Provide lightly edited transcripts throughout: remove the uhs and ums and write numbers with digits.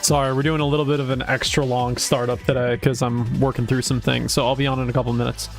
Sorry, we're doing a little bit of an extra long startup today because I'm working through some things, so I'll be on in a couple minutes.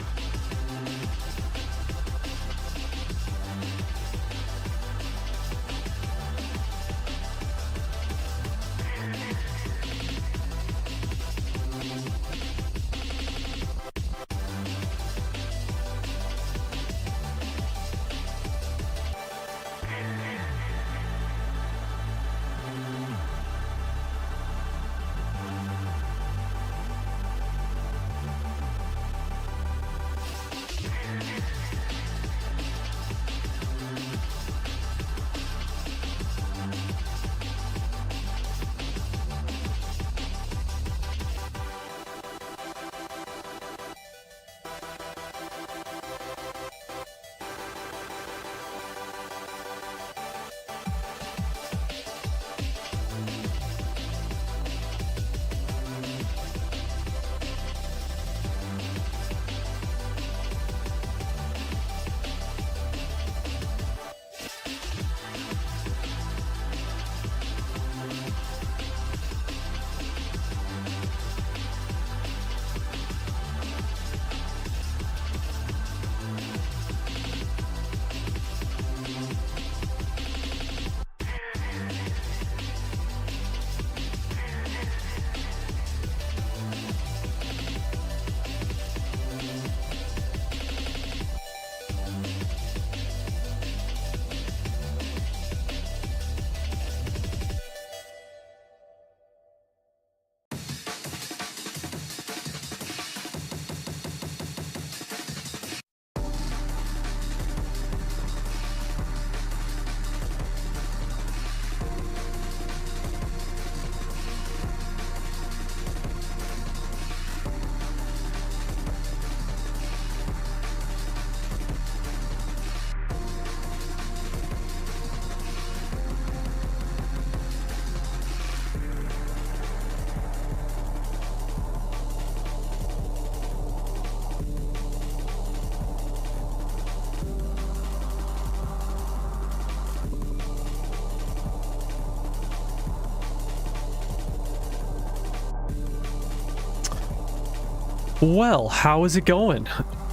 Well, how is it going?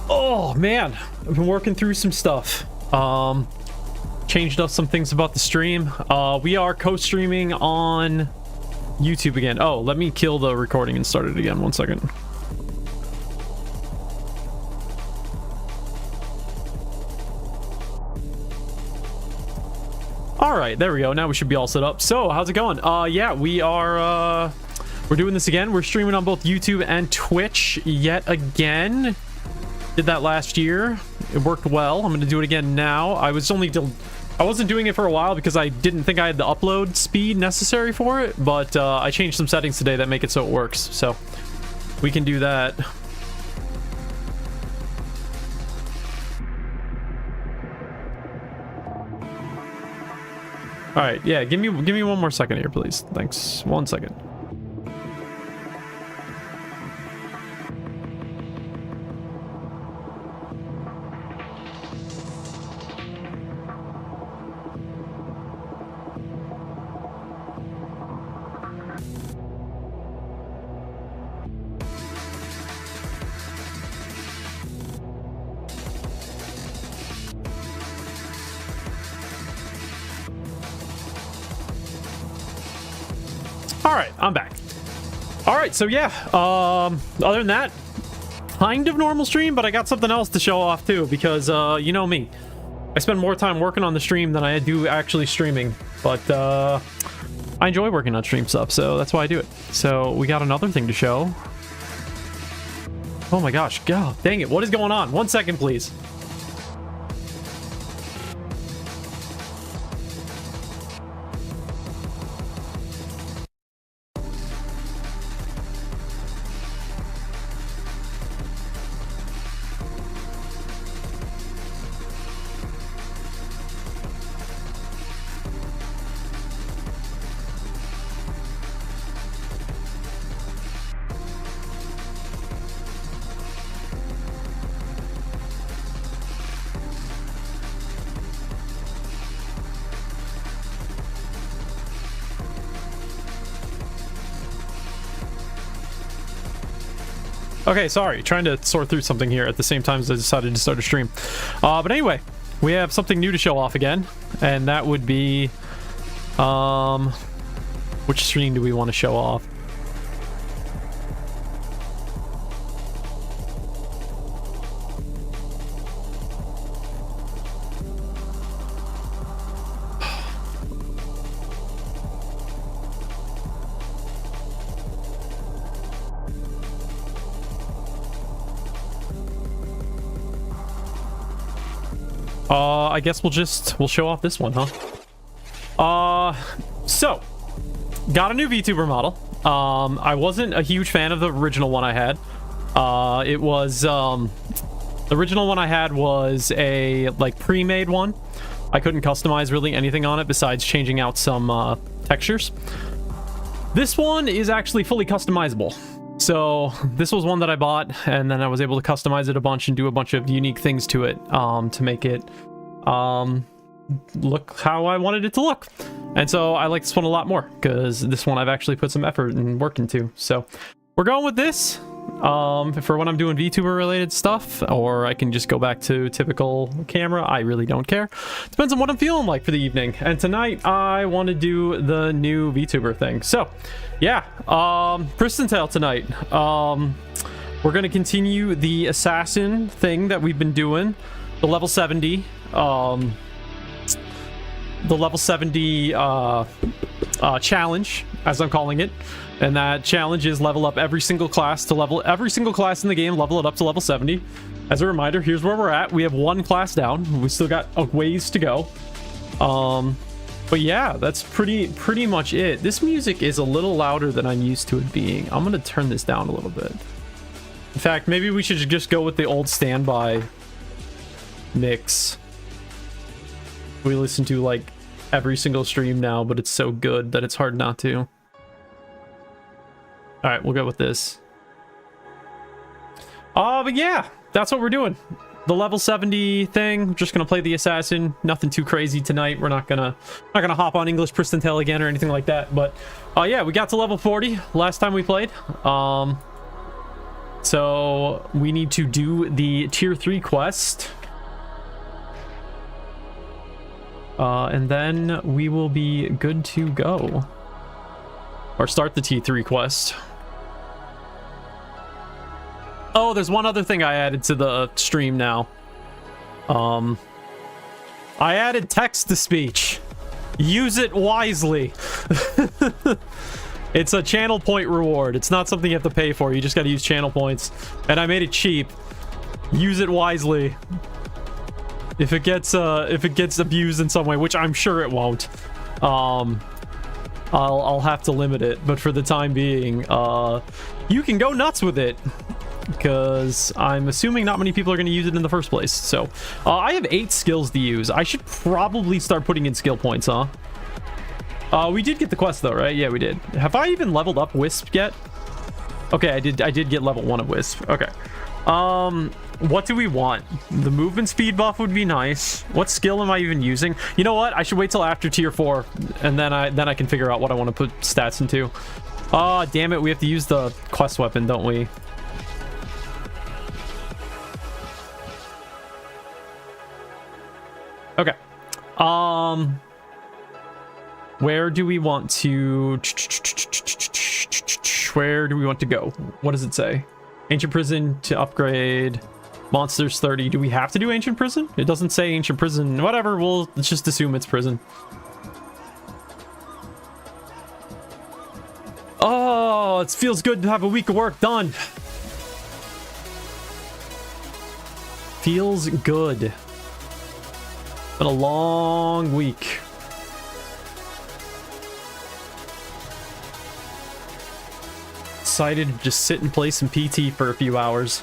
Oh man, I've been working through some stuff. Changed up some things about the stream. We are co-streaming on YouTube again. Oh, let me kill the recording and start it again. 1 second. All right, there we go. Now we should be all set up. So, how's it going? Yeah, we are we're doing this again. We're streaming on both YouTube and Twitch yet again. Did that last year. It worked well. I'm going to do it again now. I wasn't doing it for a while because I didn't think I had the upload speed necessary for it, but I changed some settings today that make it so it works. So we can do that. All right, yeah, give me 1 more second here, please. Thanks. 1 second. Alright, I'm back. Alright, so yeah, other than that, kind of normal stream, but I got something else to show off too, because, you know me. I spend more time working on the stream than I do actually streaming, but, I enjoy working on stream stuff, so that's why I do it. So, we got another thing to show. Oh my gosh, God, dang it, what is going on? 1 second, please. Okay, sorry. Trying to sort through something here at the same time as I decided to start a stream. But anyway, we have something new to show off again, and that would be... which stream do we want to show off? I guess we'll show off this one, huh? So got a new VTuber model. I wasn't a huge fan of the original one I had. It was the original one I had was a like pre-made one. I couldn't customize really anything on it besides changing out some textures. This one is actually fully customizable. So this was one that I bought, and then I was able to customize it a bunch and do a bunch of unique things to it to make it look how I wanted it to look. And so I like this one a lot more because this one I've actually put some effort and work into. So we're going with this for when I'm doing VTuber related stuff, or I can just go back to typical camera. I really don't care. Depends on what I'm feeling like for the evening. And tonight I want to do the new VTuber thing. So yeah, Pristontale tonight. We're going to continue the assassin thing that we've been doing, the level 70 challenge, as I'm calling it. And that challenge is level up every single class in the game, level it up to level 70. As a reminder, here's where we're at. We have one class down. We still got a ways to go. But yeah, that's pretty much it. This music is a little louder than I'm used to it being. I'm gonna turn this down a little bit. In fact, maybe we should just go with the old standby mix we listen to like every single stream now, but it's so good that it's hard not to. All right, we'll go with this. But yeah, that's what we're doing. The level 70 thing. Just gonna play the assassin. Nothing too crazy tonight. We're not gonna hop on English Pristontale again or anything like that. But yeah, we got to level 40 last time we played. So we need to do the tier 3 quest. And then we will be good to go. Or start the T3 quest. Oh, there's one other thing I added to the stream now. I added text-to-speech. Use it wisely. It's a channel point reward. It's not something you have to pay for. You just gotta use channel points. And I made it cheap. Use it wisely. If it gets abused in some way, which I'm sure it won't, I'll have to limit it. But for the time being, you can go nuts with it, because I'm assuming not many people are going to use it in the first place. So I have 8 skills to use. I should probably start putting in skill points, huh? We did get the quest though, right? Yeah, we did. Have I even leveled up Wisp yet? Okay, I did get level 1 of Wisp. Okay. What do we want? The movement speed buff would be nice. What skill am I even using? You know what? I should wait till after tier 4, and then I can figure out what I want to put stats into. Oh, damn it. We have to use the quest weapon, don't we? Okay. Where do we want to... Where do we want to go? What does it say? Ancient Prison to upgrade. Monsters 30. Do we have to do Ancient Prison? It doesn't say Ancient Prison. Whatever, let's just assume it's prison. Oh, it feels good to have a week of work done. Feels good. Been a long week. Excited to just sit and play some PT for a few hours.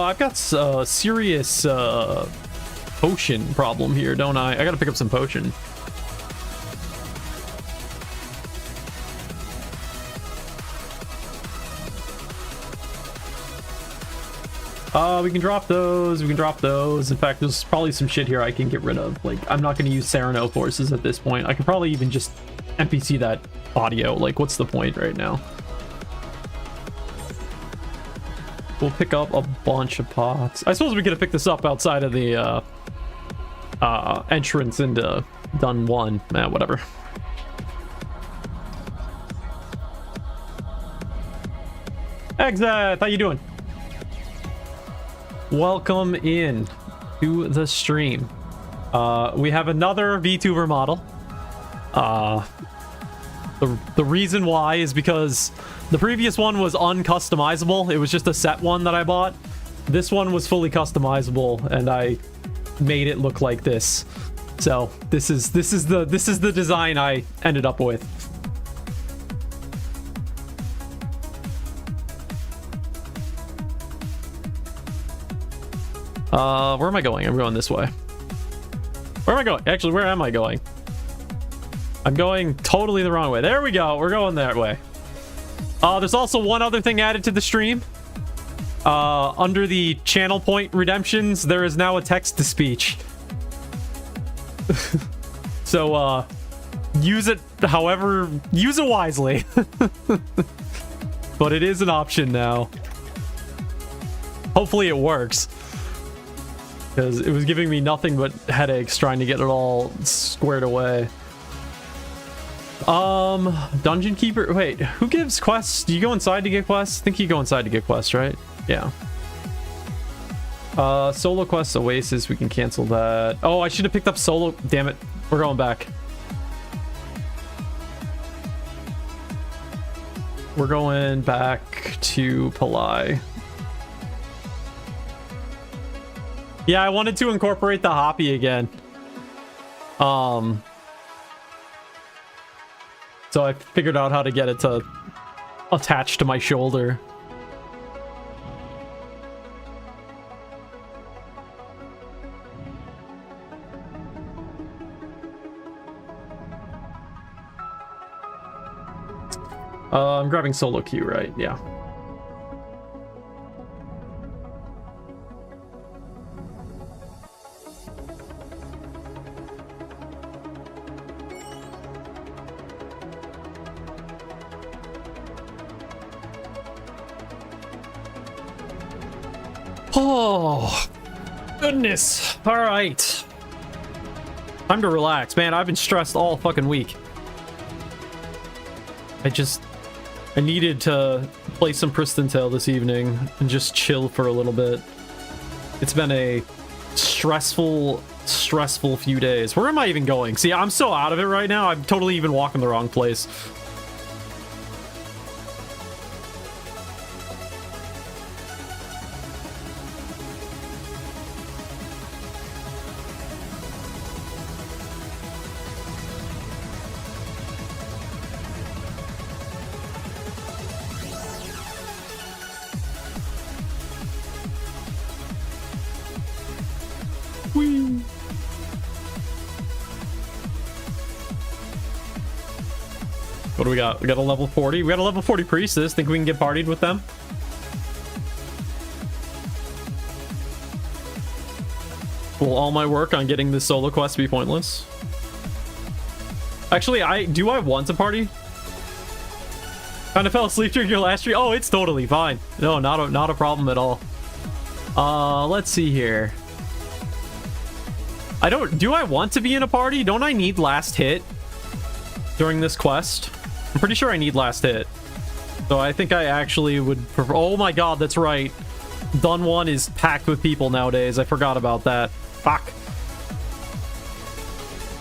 I've got a serious potion problem here, don't I? I gotta pick up some potion. We can drop those. We can drop those. In fact, there's probably some shit here I can get rid of. Like, I'm not going to use Sereno forces at this point. I could probably even just NPC that audio. Like, what's the point right now? We'll pick up a bunch of pots. I suppose we could have picked this up outside of the entrance into Dun 1. Whatever. Exit! How you doing? Welcome in to the stream. We have another VTuber model. The reason why is because the previous one was uncustomizable. It was just a set one that I bought. This one was fully customizable, and I made it look like this. So this is the design I ended up with. Where am I going? I'm going this way. Where am I going? Actually, where am I going? I'm going totally the wrong way. There we go. We're going that way. There's also one other thing added to the stream. Under the channel point redemptions, there is now a text-to-speech. So, use it however... Use it wisely. But it is an option now. Hopefully it works. Because it was giving me nothing but headaches trying to get it all squared away. Dungeon Keeper. Wait, who gives quests? Do you go inside to get quests? I think you go inside to get quests, right? Yeah. Solo quests, Oasis. We can cancel that. Oh, I should have picked up solo. Damn it. We're going back. We're going back to Palai. Yeah, I wanted to incorporate the Hoppy again. So I figured out how to get it to attach to my shoulder. I'm grabbing solo queue, right? Yeah. Oh, goodness. All right. Time to relax. Man, I've been stressed all fucking week. I needed to play some Pristontale this evening and just chill for a little bit. It's been a stressful few days. Where am I even going? See, I'm so out of it right now. I'm totally even walking the wrong place. What do we got? We got a level 40. We got a level 40 priestess. Think we can get partied with them? Will all my work on getting this solo quest be pointless? Actually, do I want to party? Kind of fell asleep during your last stream. Oh, it's totally fine. No, not a problem at all. Let's see here. Do I want to be in a party? Don't I need last hit during this quest? I'm pretty sure I need last hit. So I think I actually would prefer... Oh my god, that's right. Dun 1 is packed with people nowadays. I forgot about that. Fuck.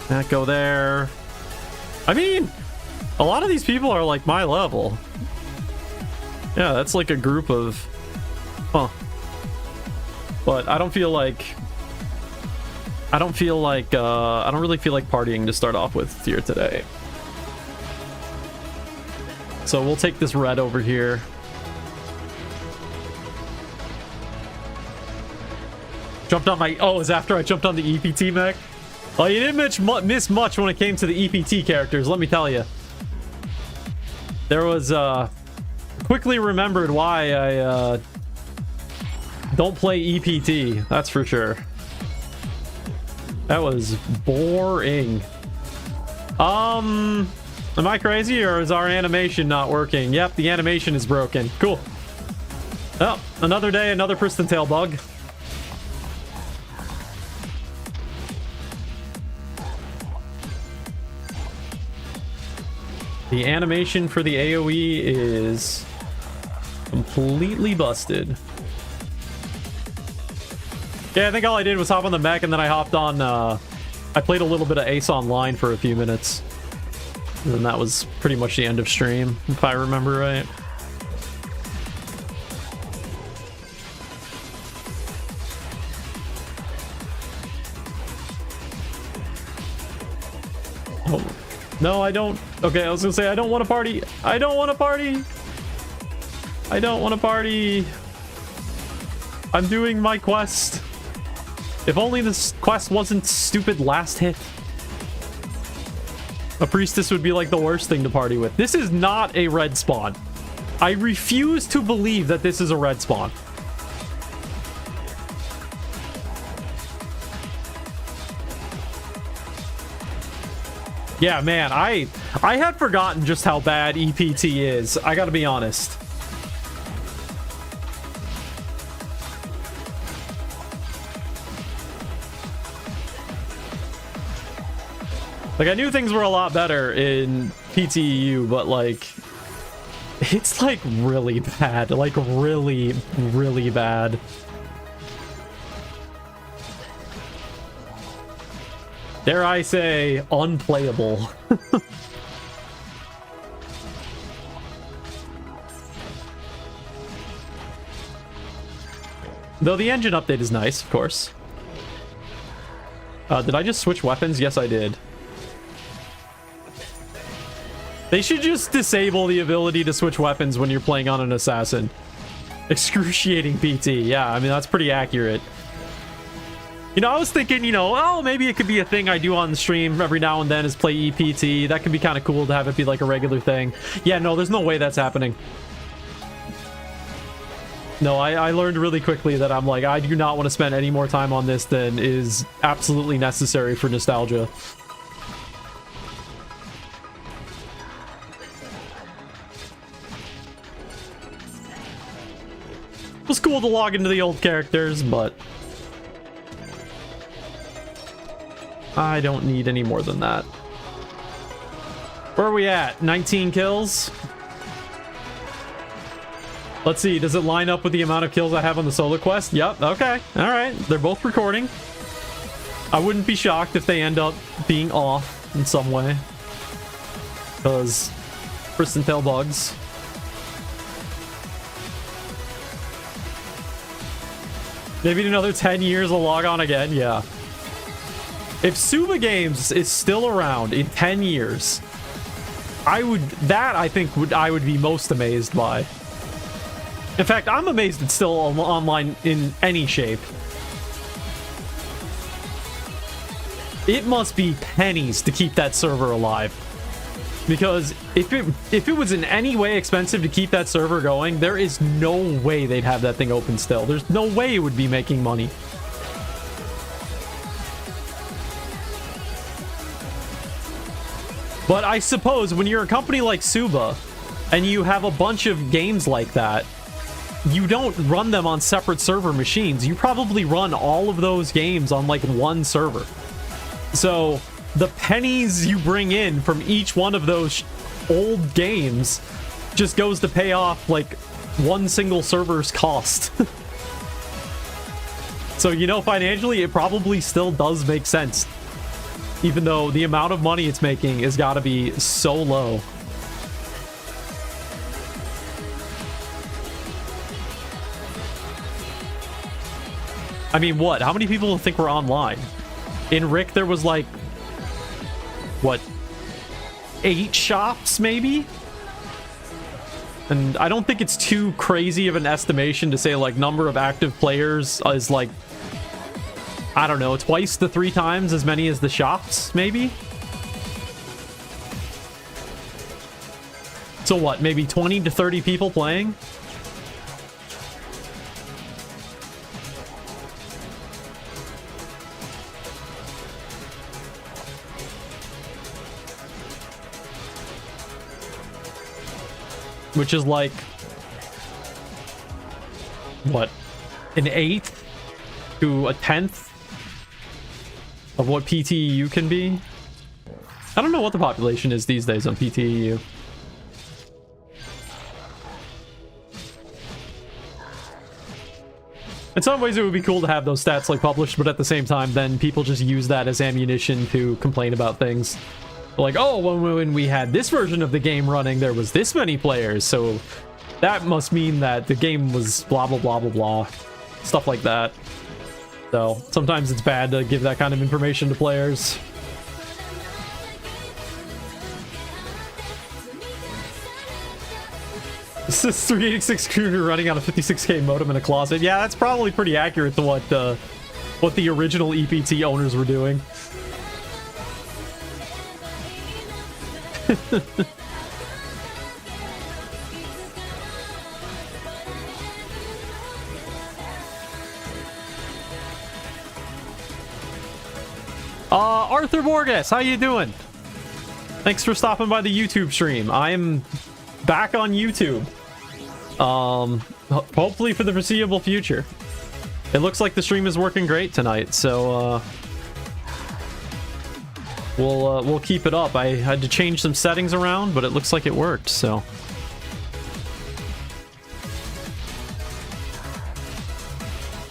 That go there. I mean, a lot of these people are like my level. Yeah, that's like a group of... Huh. But I don't feel like... I don't really feel like partying to start off with here today. So we'll take this red over here. Jumped on my... Oh, it was after I jumped on the EPT mech? Oh, you didn't miss much when it came to the EPT characters, let me tell you. There was, quickly remembered why I, Don't play EPT, that's for sure. That was boring. Am I crazy or is our animation not working? Yep, the animation is broken. Cool. Oh, another day, another Pristontale bug. The animation for the AoE is completely busted. Yeah, I think all I did was hop on the mech and then I hopped on, I played a little bit of Ace Online for a few minutes. And then that was pretty much the end of stream, if I remember right. Oh. No, I don't. Okay, I was gonna say, I don't want to party. I don't want to party. I don't want to party. I'm doing my quest. If only this quest wasn't stupid last hit. A priestess would be like the worst thing to party with. This is not a red spawn. I refuse to believe that this is a red spawn. Yeah, man, I had forgotten just how bad EPT is. I gotta be honest. Like, I knew things were a lot better in PTEU, but, like, it's, like, really bad. Like, really, really bad. Dare I say, unplayable. Though the engine update is nice, of course. Did I just switch weapons? Yes, I did. They should just disable the ability to switch weapons when you're playing on an assassin. Excruciating PT. Yeah, I mean, that's pretty accurate. You know, I was thinking, you know, oh, maybe it could be a thing I do on the stream every now and then is play EPT. That could be kind of cool to have it be like a regular thing. Yeah, no, there's no way that's happening. No, I learned really quickly that I'm like, I do not want to spend any more time on this than is absolutely necessary for nostalgia. It was cool to log into the old characters, but I don't need any more than that. Where are we at? 19 kills? Let's see, does it line up with the amount of kills I have on the solo quest? Yep, okay, alright. They're both recording. I wouldn't be shocked if they end up being off in some way. Because Pristontale bugs. Maybe in another 10 years I'll log on again, yeah. If Suba Games is still around in 10 years, I would be most amazed by. In fact, I'm amazed it's still online in any shape. It must be pennies to keep that server alive. Because if it was in any way expensive to keep that server going, there is no way they'd have that thing open still. There's no way it would be making money. But I suppose when you're a company like Suba and you have a bunch of games like that, you don't run them on separate server machines. You probably run all of those games on like one server. So the pennies you bring in from each one of those old games just goes to pay off like one single server's cost. So, you know, financially, it probably still does make sense. Even though the amount of money it's making has got to be so low. I mean, what? How many people think we're online? In Rick, there was like, what, 8 shops, maybe? And I don't think it's too crazy of an estimation to say, like, number of active players is, like, I don't know, twice to 3 times as many as the shops, maybe? So what, maybe 20 to 30 people playing? which is like, what, an eighth to a tenth of what PTEU can be. I don't know what the population is these days on PTEU. In some ways, it would be cool to have those stats like published, but at the same time, then people just use that as ammunition to complain about things. Like, oh, when we had this version of the game running, there was this many players, so that must mean that the game was blah, blah, blah, blah, blah. Stuff like that. So, sometimes it's bad to give that kind of information to players. This is 386 Cougar running on a 56k modem in a closet. Yeah, that's probably pretty accurate to what the original EPT owners were doing. Arthur Borges, how you doing? Thanks for stopping by the YouTube stream. I am back on YouTube. Hopefully for the foreseeable future. It looks like the stream is working great tonight, so we'll keep it up. I had to change some settings around, but it looks like it worked, so.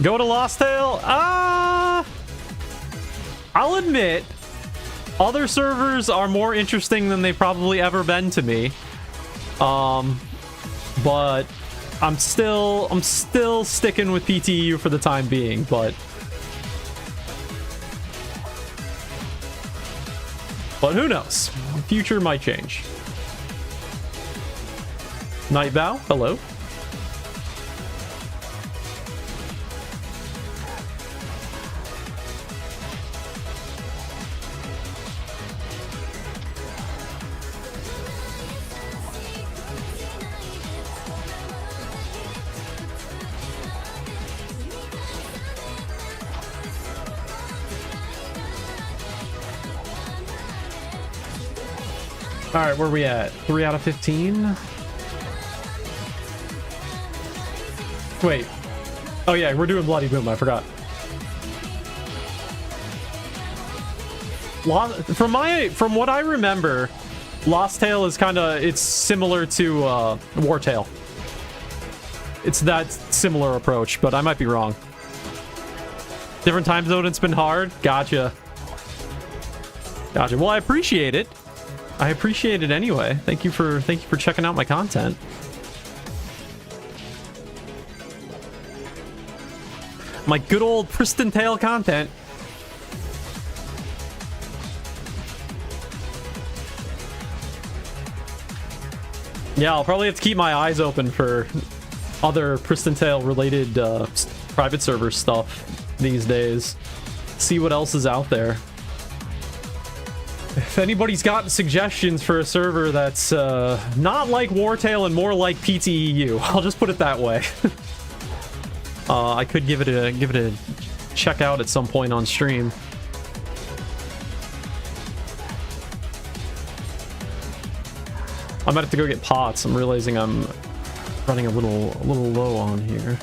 Go to Lost Tale? I'll admit, other servers are more interesting than they've probably ever been to me. But I'm still sticking with PTU for the time being, but who knows? The future might change. Nightbow, hello. All right, where are we at? 3 out of 15? Wait. Oh yeah, we're doing Bloody Boom, I forgot. From what I remember, Lost Tale is it's similar to Wartail. It's that similar approach, but I might be wrong. Different time zone, it's been hard. Gotcha. Well, I appreciate it. I appreciate it anyway. Thank you for checking out my content. My good old Pristontale content. Yeah, I'll probably have to keep my eyes open for other Pristontale related private server stuff these days. See what else is out there. If anybody's got suggestions for a server that's not like Wartail and more like PTEU, I'll just put it that way. I could give it a check out at some point on stream. I might have to go get pots. I'm realizing I'm running a little low on here.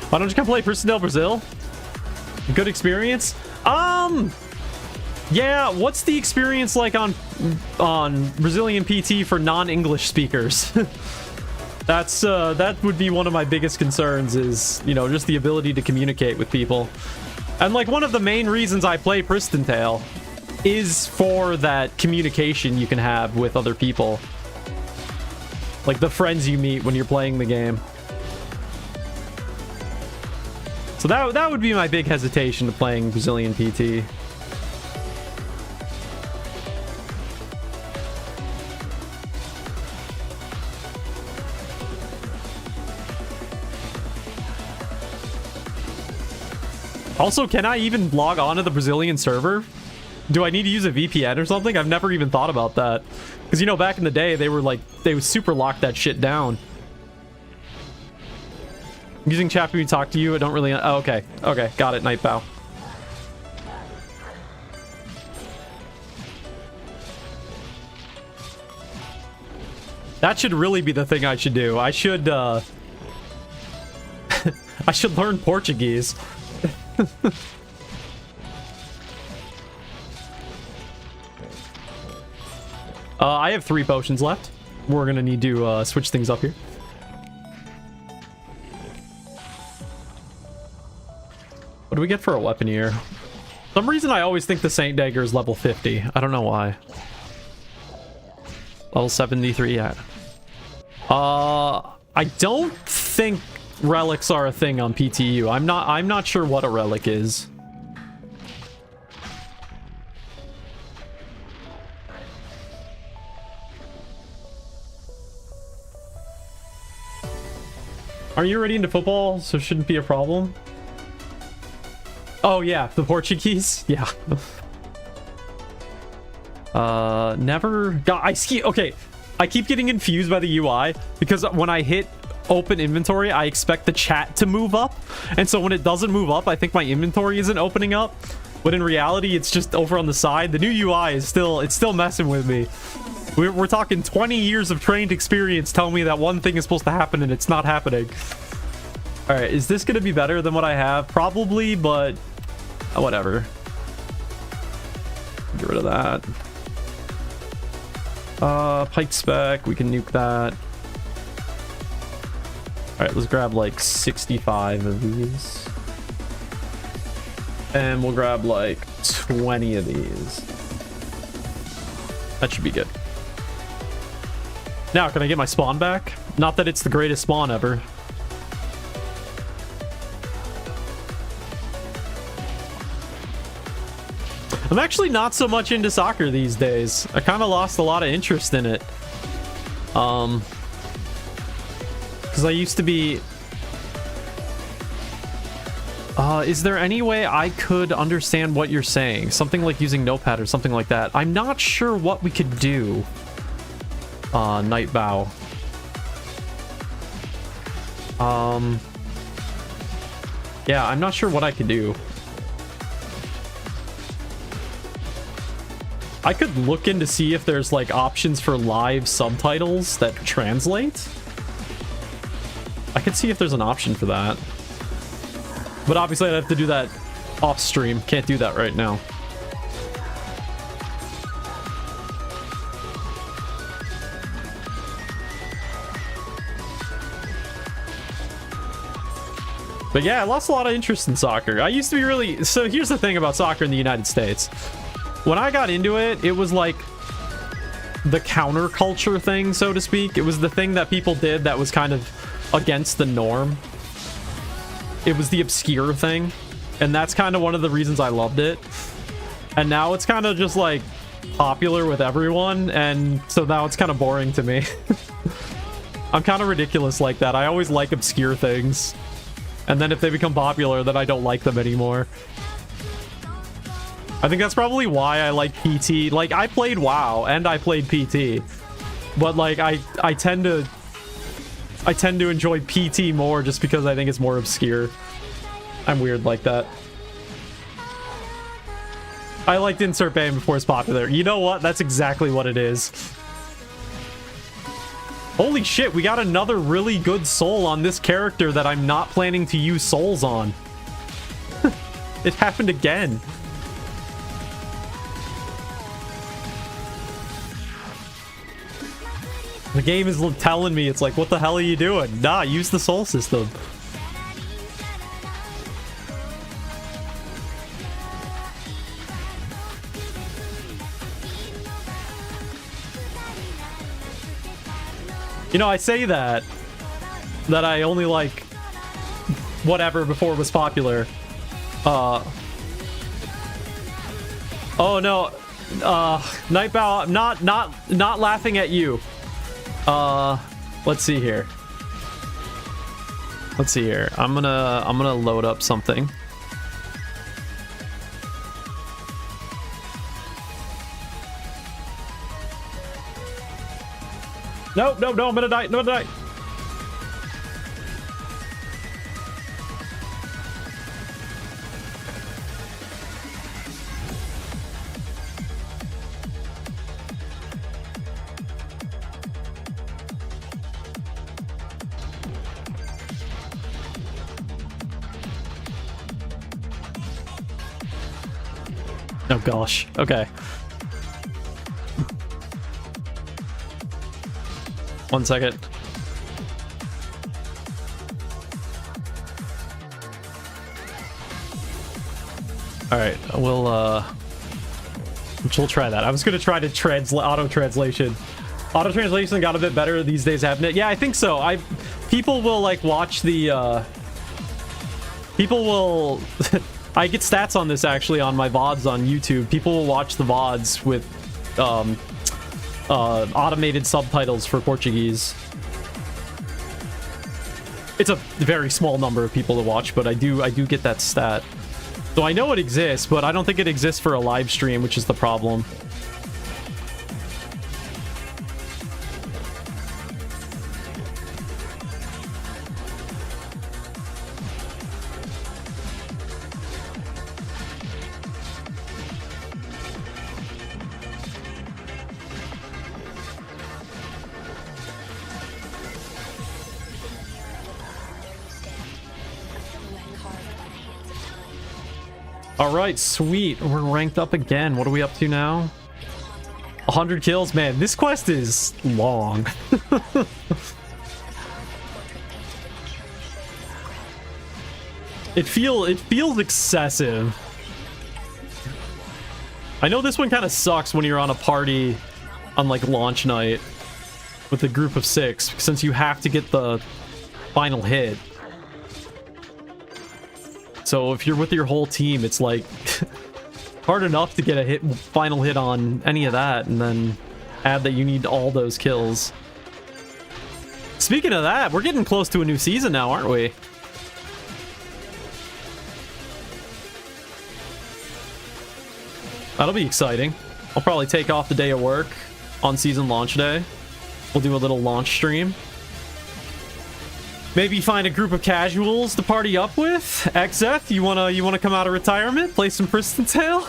Why don't you come play Pristontale Brazil? Good experience? Yeah, what's the experience like on Brazilian PT for non-English speakers? That would be one of my biggest concerns is, you know, just the ability to communicate with people. And like one of the main reasons I play Pristontale is for that communication you can have with other people. Like the friends you meet when you're playing the game. So that would be my big hesitation to playing Brazilian PT. Also, can I even log on to the Brazilian server? Do I need to use a VPN or something? I've never even thought about that. Because, you know, back in the day, they would super lock that shit down. Using chat when we talk to you, I don't really... Oh, okay. Okay, got it, Nightbow. That should really be the thing I should do. I should, I should learn Portuguese. I have 3 potions left. We're gonna need to switch things up here. What do we get for a weapon here? For some reason I always think the Saint Dagger is level 50. I don't know why. Level 73, yeah. I don't think relics are a thing on PTU. I'm not sure what a relic is. Are you already into football? So it shouldn't be a problem. Oh yeah, the Portuguese. Yeah. Never got. Okay, I keep getting confused by the UI because when I hit open inventory, I expect the chat to move up, and so when it doesn't move up, I think my inventory isn't opening up. But in reality, it's just over on the side. The new UI is still messing with me. We're talking 20 years of trained experience telling me that one thing is supposed to happen and it's not happening. All right, is this gonna be better than what I have? Probably, but whatever. Get rid of that. Pike spec, we can nuke that. All right, let's grab like 65 of these. And we'll grab like 20 of these. That should be good. Now, can I get my spawn back? Not that it's the greatest spawn ever. I'm actually not so much into soccer these days. I kind of lost a lot of interest in it. Because I used to be... is there any way I could understand what you're saying? Something like using Notepad or something like that. I'm not sure what we could do. Night Bow. Yeah, I'm not sure what I could do. I could look in to see if there's like options for live subtitles that translate. I could see if there's an option for that. But obviously I'd have to do that off stream. Can't do that right now. But yeah, I lost a lot of interest in soccer. I used to be really... So here's the thing about soccer in the United States. When I got into it, it was like the counterculture thing, so to speak. It was the thing that people did that was kind of against the norm. It was the obscure thing. And that's kind of one of the reasons I loved it. And now it's kind of just like popular with everyone. And so now it's kind of boring to me. I'm kind of ridiculous like that. I always like obscure things. And then if they become popular, then I don't like them anymore. I think that's probably why I like PT. Like, I played WoW and I played PT. But like, I tend to enjoy PT more just because I think it's more obscure. I'm weird like that. I liked Insert Bane before it's popular. You know what? That's exactly what it is. Holy shit, we got another really good soul on this character that I'm not planning to use souls on. It happened again. The game is telling me, it's like, what the hell are you doing? Nah, use the soul system. You know, I say that I only like whatever before it was popular. Oh no, Nightbow, I'm not laughing at you. Let's see here. I'm gonna load up something. No, I'm gonna die. No, I'm gonna die. Oh gosh. Okay. One second. All right, we'll try that. I was gonna try to auto translation. Auto translation got a bit better these days, haven't it? Yeah, I think so. People will like watch the people will I get stats on this actually on my VODs on YouTube. People will watch the VODs with automated subtitles for Portuguese. It's a very small number of people to watch, but I do get that stat. So I know it exists, but I don't think it exists for a live stream, which is the problem. All right, sweet. We're ranked up again. What are we up to now? 100 kills. Man, this quest is long. It feels excessive. I know this one kind of sucks when you're on a party on like launch night with a group of 6, since you have to get the final hit. So if you're with your whole team, it's like hard enough to get a final hit on any of that, and then add that you need all those kills. Speaking of that, we're getting close to a new season now, aren't we? That'll be exciting. I'll probably take off the day of work on season launch day. We'll do a little launch stream. Maybe find a group of casuals to party up with. XF, you wanna come out of retirement, play some Pristontale?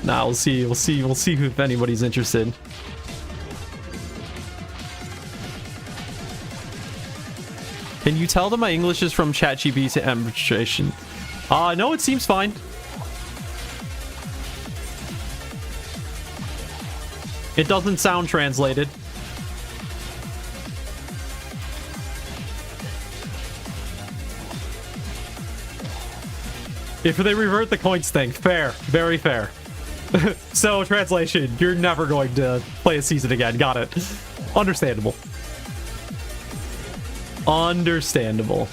Nah, we'll see if anybody's interested. Can you tell that my English is from ChatGPT to demonstration? No, it seems fine. It doesn't sound translated. If they revert the coins thing, fair, very fair. So, translation, you're never going to play a season again. Got it. Understandable. Understandable.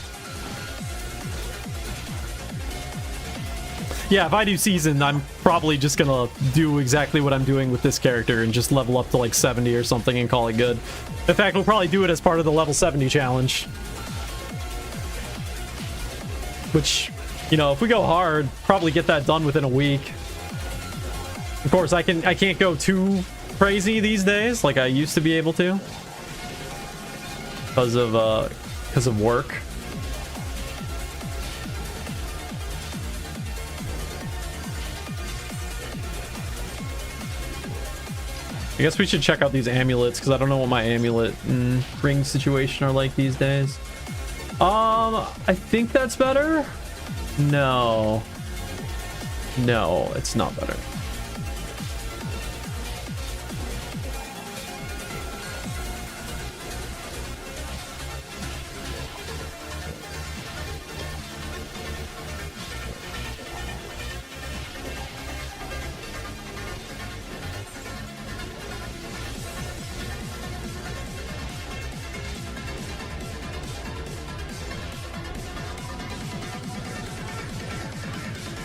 Yeah, if I do season, I'm probably just gonna do exactly what I'm doing with this character and just level up to like 70 or something and call it good. In fact, we'll probably do it as part of the level 70 challenge. Which, you know, if we go hard, probably get that done within a week. Of course, I can't go too crazy these days like I used to be able to. Because of work. I guess we should check out these amulets, because I don't know what my amulet and ring situation are like these days. I think that's better. No. No, it's not better.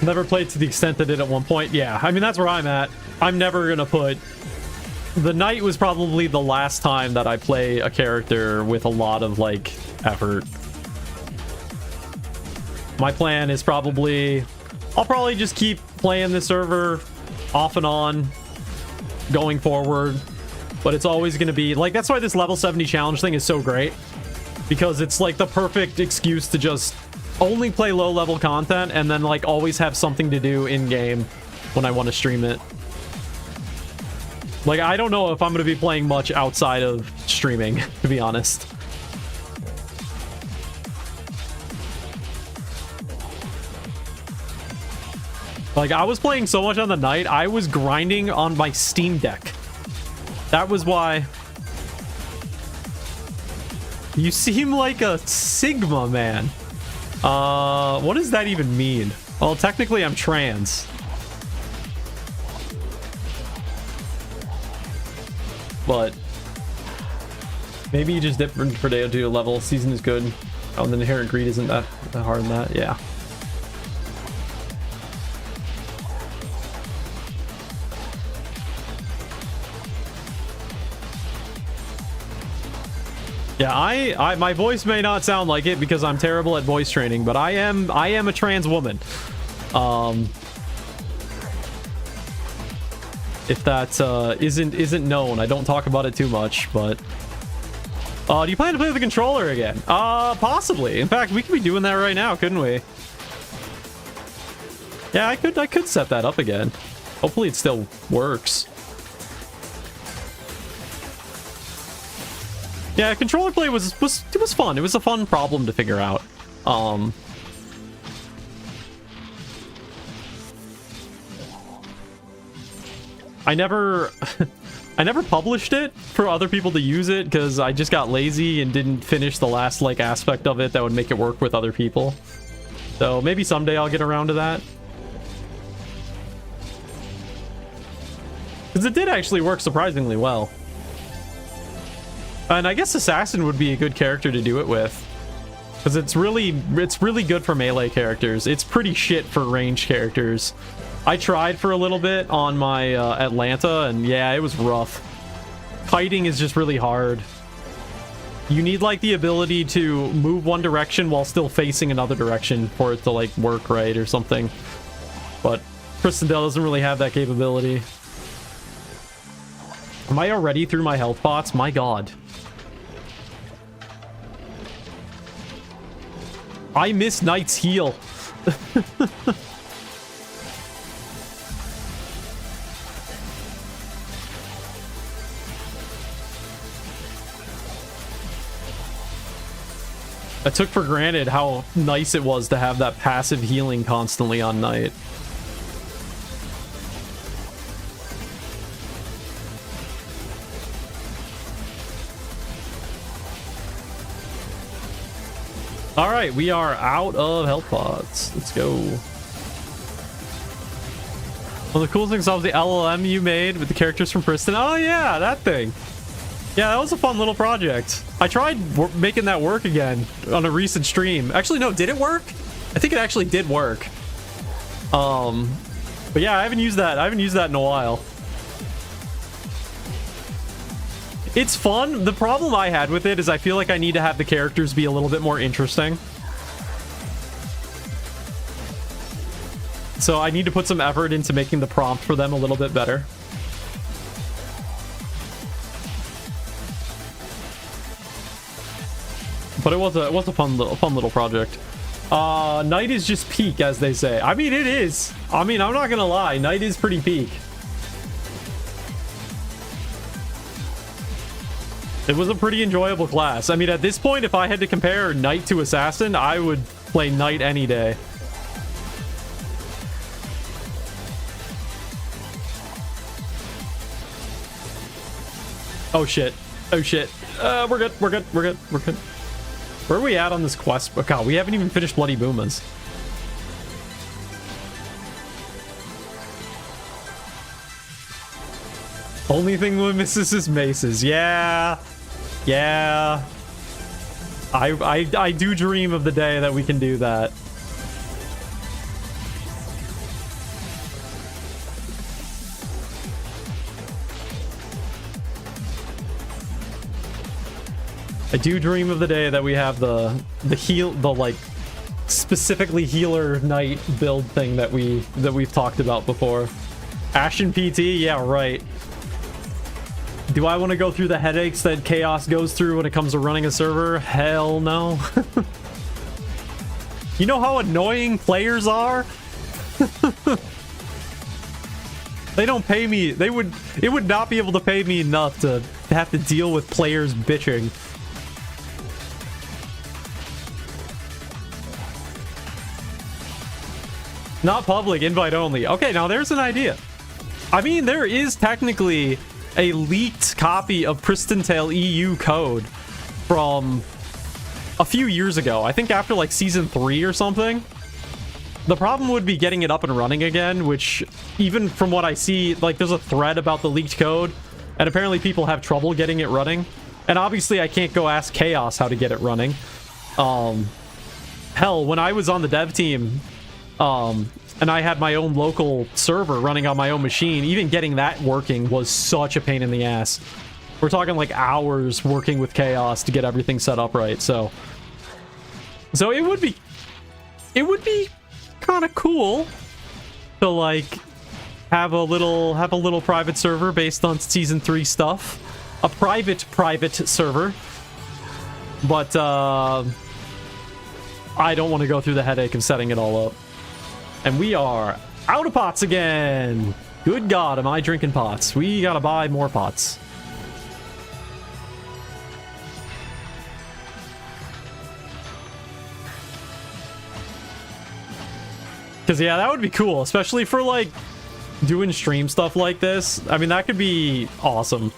Never played to the extent I did at one point. Yeah, I mean, that's where I'm at. I'm never gonna put... The Knight was probably the last time that I play a character with a lot of, like, effort. My plan is probably... I'll probably just keep playing this server off and on going forward. But it's always gonna be... Like, that's why this level 70 challenge thing is so great. Because it's, like, the perfect excuse to just... only play low-level content and then like always have something to do in-game when I want to stream it. Like, I don't know if I'm going to be playing much outside of streaming, to be honest. Like, I was playing so much on the night, I was grinding on my Steam Deck. That was why. You seem like a Sigma man. What does that even mean? Well, technically I'm trans. But maybe you just dip from Predeo to a level. Season is good. Oh, and then Inherent Greed isn't that hard in that. Yeah. Yeah, I my voice may not sound like it because I'm terrible at voice training, but I am a trans woman. If that isn't known, I don't talk about it too much, but do you plan to play with the controller again? Possibly. In fact, we could be doing that right now, couldn't we? Yeah, I could set that up again. Hopefully it still works. Yeah, controller play was fun. It was a fun problem to figure out. I never published it for other people to use it because I just got lazy and didn't finish the last like aspect of it that would make it work with other people. So maybe someday I'll get around to that. Because it did actually work surprisingly well. And I guess Assassin would be a good character to do it with. Because it's really good for melee characters. It's pretty shit for ranged characters. I tried for a little bit on my Atlanta, and yeah, it was rough. Kiting is just really hard. You need like the ability to move one direction while still facing another direction for it to like work right or something. But Pristontale doesn't really have that capability. Am I already through my health pots? My god. I miss Knight's heal. I took for granted how nice it was to have that passive healing constantly on Knight. All right, we are out of health pods. Let's go. One of the coolest things was the LLM you made with the characters from Priston. Oh yeah, that thing. Yeah, that was a fun little project. I tried making that work again on a recent stream. Actually, no, did it work? I think it actually did work. But yeah, I haven't used that. I haven't used that in a while. It's fun. The problem I had with it is I feel like I need to have the characters be a little bit more interesting. So I need to put some effort into making the prompt for them a little bit better. But it was a fun little project. Knight is just peak, as they say. I mean, it is. I mean, I'm not gonna lie. Knight is pretty peak. It was a pretty enjoyable class. I mean, at this point, if I had to compare Knight to Assassin, I would play Knight any day. Oh shit. Oh shit. We're good. We're good. We're good. We're good. Where are we at on this quest? Oh god, we haven't even finished Bloody Boomas. Only thing we misses is maces. Yeah. Yeah. I do dream of the day that we can do that. I do dream of the day that we have the like specifically healer Knight build thing that we've talked about before. Ashen PT, yeah, right. Do I want to go through the headaches that Chaos goes through when it comes to running a server? Hell no. You know how annoying players are? They don't pay me. It would not be able to pay me enough to have to deal with players bitching. Not public, invite only. Okay, now there's an idea. I mean, there is technically a leaked copy of Pristontale EU code from a few years ago. I think after like season 3 or something. The problem would be getting it up and running again, which even from what I see, like there's a thread about the leaked code, and apparently people have trouble getting it running. And obviously I can't go ask Chaos how to get it running. Hell, when I was on the dev team, and I had my own local server running on my own machine, even getting that working was such a pain in the ass. We're talking like hours working with Chaos to get everything set up right. So it would be kind of cool to like have a little private server based on season 3 stuff, a private server. But I don't want to go through the headache of setting it all up. And we are out of pots again. Good God, am I drinking pots? We gotta buy more pots. Because, yeah, that would be cool, especially for, like, doing stream stuff like this. I mean, that could be awesome.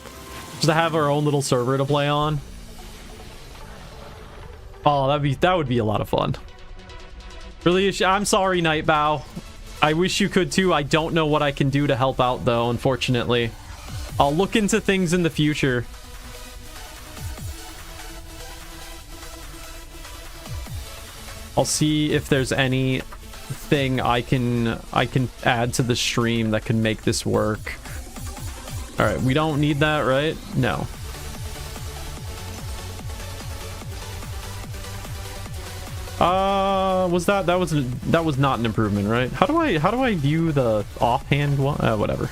Just to have our own little server to play on. Oh, that would be a lot of fun. Really, I'm sorry, Nightbow. I wish you could too. I don't know what I can do to help out, though, unfortunately. I'll look into things in the future. I'll see if there's anything I can add to the stream that can make this work. All right, we don't need that, right? No. That was not an improvement, right? How do I view the offhand one? Whatever.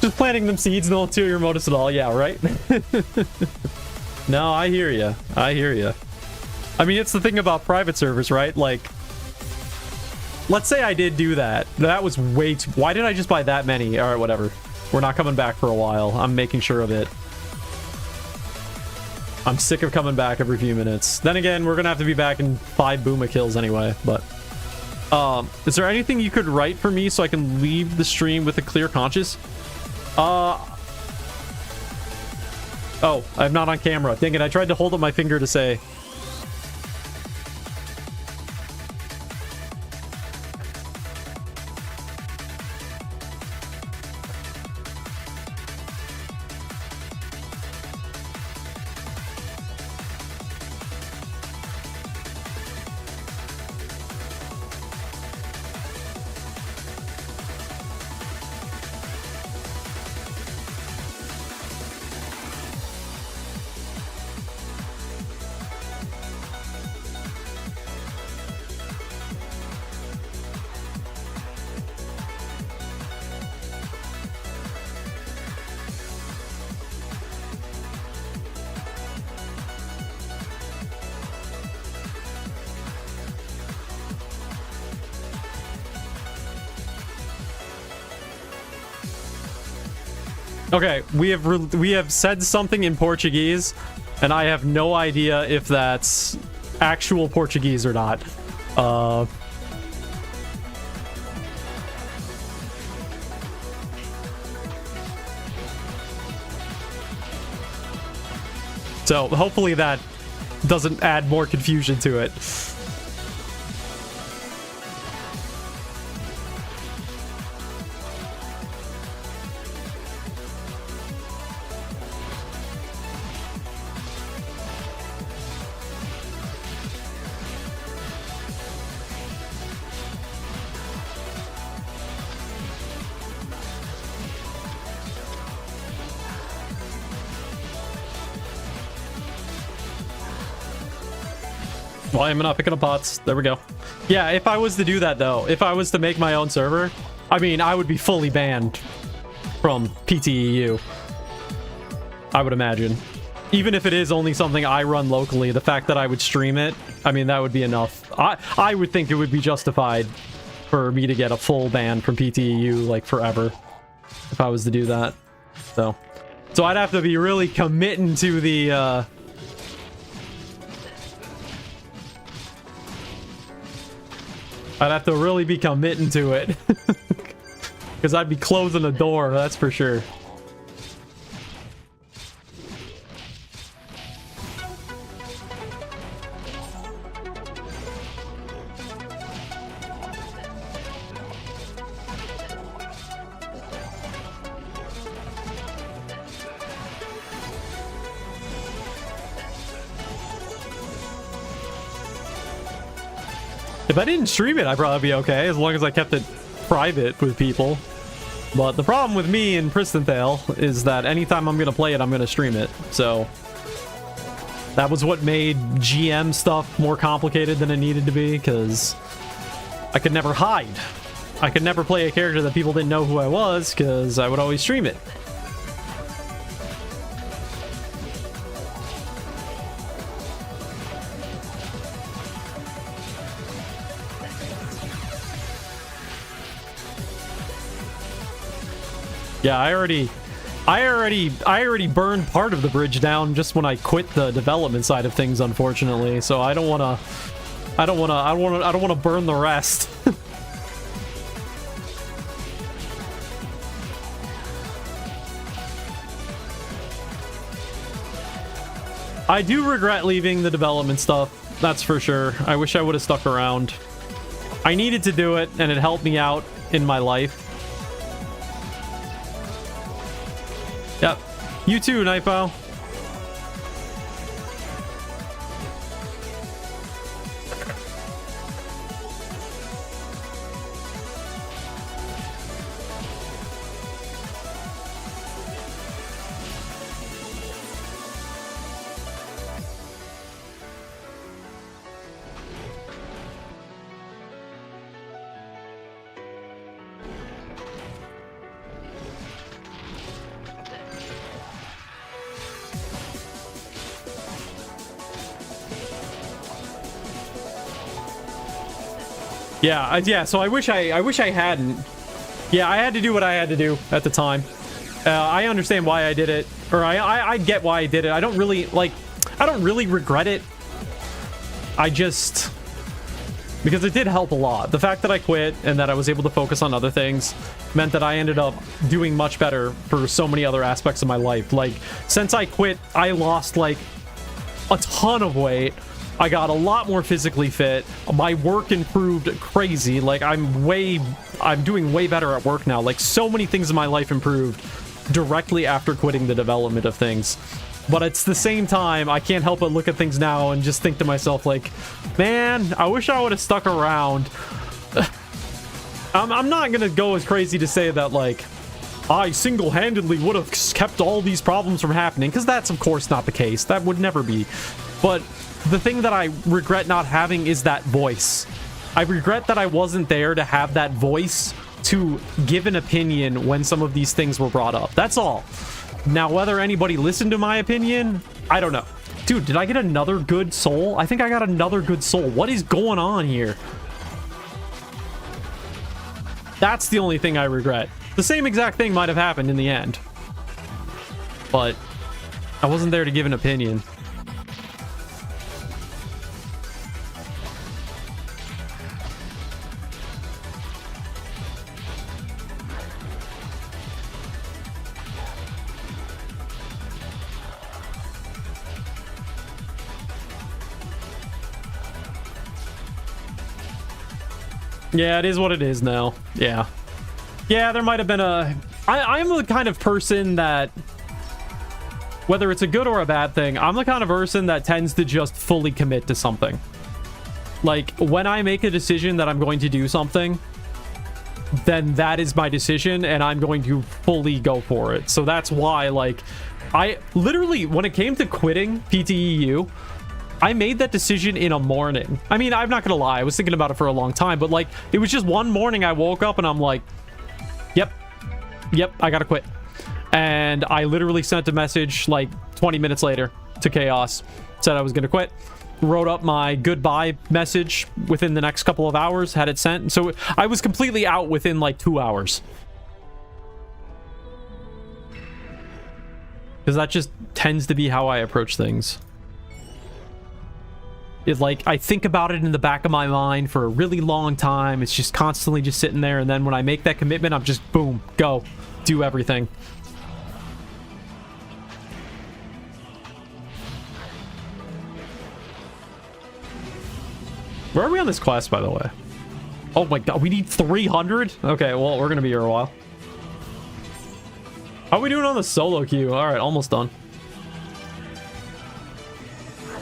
Just planting them seeds, no ulterior motives at all. Yeah, right. No, I hear you. I hear you. I mean, it's the thing about private servers, right? Like, let's say I did do that. That was way too... Why did I just buy that many? All right, whatever. We're not coming back for a while. I'm making sure of it. I'm sick of coming back every few minutes. Then again, we're gonna have to be back in 5 Booma kills anyway, but... is there anything you could write for me so I can leave the stream with a clear conscience? Oh, I'm not on camera. Dang it, I tried to hold up my finger to say... Okay, we have said something in Portuguese, and I have no idea if that's actual Portuguese or not. So hopefully that doesn't add more confusion to it. Why am I not picking up pots? There we go. Yeah, if I was to do that, though, if I was to make my own server, I mean, I would be fully banned from PTEU. I would imagine. Even if it is only something I run locally, the fact that I would stream it, I mean, that would be enough. I would think it would be justified for me to get a full ban from PTEU, like, forever, if I was to do that. So I'd have to be really committing to the, I'd have to really be committing to it. Because I'd be closing the door, that's for sure. If I didn't stream it, I'd probably be okay, as long as I kept it private with people. But the problem with me in Pristontale is that anytime I'm going to play it, I'm going to stream it. So that was what made GM stuff more complicated than it needed to be, because I could never hide. I could never play a character that people didn't know who I was, because I would always stream it. Yeah, I already burned part of the bridge down just when I quit the development side of things, unfortunately. So I don't want to burn the rest. I do regret leaving the development stuff, that's for sure. I wish I would have stuck around. I needed to do it, and it helped me out in my life. Yep. You too, Nightbow. Yeah, so I wish I hadn't. Yeah, I had to do what I had to do at the time. I understand why I did it, or I get why I did it. I don't really regret it. I just, because it did help a lot. The fact that I quit and that I was able to focus on other things meant that I ended up doing much better for so many other aspects of my life. Like, since I quit, I lost like a ton of weight. I got a lot more physically fit. My work improved crazy. Like, I'm doing way better at work now. Like, so many things in my life improved directly after quitting the development of things. But at the same time, I can't help but look at things now and just think to myself, like, man, I wish I would have stuck around. I'm not gonna go as crazy to say that, like, I single-handedly would have kept all these problems from happening, because that's, of course, not the case. That would never be. But the thing that I regret not having is that voice. I regret that I wasn't there to have that voice to give an opinion when some of these things were brought up. That's all. Now, whether anybody listened to my opinion, I don't know. Dude, did I get another good soul? I think I got another good soul. What is going on here? That's the only thing I regret. The same exact thing might have happened in the end. But I wasn't there to give an opinion. Yeah, it is what it is now. Yeah. Yeah, there might have been a... I'm the kind of person that... Whether it's a good or a bad thing, I'm the kind of person that tends to just fully commit to something. Like, when I make a decision that I'm going to do something, then that is my decision, and I'm going to fully go for it. So that's why, like, I literally, when it came to quitting PTEU, I made that decision in a morning. I mean, I'm not gonna lie, I was thinking about it for a long time, but like, it was just one morning I woke up and I'm like, yep, I gotta quit. And I literally sent a message like 20 minutes later to Chaos, said I was gonna quit, wrote up my goodbye message within the next couple of hours, had it sent. So I was completely out within like 2 hours. Because that just tends to be how I approach things. It, like, I think about it in the back of my mind for a really long time. It's just constantly just sitting there, and then when I make that commitment, I'm just, boom, go, do everything. Where are we on this quest, by the way? Oh my god, we need 300? Okay, well, we're gonna be here a while. How are we doing on the solo queue? Alright, almost done.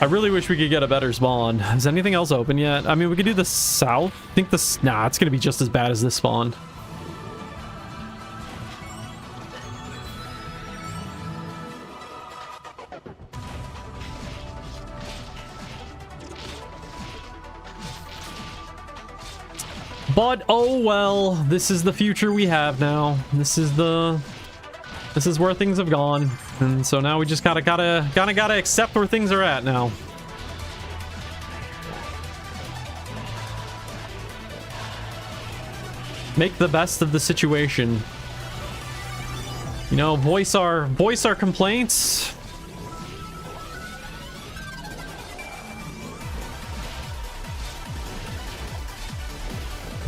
I really wish we could get a better spawn. Is anything else open yet? I mean, we could do the south. I think this... Nah, it's gonna be just as bad as this spawn. But, oh well, this is the future we have now. This is where things have gone. And so now we just gotta accept where things are at now. Make the best of the situation. You know, voice our complaints.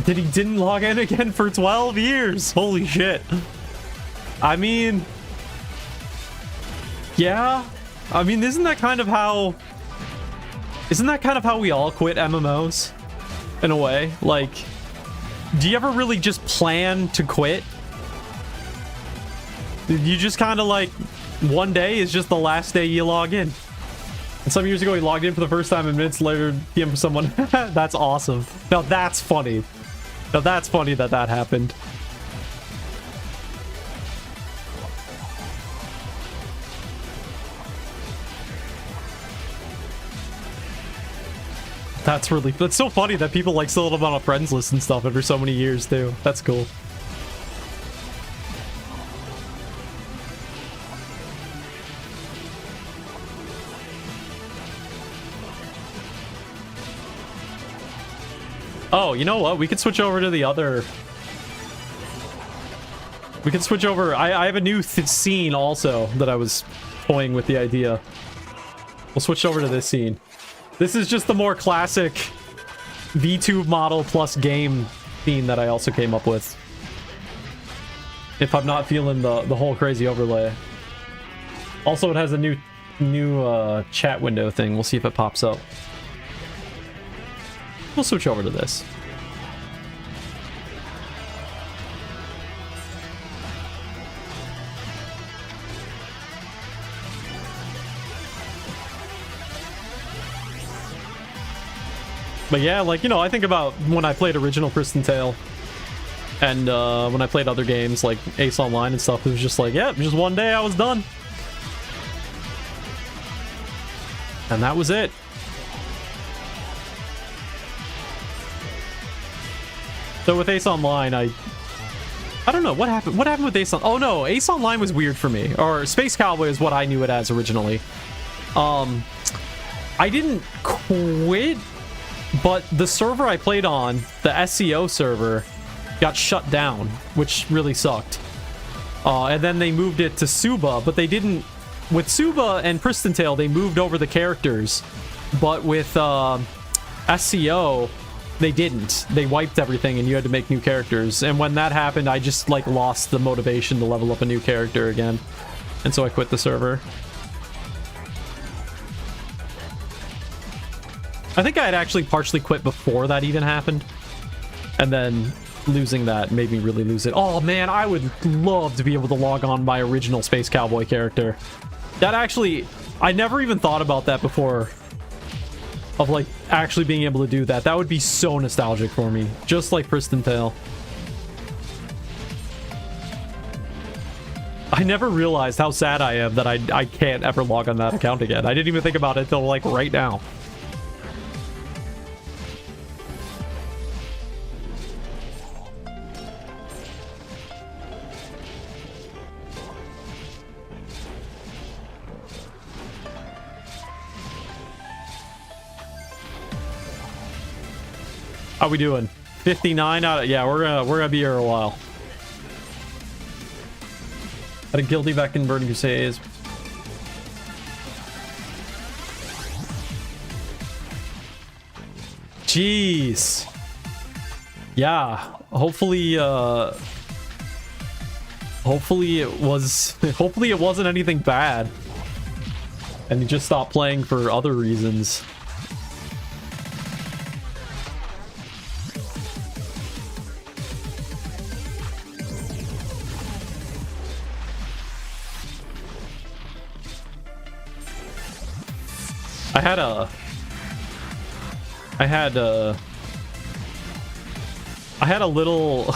He didn't log in again for 12 years. Holy shit. I mean, yeah. I mean, isn't that kind of how we all quit MMOs in a way? Like, do you ever really just plan to quit? You just kind of like, one day is just the last day you log in. And some years ago, he logged in for the first time and minutes later, DM for someone. That's awesome. Now that's funny. Now that's funny that that happened. That's so funny that people like still have them on a friends list and stuff after so many years too. That's cool. Oh, you know what? We could switch over to the other... We can switch over. I have a new scene also that I was toying with the idea. We'll switch over to this scene. This is just the more classic VTube model plus game scene that I also came up with. If I'm not feeling the whole crazy overlay. Also, it has a new chat window thing. We'll see if it pops up. We'll switch over to this. But yeah, like, you know, I think about when I played original Pristontale and when I played other games like Ace Online and stuff, it was just like, yeah, just one day I was done. And that was it. So with Ace Online, I don't know what happened. What happened with Ace Online? Oh no, Ace Online was weird for me. Or Space Cowboy is what I knew it as originally. I didn't quit, but the server I played on, the SEO server, got shut down, which really sucked. And then they moved it to Suba, but they didn't. With Suba and Pristontale, they moved over the characters, but with SEO. They didn't. They wiped everything and you had to make new characters. And when that happened, I just like lost the motivation to level up a new character again. And so I quit the server. I think I had actually partially quit before that even happened. And then losing that made me really lose it. Oh man, I would love to be able to log on my original Space Cowboy character. That actually, I never even thought about that before. Of like actually being able to do that. That would be so nostalgic for me. Just like Pristontale. I never realized how sad I am that I can't ever log on that account again. I didn't even think about it until like right now. How we doing? 59 out of... Yeah, we're gonna be here a while. Had a guilty back in Burning Crusades. jeez. Yeah, hopefully hopefully it wasn't anything bad. And he just stopped playing for other reasons. I had a little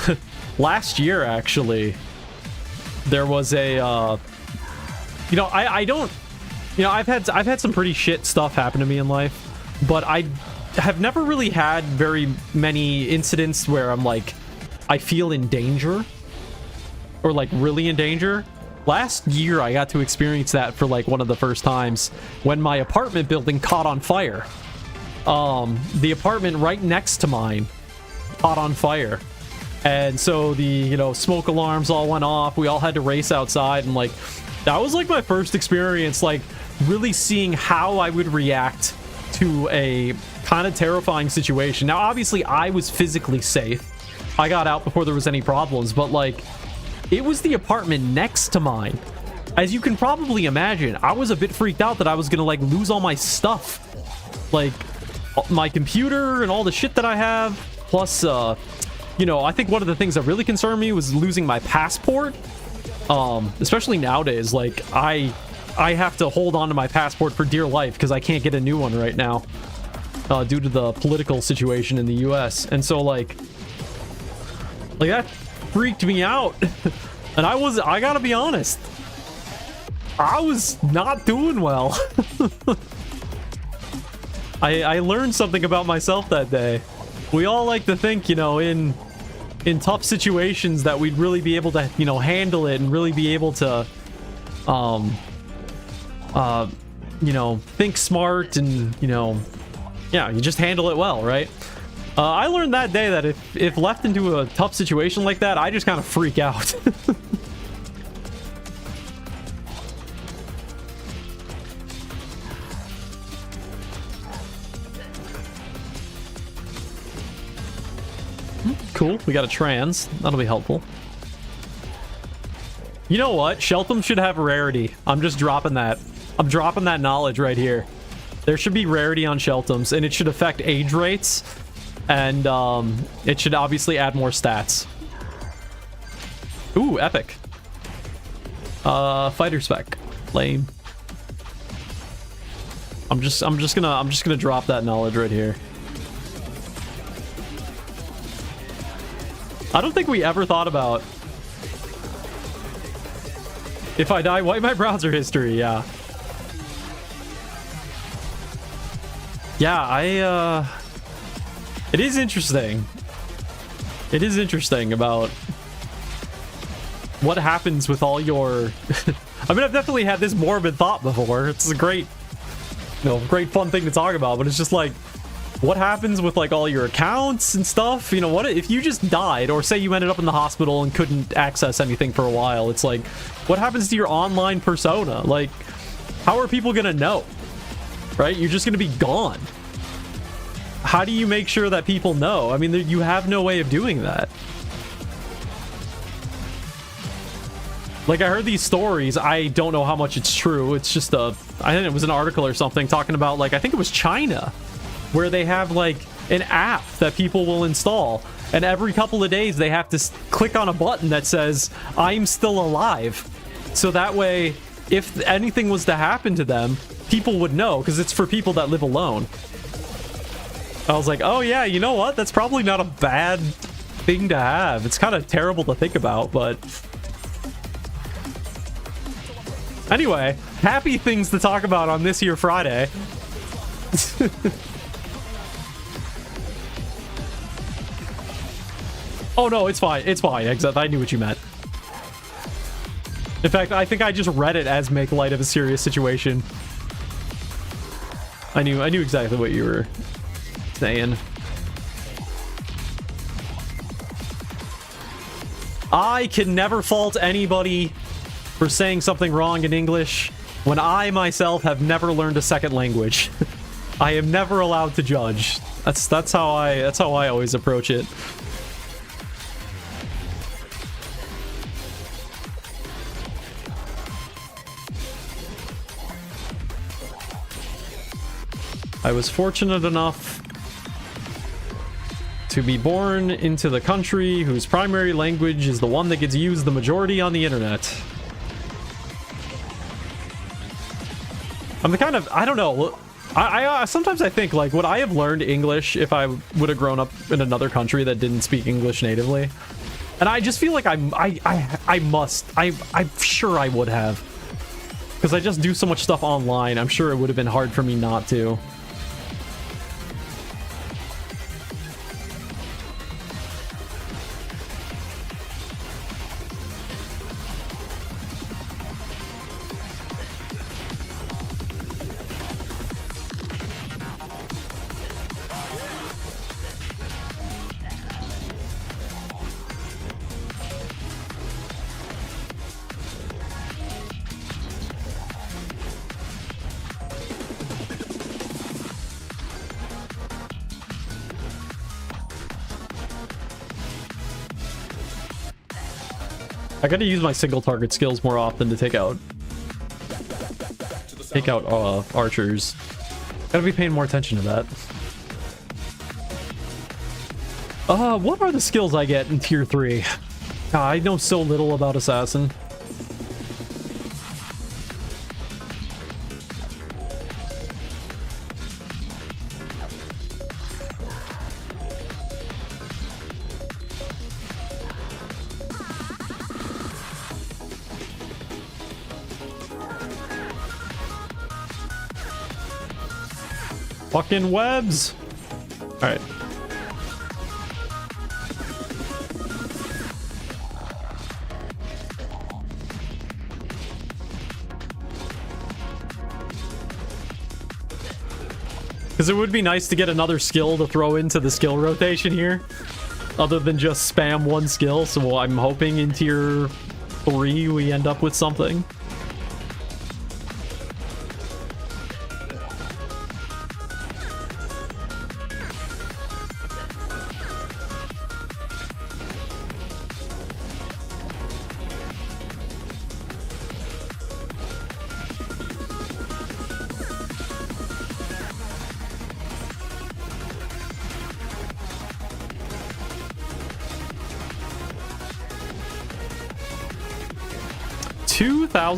last year, actually. There was a you know, I don't, you know, I've had some pretty shit stuff happen to me in life, but I have never really had very many incidents where I'm like, I feel in danger or like really in danger. Last year I got to experience that for like one of the first times when my apartment building caught on fire. The apartment right next to mine caught on fire. And so the, you know, smoke alarms all went off. We all had to race outside, and like that was like my first experience, like really seeing how I would react to a kind of terrifying situation. Now, obviously I was physically safe. I got out before there was any problems, but like it was the apartment next to mine. As you can probably imagine, I was a bit freaked out that I was gonna like lose all my stuff, like my computer and all the shit that I have. Plus, you know, I think one of the things that really concerned me was losing my passport. Especially nowadays, like I have to hold on to my passport for dear life because I can't get a new one right now due to the political situation in the US. And so like that freaked me out. And I gotta be honest, I was not doing well. I learned something about myself that day. We all like to think, you know, in tough situations that we'd really be able to, you know, handle it and really be able to, you know, think smart and, you know, yeah, you just handle it well, right? I learned that day that if left into a tough situation like that, I just kind of freak out. Cool, we got a trans. That'll be helpful. You know what? Sheltem should have rarity. I'm just dropping that. I'm dropping that knowledge right here. There should be rarity on Sheltems, and it should affect age rates, and it should obviously add more stats. Ooh, epic. Fighter spec. Lame. I'm just gonna drop that knowledge right here. I don't think we ever thought about if I die, wipe my browser history. Yeah. Yeah, it is interesting. It is interesting about what happens with all your... I mean, I've definitely had this morbid thought before. It's a great, you know, great fun thing to talk about, but it's just like, what happens with like all your accounts and stuff? You know, what if you just died, or say you ended up in the hospital and couldn't access anything for a while? It's like, what happens to your online persona? Like, how are people gonna know? Right? You're just gonna be gone. How do you make sure that people know? I mean, you have no way of doing that. Like, I heard these stories. I don't know how much it's true. It's just I think it was an article or something talking about, like, I think it was China, where they have like an app that people will install, and every couple of days they have to click on a button that says I'm still alive, so that way if anything was to happen to them, people would know, because it's for people that live alone. I was like, oh yeah, you know what, that's probably not a bad thing to have. It's kind of terrible to think about, but anyway, happy things to talk about on this here Friday. Oh no, it's fine. It's fine. I knew what you meant. In fact, I think I just read it as make light of a serious situation. I knew exactly what you were saying. I can never fault anybody for saying something wrong in English when I myself have never learned a second language. I am never allowed to judge. That's how I always approach it. I was fortunate enough to be born into the country whose primary language is the one that gets used the majority on the internet. I'm the kind of, I don't know, I sometimes I think, like, would I have learned English if I would have grown up in another country that didn't speak English natively? And I just feel like I'm sure I would have. Because I just do so much stuff online, I'm sure it would have been hard for me not to. I gotta use my single target skills more often to take out archers. Gotta be paying more attention to that. What are the skills I get in tier 3? I know so little about assassin. Fucking webs. All right. Because it would be nice to get another skill to throw into the skill rotation here, other than just spam one skill. So I'm hoping in tier 3 we end up with something.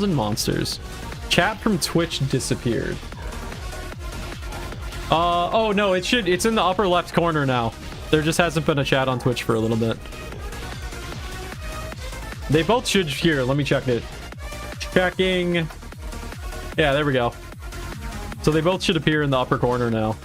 Monsters. Chat from Twitch disappeared. Oh no, it's in the upper left corner now. There just hasn't been a chat on Twitch for a little bit. They both should here. Let me check it. Checking. Yeah, there we go. So they both should appear in the upper corner now.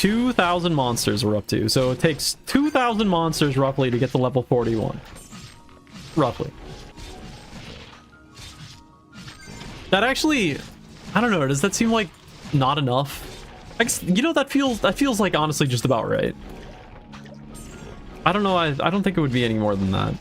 $2,000 monsters we're up to, so it takes 2,000 monsters roughly to get to level 41. Roughly. That actually, I don't know, does that seem like not enough? I guess, you know, that feels like honestly just about right. I don't know, I don't think it would be any more than that.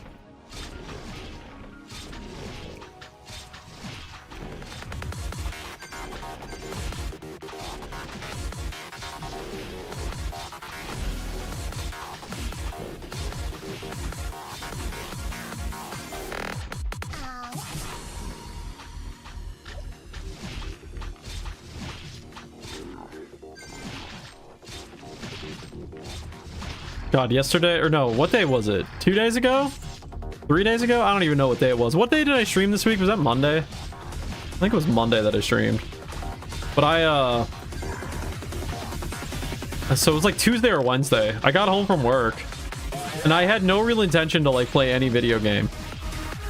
God, yesterday, or no, what day was it? 2 days ago? 3 days ago? I don't even know what day it was. What day did I stream this week? Was that Monday? I think it was Monday that I streamed. But so it was like Tuesday or Wednesday. I got home from work and I had no real intention to like play any video game.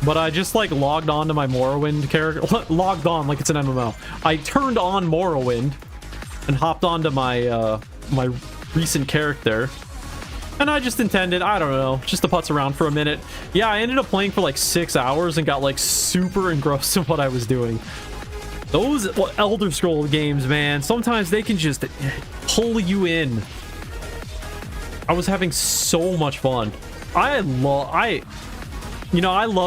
But I just like logged on to my Morrowind character, logged on like it's an MMO. I turned on Morrowind and hopped onto my, my recent character. And I just intended, I don't know, just to putz around for a minute. Yeah, I ended up playing for like 6 hours and got like super engrossed in what I was doing. Those Elder Scroll games, man, sometimes they can just pull you in. I was having so much fun. I love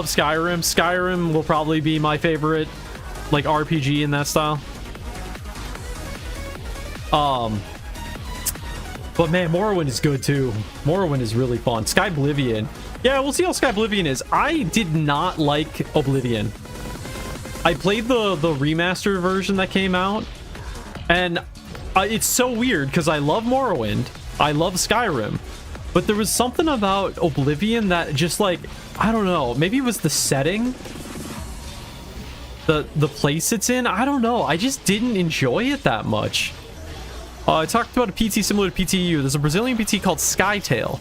Skyrim. Skyrim will probably be my favorite, like, RPG in that style. But man, Morrowind is good too. Morrowind is really fun. Skyblivion. Yeah, we'll see how Skyblivion is. I did not like Oblivion. I played the remastered version that came out, and it's so weird because I love Morrowind. I love Skyrim. But there was something about Oblivion that just, like, I don't know. Maybe it was the setting. The place it's in. I don't know. I just didn't enjoy it that much. I talked about a PT similar to PTU. There's a Brazilian PT called Skytail.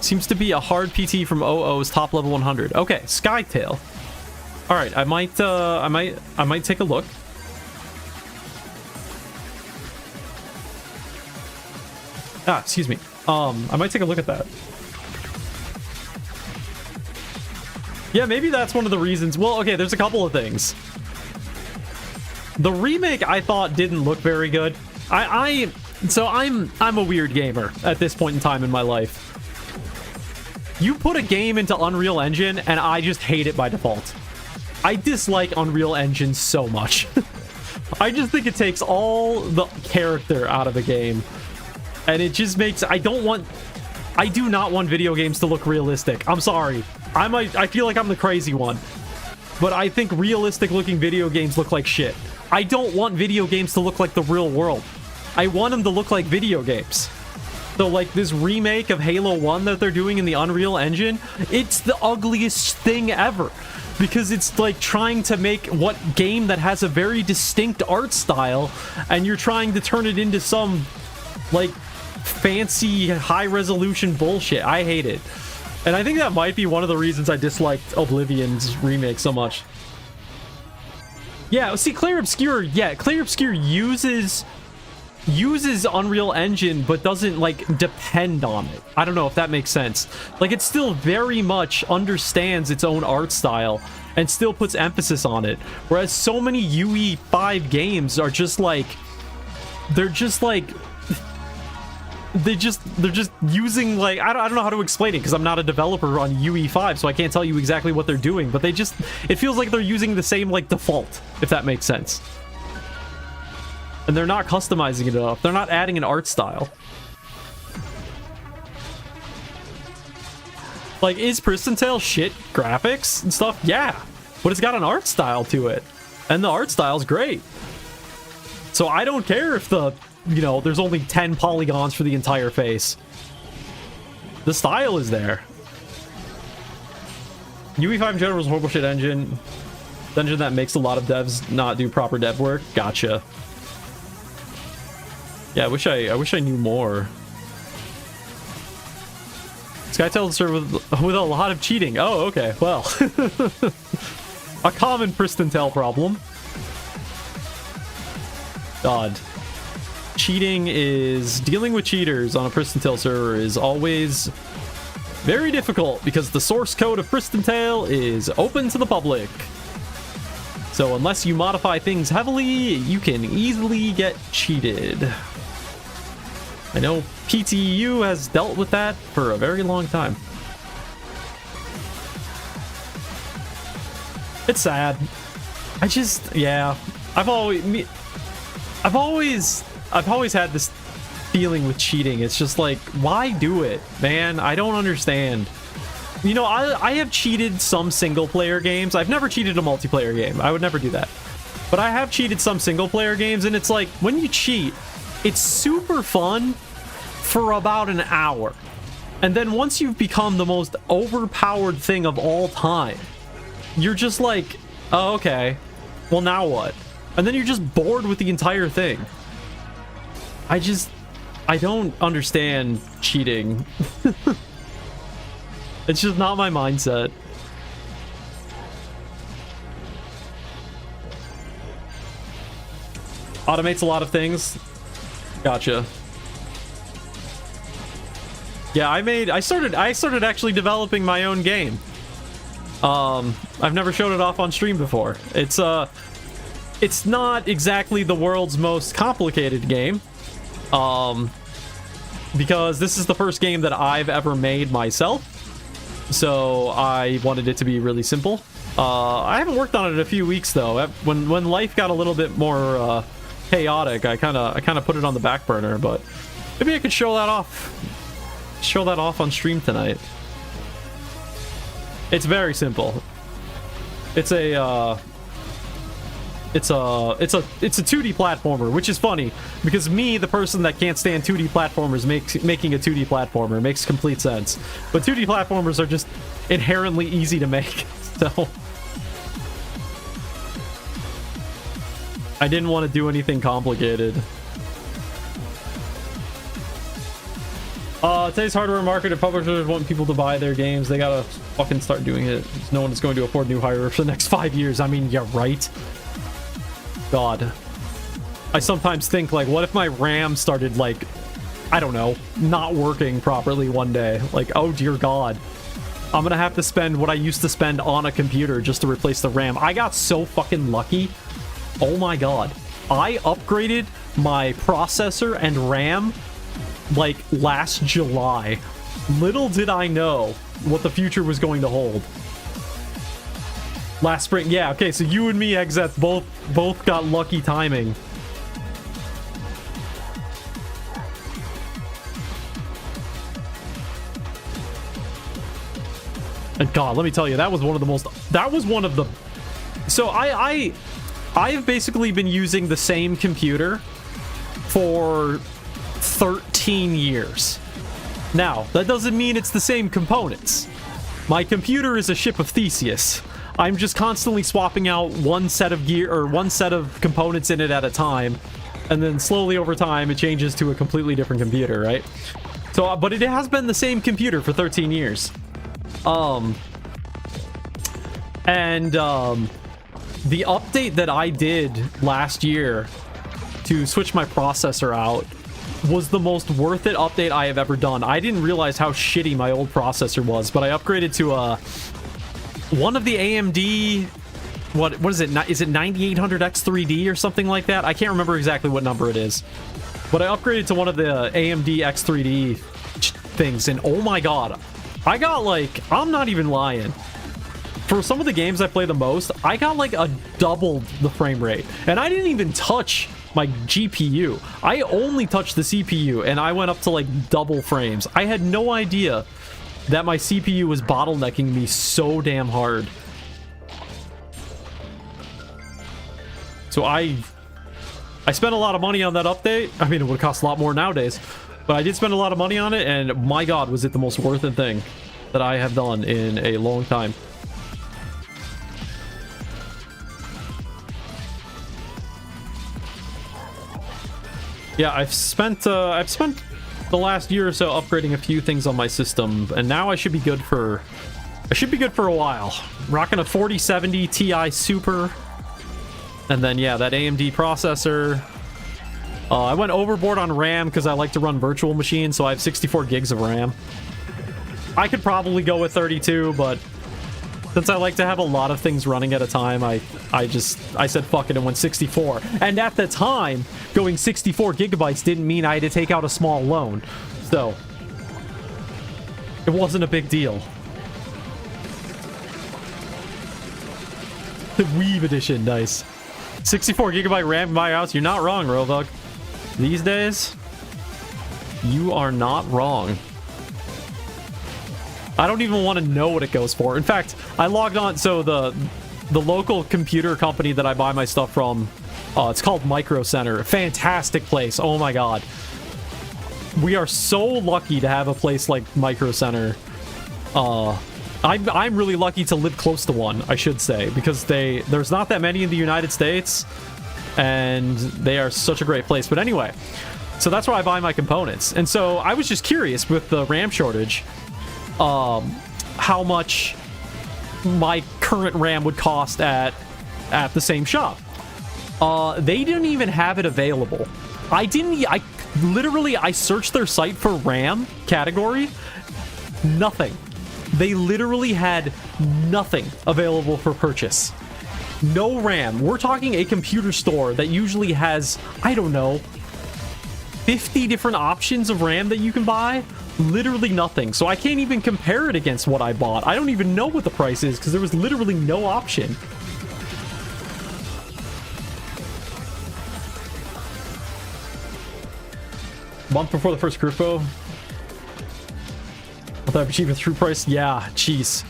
Seems to be a hard PT from OO's top level 100. Okay, Skytail. All right, I might take a look. Excuse me. I might take a look at that. Yeah, maybe that's one of the reasons. Well, okay, there's a couple of things. The remake I thought didn't look very good. So I'm a weird gamer at this point in time in my life. You put a game into Unreal Engine and I just hate it by default. I dislike Unreal Engine so much. I just think it takes all the character out of the game. And it just makes... I do not want video games to look realistic. I'm sorry. I feel like I'm the crazy one. But I think realistic looking video games look like shit. I don't want video games to look like the real world. I want them to look like video games. So, like, this remake of Halo 1 that they're doing in the Unreal Engine, it's the ugliest thing ever. Because it's, like, trying to make what game that has a very distinct art style, and you're trying to turn it into some, like, fancy, high-resolution bullshit. I hate it. And I think that might be one of the reasons I disliked Oblivion's remake so much. Yeah, see, Clair Obscur, yeah, Clair Obscur uses Unreal Engine, but doesn't, like, depend on it. I don't know if that makes sense. Like, it still very much understands its own art style and still puts emphasis on it. Whereas so many UE5 games are just like... They're just using, like, I don't know how to explain it because I'm not a developer on UE5, so I can't tell you exactly what they're doing, but it feels like they're using the same, like, default, if that makes sense. And they're not customizing it enough. They're not adding an art style. Like, is Pristontale shit graphics and stuff? Yeah. But it's got an art style to it. And the art style's great. So I don't care if there's only 10 polygons for the entire face. The style is there. UE5 in general is a horrible shit engine. Engine that makes a lot of devs not do proper dev work. Gotcha. Yeah, I wish I knew more. Skytail server with a lot of cheating. Oh, okay. Well, a common Pristontale problem. God. Dealing with cheaters on a Pristontale server is always very difficult because the source code of Pristontale is open to the public. So unless you modify things heavily, you can easily get cheated. I know PTU has dealt with that for a very long time. It's sad. Yeah. I've always had this feeling with cheating. It's just like, why do it, man? I don't understand. You know, I have cheated some single player games. I've never cheated a multiplayer game. I would never do that. But I have cheated some single player games, and it's like, when you cheat, it's super fun for about an hour. And then once you've become the most overpowered thing of all time, you're just like, oh, okay. Well, now what? And then you're just bored with the entire thing. I don't understand cheating. It's just not my mindset. Automates a lot of things. Gotcha. Yeah, I started actually developing my own game. I've never showed it off on stream before. It's it's not exactly the world's most complicated game. Because this is the first game that I've ever made myself. So I wanted it to be really simple. I haven't worked on it in a few weeks though. When life got a little bit more chaotic, I kind of put it on the back burner, but maybe I could show that off. Show that off on stream tonight. It's very simple. It's a 2D platformer, which is funny because me, the person that can't stand 2D platformers, making a 2D platformer makes complete sense. But 2D platformers are just inherently easy to make, so I didn't want to do anything complicated. Today's hardware market and publishers want people to buy their games. They gotta fucking start doing it. No one is going to afford new hardware for the next 5 years. I mean, yeah, right? God. I sometimes think, like, what if my RAM started, like, I don't know, not working properly one day? Like, oh dear God. I'm gonna have to spend what I used to spend on a computer just to replace the RAM. I got so fucking lucky. Oh my God. I upgraded my processor and RAM like last July. Little did I know what the future was going to hold. Last spring. Yeah, okay, so you and me, Exeth, both got lucky timing. And God, let me tell you, that was one of the so I've basically been using the same computer for 13 years. Now, that doesn't mean it's the same components. My computer is a ship of Theseus. I'm just constantly swapping out one set of gear or one set of components in it at a time, and then slowly over time it changes to a completely different computer, right? So, but it has been the same computer for 13 years. The update that I did last year to switch my processor out was the most worth it update I have ever done. I didn't realize how shitty my old processor was, but I upgraded to one of the AMD, what is it? Is it 9800X3D or something like that? I can't remember exactly what number it is, but I upgraded to one of the AMD X3D things, and oh my God, I got, like, I'm not even lying. For some of the games I play the most, I got like a doubled the frame rate, and I didn't even touch my GPU. I only touched the CPU, and I went up to like double frames. I had no idea that my CPU was bottlenecking me so damn hard. So I spent a lot of money on that update. I mean, it would cost a lot more nowadays, but I did spend a lot of money on it, and my God, was it the most worth it thing that I have done in a long time. Yeah, I've spent the last year or so upgrading a few things on my system, and now I should be good for a while. Rocking a 4070 Ti Super, and then yeah, that AMD processor. I went overboard on RAM because I like to run virtual machines, so I have 64 gigs of RAM. I could probably go with 32, but since I like to have a lot of things running at a time, I said fuck it and went 64. And at the time, going 64 gigabytes didn't mean I had to take out a small loan. So, it wasn't a big deal. The Weave edition, nice. 64 gigabyte RAM in my house, you're not wrong, Rovug. These days, you are not wrong. I don't even want to know what it goes for. In fact, I logged on, so the local computer company that I buy my stuff from, it's called Micro Center. Fantastic place. Oh my God. We are so lucky to have a place like Micro Center. I'm really lucky to live close to one, I should say, because there's not that many in the United States, and they are such a great place. But anyway, so that's where I buy my components. And so I was just curious with the RAM shortage, how much my current RAM would cost at the same shop. They didn't even have it available. I searched their site for RAM category. Nothing. They literally had nothing available for purchase. No RAM. We're talking a computer store that usually has, I don't know, 50 different options of RAM that you can buy. Literally nothing. So I can't even compare it against what I bought. I don't even know what the price is because there was literally no option. Month before the first Grupo. Without achieving through price. Yeah, jeez.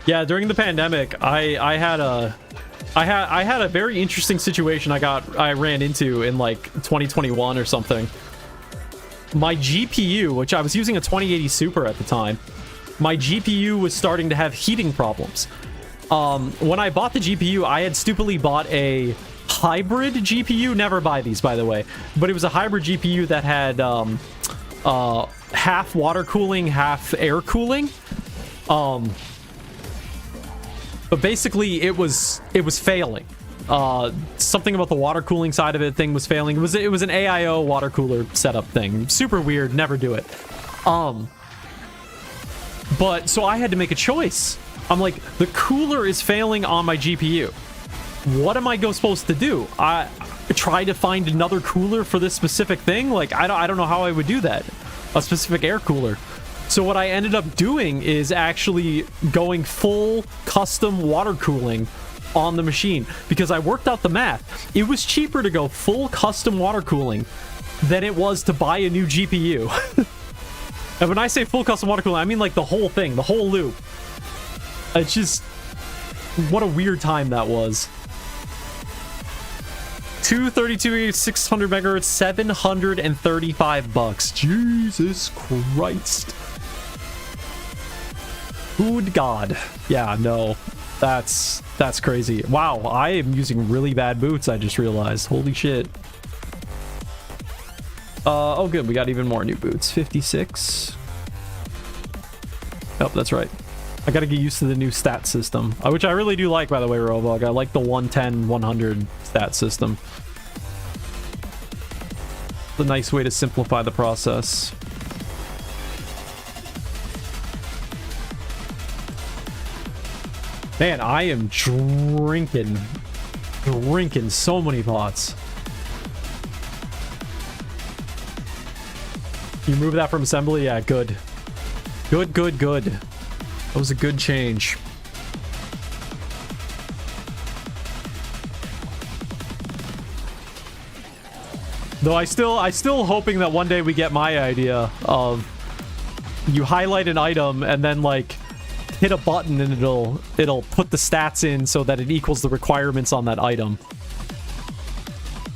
Yeah, during the pandemic, I had a very interesting situation I ran into in like 2021 or something. My GPU, which I was using a 2080 Super at the time, my GPU was starting to have heating problems. When I bought the GPU, I had stupidly bought a hybrid GPU. Never buy these, by the way. But it was a hybrid GPU that had half water cooling, half air cooling. But basically, it was failing. Something about the water cooling side of it thing was failing. It was an AIO water cooler setup thing. Super weird. Never do it. But so I had to make a choice. I'm like, the cooler is failing on my GPU. What am I supposed to do? I try to find another cooler for this specific thing. Like, I don't know how I would do that. A specific air cooler. So what I ended up doing is actually going full custom water cooling on the machine, because I worked out the math. It was cheaper to go full custom water cooling than it was to buy a new GPU. And when I say full custom water cooling, I mean like the whole thing, the whole loop. It's just, what a weird time that was. 232 600 megahertz, 735 bucks. Jesus Christ. Good God. Yeah, no. That's crazy. Wow, I am using really bad boots, I just realized. Holy shit. Oh good, we got even more new boots. 56. Oh, that's right. I gotta get used to the new stat system, which I really do like, by the way, Robog. I like the 110, 100 stat system. It's a nice way to simplify the process. Man, I am drinking so many pots. You move that from assembly? Yeah, good. Good. That was a good change. Though I still hoping that one day we get my idea of you highlight an item and then like hit a button and it'll put the stats in so that it equals the requirements on that item.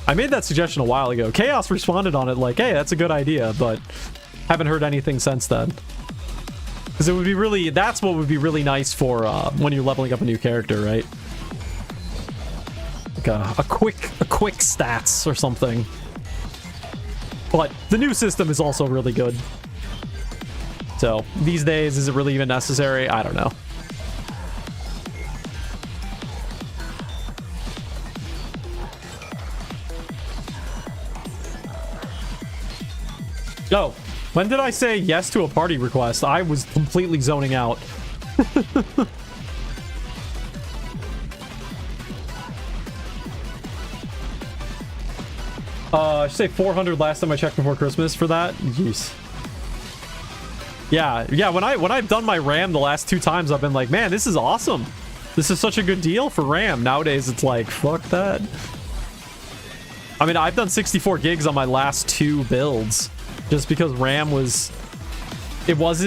I made that suggestion a while ago. Chaos responded on it like, hey, that's a good idea, but haven't heard anything since then. Because it would be really, that's what would be really nice for when you're leveling up a new character, right? Like a quick stats or something. But the new system is also really good. So these days, is it really even necessary? I don't know. Oh, when did I say yes to a party request? I was completely zoning out. I should say 400 last time I checked before Christmas for that. Jeez. Yeah, when I've done my RAM the last 2 times, I've been like, man, this is awesome. This is such a good deal for RAM. Nowadays, it's like, fuck that. I mean, I've done 64 gigs on my last 2 builds just because RAM was... It was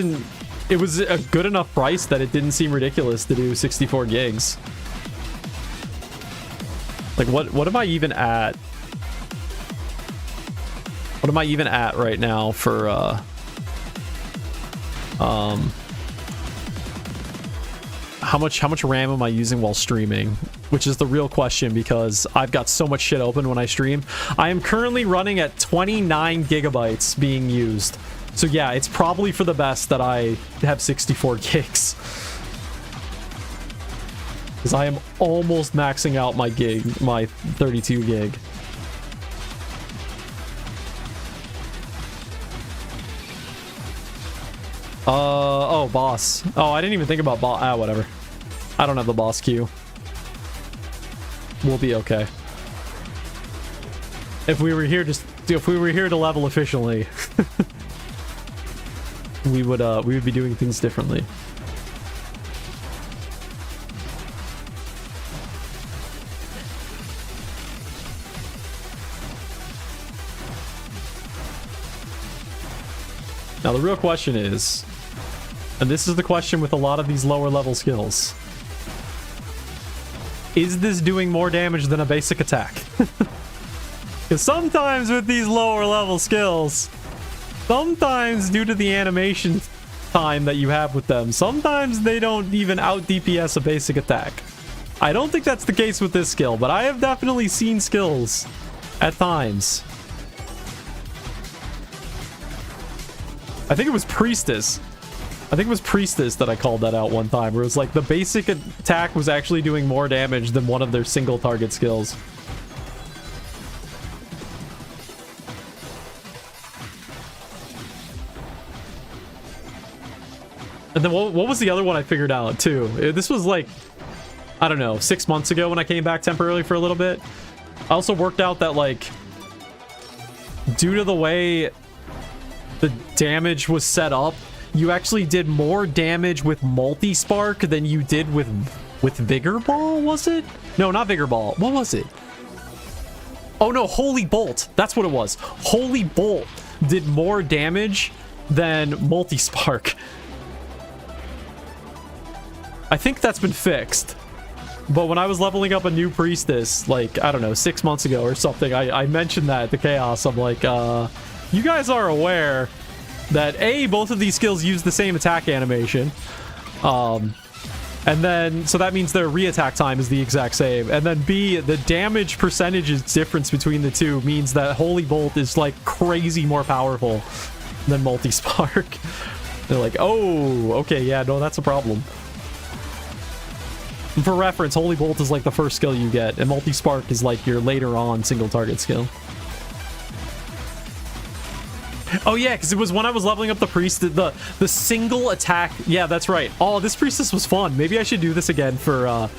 a good enough price that it didn't seem ridiculous to do 64 gigs. Like, what am I even at? What am I even at right now for, how much RAM am I using while streaming? Which is the real question, because I've got so much shit open when I stream. I am currently running at 29 gigabytes being used. So yeah, it's probably for the best that I have 64 gigs. Because I am almost maxing out my 32 gig. Oh, boss. Oh, I didn't even think about boss. Ah, whatever. I don't have the boss queue. we'll be okay. If we were here to level efficiently, we would be doing things differently. Now the real question is, and this is the question with a lot of these lower level skills, is this doing more damage than a basic attack? Because sometimes with these lower level skills, sometimes due to the animation time that you have with them, sometimes they don't even out DPS a basic attack. I don't think that's the case with this skill, but I have definitely seen skills at times. I think it was Priestess. I think it was Priestess that I called that out one time, where it was like the basic attack was actually doing more damage than one of their single target skills. And then what was the other one I figured out too? This was like, I don't know, 6 months ago when I came back temporarily for a little bit. I also worked out that, like, due to the way the damage was set up, you actually did more damage with multi-spark than you did with Vigor Ball, was it? No, not Vigor Ball. What was it? Oh no, Holy Bolt. That's what it was. Holy Bolt did more damage than multi-spark. I think that's been fixed. But when I was leveling up a new Priestess, like, I don't know, 6 months ago or something, I mentioned that at the Chaos. I'm like, you guys are aware that A, both of these skills use the same attack animation. And then, so that means their re-attack time is the exact same. And then B, the damage percentage difference between the two means that Holy Bolt is like crazy more powerful than multi-spark. They're like, oh, okay, yeah, no, that's a problem. For reference, Holy Bolt is like the first skill you get, and multi-spark is like your later on single target skill. Oh yeah, because it was when I was leveling up the priest, the single attack. Yeah, that's right. Oh, this priestess was fun. Maybe I should do this again for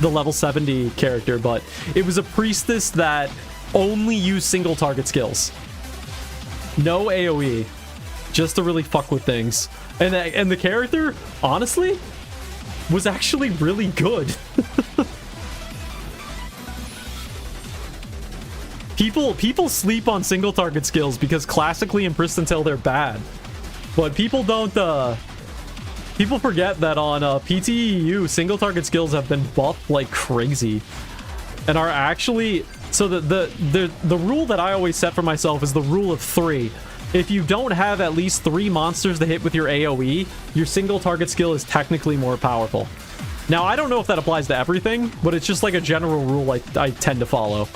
the level 70 character, but it was a priestess that only used single target skills. No AoE. Just to really fuck with things. And the character, honestly, was actually really good. People sleep on single target skills because classically in Pristontale they're bad. But people don't people forget that on PTE EU single target skills have been buffed like crazy and are actually, so the rule that I always set for myself is the rule of 3. If you don't have at least 3 monsters to hit with your AoE, your single target skill is technically more powerful. Now, I don't know if that applies to everything, but it's just like a general rule I tend to follow.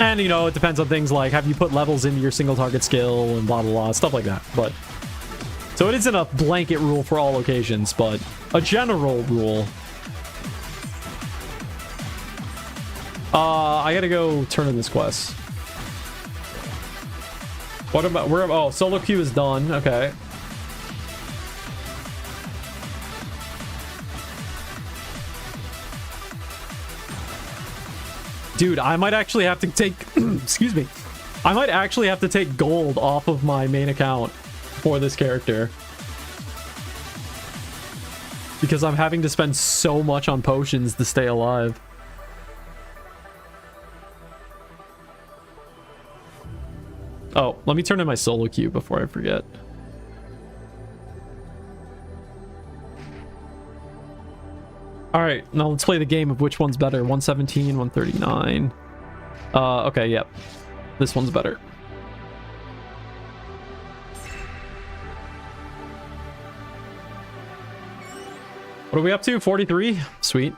And, you know, it depends on things like, have you put levels into your single target skill and blah, blah, blah, stuff like that. But so it isn't a blanket rule for all occasions, but a general rule. I gotta go turn in this quest. What about, where, oh, solo queue is done. Okay. Dude, I might actually have to take, excuse me. I might actually have to take gold off of my main account for this character. Because I'm having to spend so much on potions to stay alive. Oh, let me turn in my solo queue before I forget. Alright, now let's play the game of which one's better. 117, 139. Okay, yep. This one's better. What are we up to? 43? Sweet.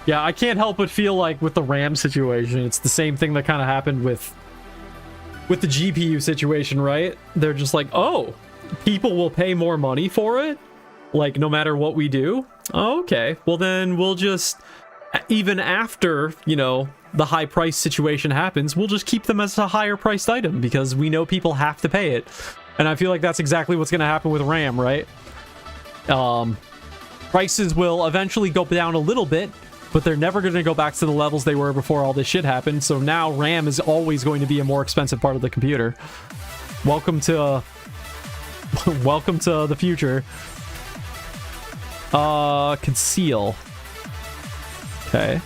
Yeah, I can't help but feel like with the RAM situation, it's the same thing that kind of happened with the GPU situation, right? They're just like, oh, people will pay more money for it? Like, no matter what we do? Oh, okay. Well, then we'll just even after, you know, the high price situation happens, we'll just keep them as a higher priced item because we know people have to pay it. And I feel like that's exactly what's going to happen with RAM, right? Prices will eventually go down a little bit, but they're never going to go back to the levels they were before all this shit happened. So now RAM is always going to be a more expensive part of the computer. Welcome to welcome to the future. Conceal. Okay.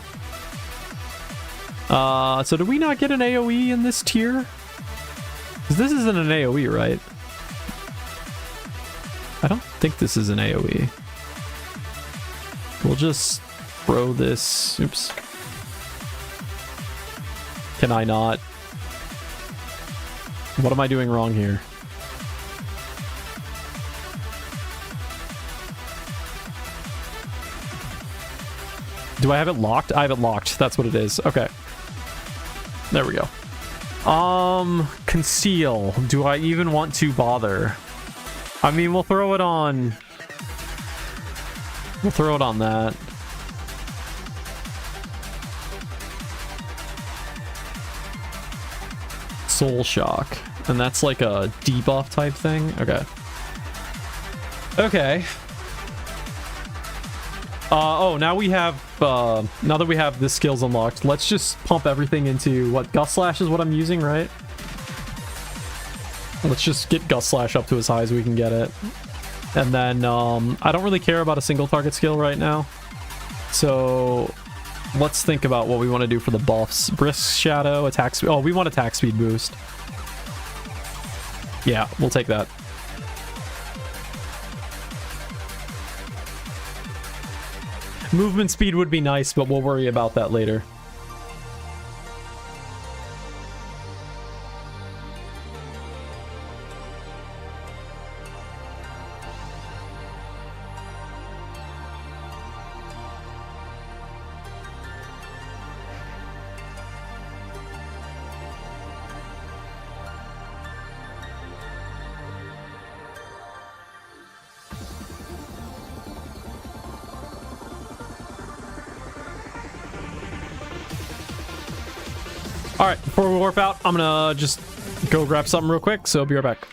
So did we not get an AoE in this tier? Because this isn't an AoE, right? I don't think this is an AoE. We'll just throw this. Oops. Can I not? What am I doing wrong here? Do I have it locked? I have it locked. That's what it is. Okay. There we go. Conceal. Do I even want to bother? I mean, we'll throw it on... We'll throw it on that. Soul Shock. And that's like a debuff type thing? Okay. Okay. Oh, now we have, now that we have the skills unlocked, let's just pump everything into, what, Gust Slash is what I'm using, right? Let's just get Gust Slash up to as high as we can get it. And then, I don't really care about a single target skill right now. So, let's think about what we want to do for the buffs. Brisk Shadow, attack speed. Oh, we want attack speed boost. Yeah, we'll take that. Movement speed would be nice, but we'll worry about that later. Alright, before we warp out, I'm gonna just go grab something real quick, so I'll be right back.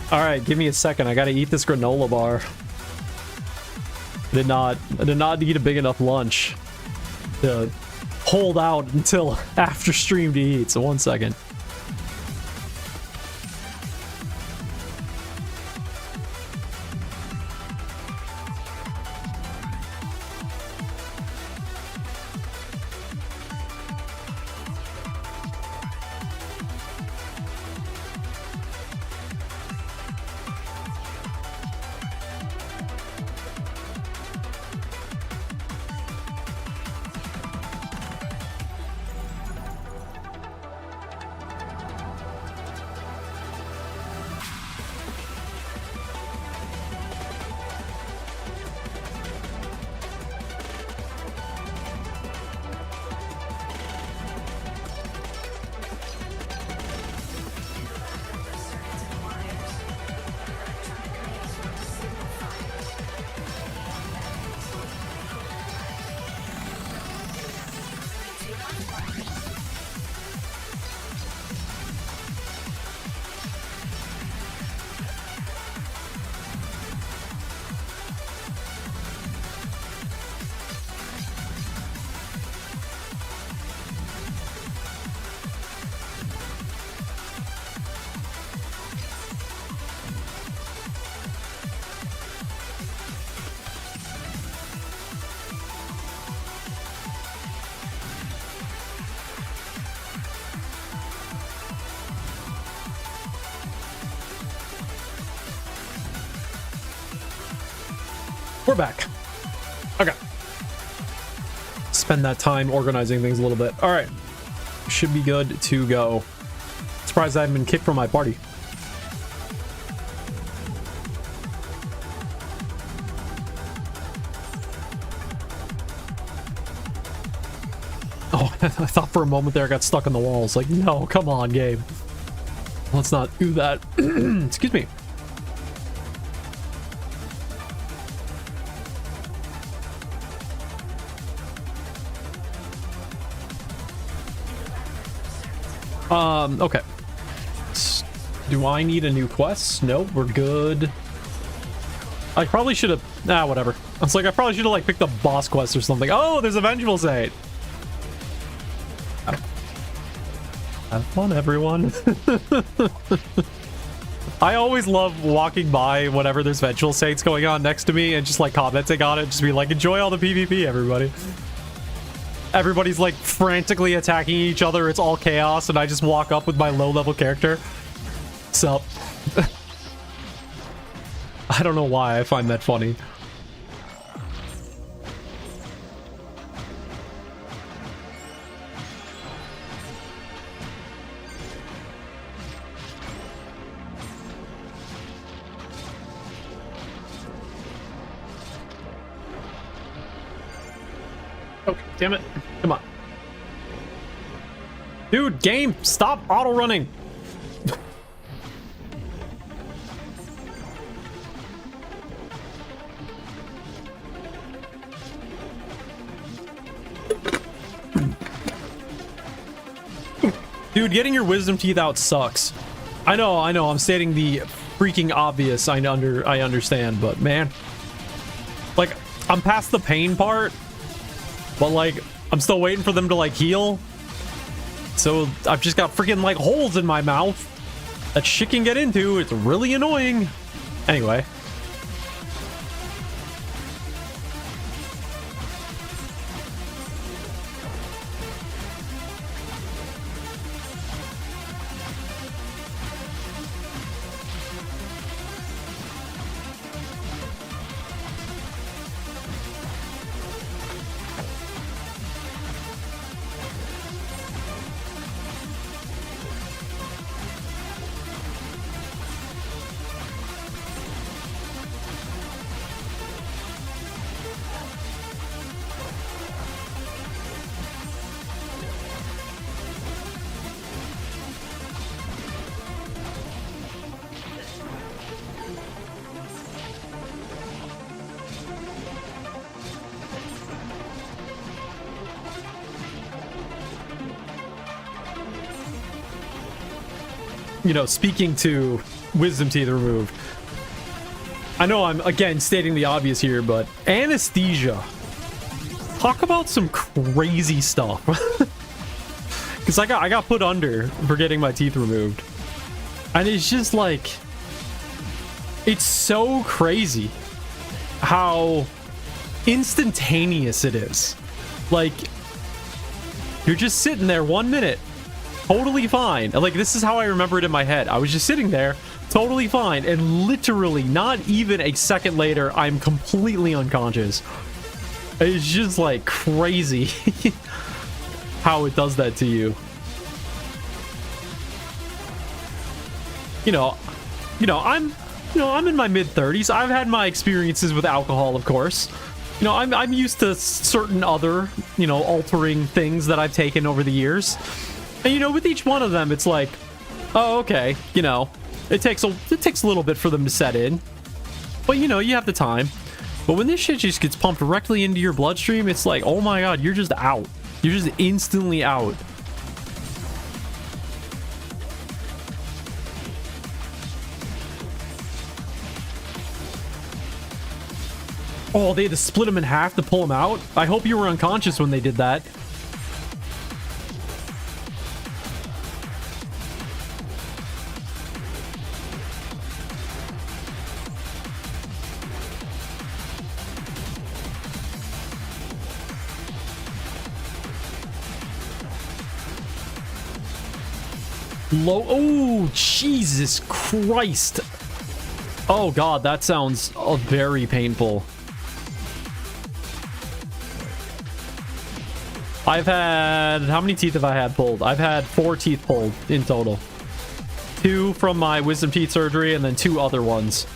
Alright, give me a second. I gotta eat this granola bar. I did not eat a big enough lunch to hold out until after stream to eat, so 1 second. We're back. Okay. Spend that time organizing things a little bit. All right. Should be good to go. Surprised I haven't been kicked from my party. Oh, I thought for a moment there I got stuck in the walls. Like, no, come on, game. Let's not do that. Excuse me. Okay. Do I need a new quest? Nope, we're good. I probably should have... whatever. I was like, I probably should have, like, picked a boss quest or something. Oh, there's a Vengeful Saint. Have fun, everyone. I always love walking by whenever there's Vengeful Saints going on next to me and just, like, commenting on it. Just be like, enjoy all the PvP, everybody. Everybody's like frantically attacking each other. It's all chaos, and I just walk up with my low-level character. Sup? I don't know why I find that funny. Oh, damn it. Come on. Dude, game, stop auto-running. Dude, getting your wisdom teeth out sucks. I know, I'm stating the freaking obvious. I understand, but man. Like, I'm past the pain part. But, like, I'm still waiting for them to, like, heal. So, I've just got freaking, like, holes in my mouth that shit can get into. It's really annoying. Anyway. You know, speaking to wisdom teeth removed. I know I'm, again, stating the obvious here, but anesthesia. Talk about some crazy stuff. Because I got put under for getting my teeth removed. And it's just like... It's so crazy how instantaneous it is. Like, you're just sitting there 1 minute. Totally fine. Like, this is how I remember it in my head. I was just sitting there, totally fine, and literally, not even a second later, I'm completely unconscious. It's just, like, crazy how it does that to you. I'm in my mid-30s. I've had my experiences with alcohol, of course. You know, I'm used to certain other, altering things that I've taken over the years. And, with each one of them, it's like, oh, okay, it takes a little bit for them to set in. But, you have the time. But when this shit just gets pumped directly into your bloodstream, it's like, oh my god, you're just out. You're just instantly out. Oh, they had to split him in half to pull him out? I hope you were unconscious when they did that. Oh, Jesus Christ. Oh, God, that sounds very painful. I've had... How many teeth have I had pulled? I've had 4 teeth pulled in total. 2 from my wisdom teeth surgery and then 2 other ones.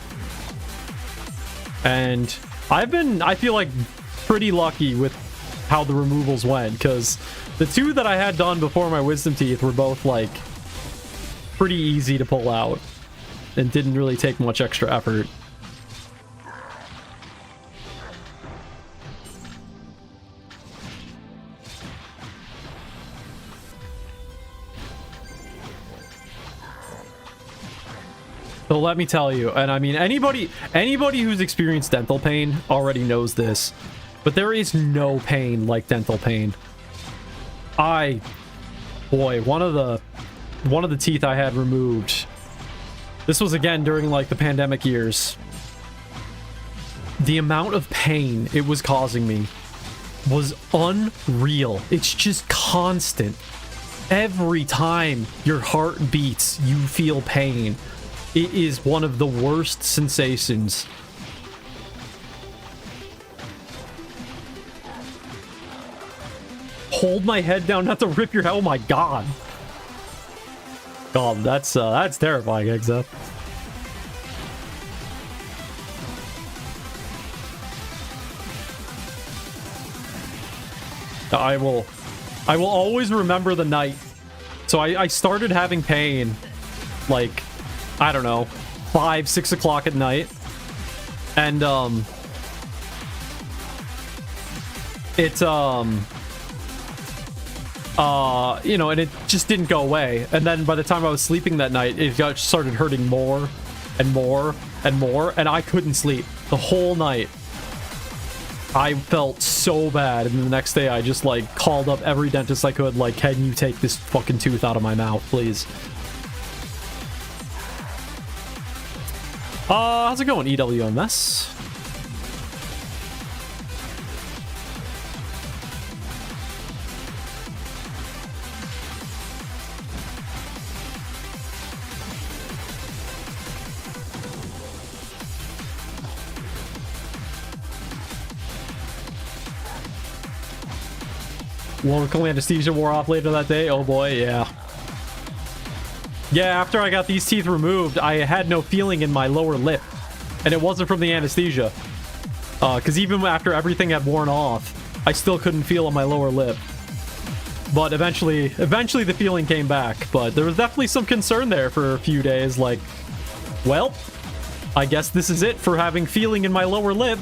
And I feel like pretty lucky with how the removals went, because the 2 that I had done before my wisdom teeth were both like pretty easy to pull out and didn't really take much extra effort. So let me tell you, and I mean, anybody who's experienced dental pain already knows this, but there is no pain like dental pain. Boy, one of the teeth I had removed, this was again during like the pandemic years. The amount of pain it was causing me was unreal. It's just constant. Every time your heart beats, you feel pain. It is one of the worst sensations. Hold my head down, not to rip your head. Oh my god. God, that's terrifying, Exa. I will always remember the night. So I started having pain like, I don't know, 5, 6 o'clock at night. And, you know, and it just didn't go away. And then by the time I was sleeping that night, it started hurting more and more and more. And I couldn't sleep the whole night. I felt so bad. And the next day I just like called up every dentist I could. Like, can you take this fucking tooth out of my mouth, please? How's it going, EWMS? Local anesthesia wore off later that day. Oh boy, yeah. Yeah, after I got these teeth removed, I had no feeling in my lower lip. And it wasn't from the anesthesia. Because even after everything had worn off, I still couldn't feel on my lower lip. But eventually the feeling came back. But there was definitely some concern there for a few days. Like, well, I guess this is it for having feeling in my lower lip.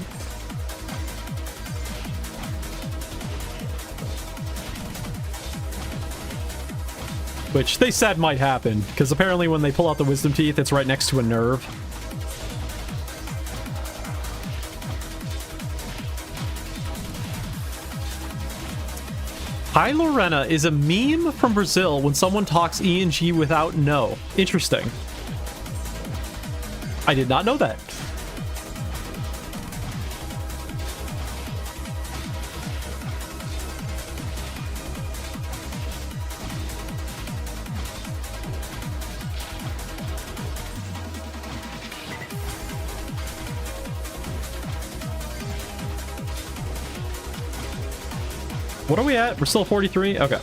Which they said might happen, because apparently when they pull out the wisdom teeth, it's right next to a nerve. Hi Lorena is a meme from Brazil when someone talks ENG without no. Interesting. I did not know that. What are we at? We're still 43? Okay.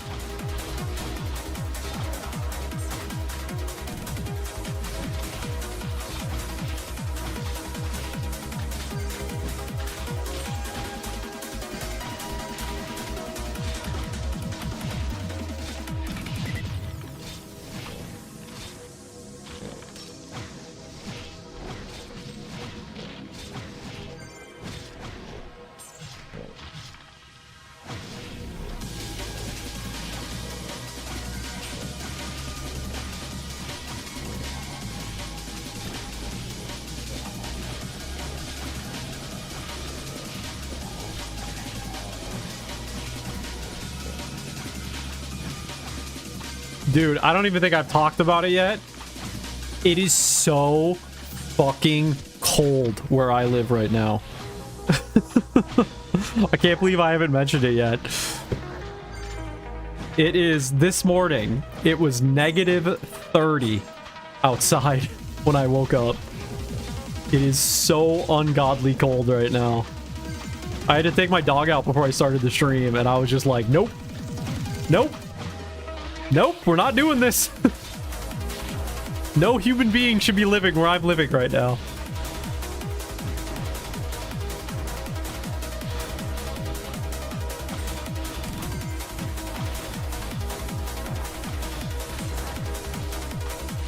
Dude, I don't even think I've talked about it yet. It is so fucking cold where I live right now. I can't believe I haven't mentioned it yet. It is this morning. It was negative 30 outside when I woke up. It is so ungodly cold right now. I had to take my dog out before I started the stream, and I was just like, nope, Nope. Nope, we're not doing this. No human being should be living where I'm living right now.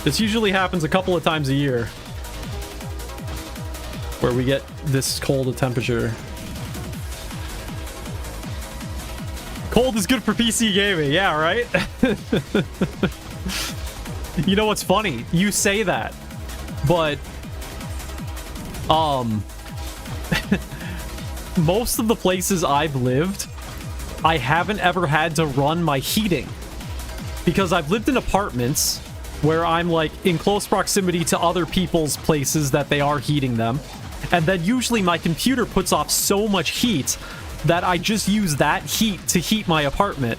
This usually happens a couple of times a year where we get this cold a temperature. Cold is good for PC gaming, yeah, right? You know what's funny? You say that, but most of the places I've lived, I haven't ever had to run my heating because I've lived in apartments where I'm like in close proximity to other people's places that they are heating them. And then usually my computer puts off so much heat that I just use that heat to heat my apartment.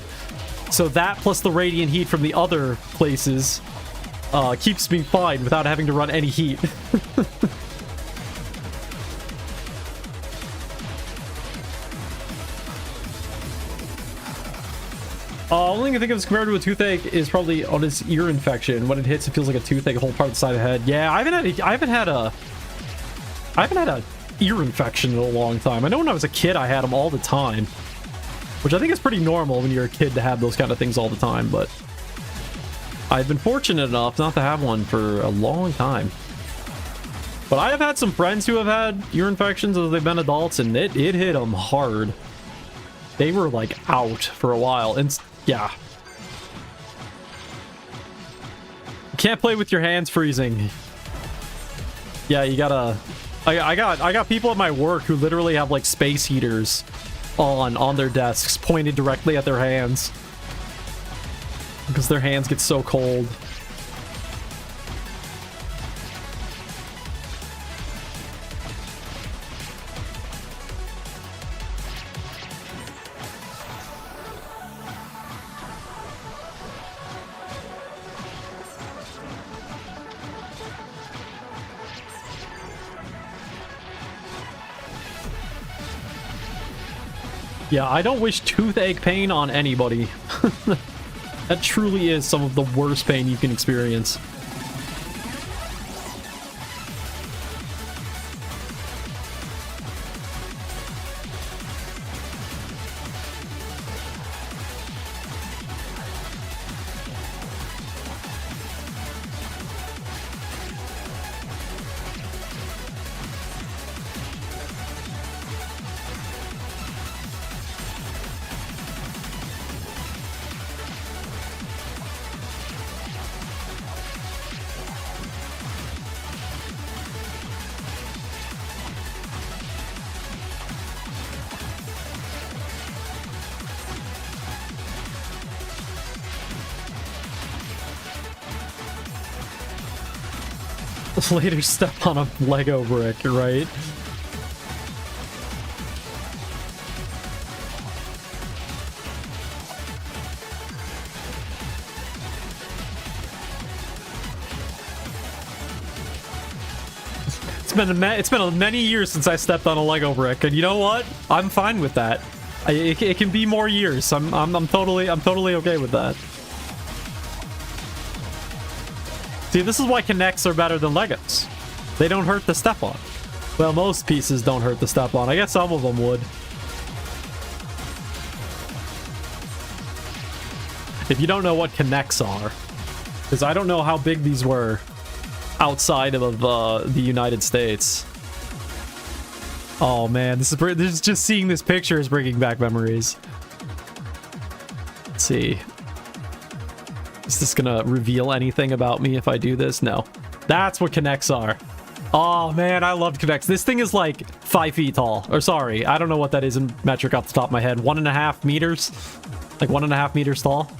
So that plus the radiant heat from the other places keeps me fine without having to run any heat. Only thing I think of is compared to a toothache is probably on his ear infection. When it hits, it feels like a toothache, a whole part of the side of the head. Yeah, I haven't had a ear infection in a long time. I know when I was a kid, I had them all the time, which I think is pretty normal when you're a kid to have those kind of things all the time. But I've been fortunate enough not to have one for a long time. But I have had some friends who have had ear infections as they've been adults, and it hit them hard. They were like out for a while, and yeah. Can't play with your hands freezing. Yeah, you gotta... I got people at my work who literally have like space heaters on their desks pointed directly at their hands because their hands get so cold. Yeah, I don't wish toothache pain on anybody. That truly is some of the worst pain you can experience. Later step on a Lego brick, right? It's been many years since I stepped on a Lego brick, and you know what? I'm fine with that. It can be more years. I'm totally okay with that. See, this is why Kinects are better than Legos. They don't hurt to step on. Well, most pieces don't hurt to step on. I guess some of them would. If you don't know what Kinects are, because I don't know how big these were outside of the United States. Oh man, this is just seeing this picture is bringing back memories. Let's see. Is this gonna reveal anything about me if I do this? No. That's what Kinects are. Oh man, I loved Kinects. This thing is like 5 feet tall. Or sorry, I don't know what that is in metric off the top of my head. 1.5 meters? Like 1.5 meters tall?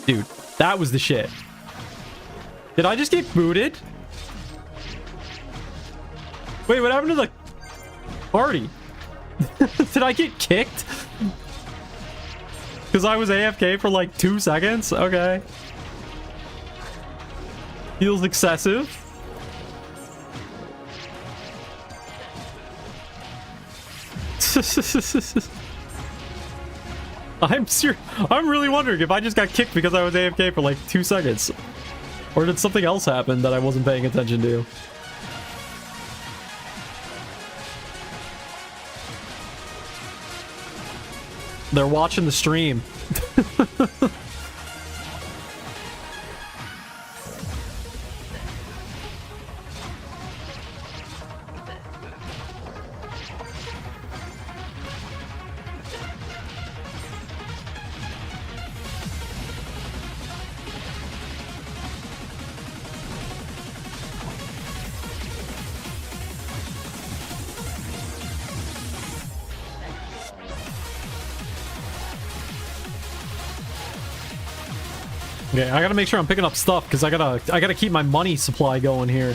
Dude, that was the shit. Did I just get booted? Wait, what happened to the party? Did I get kicked? Because I was AFK for like 2 seconds? Okay. Feels excessive. I'm really wondering if I just got kicked because I was AFK for like 2 seconds. Or did something else happen that I wasn't paying attention to? They're watching the stream. Okay, I gotta make sure I'm picking up stuff because I gotta keep my money supply going here.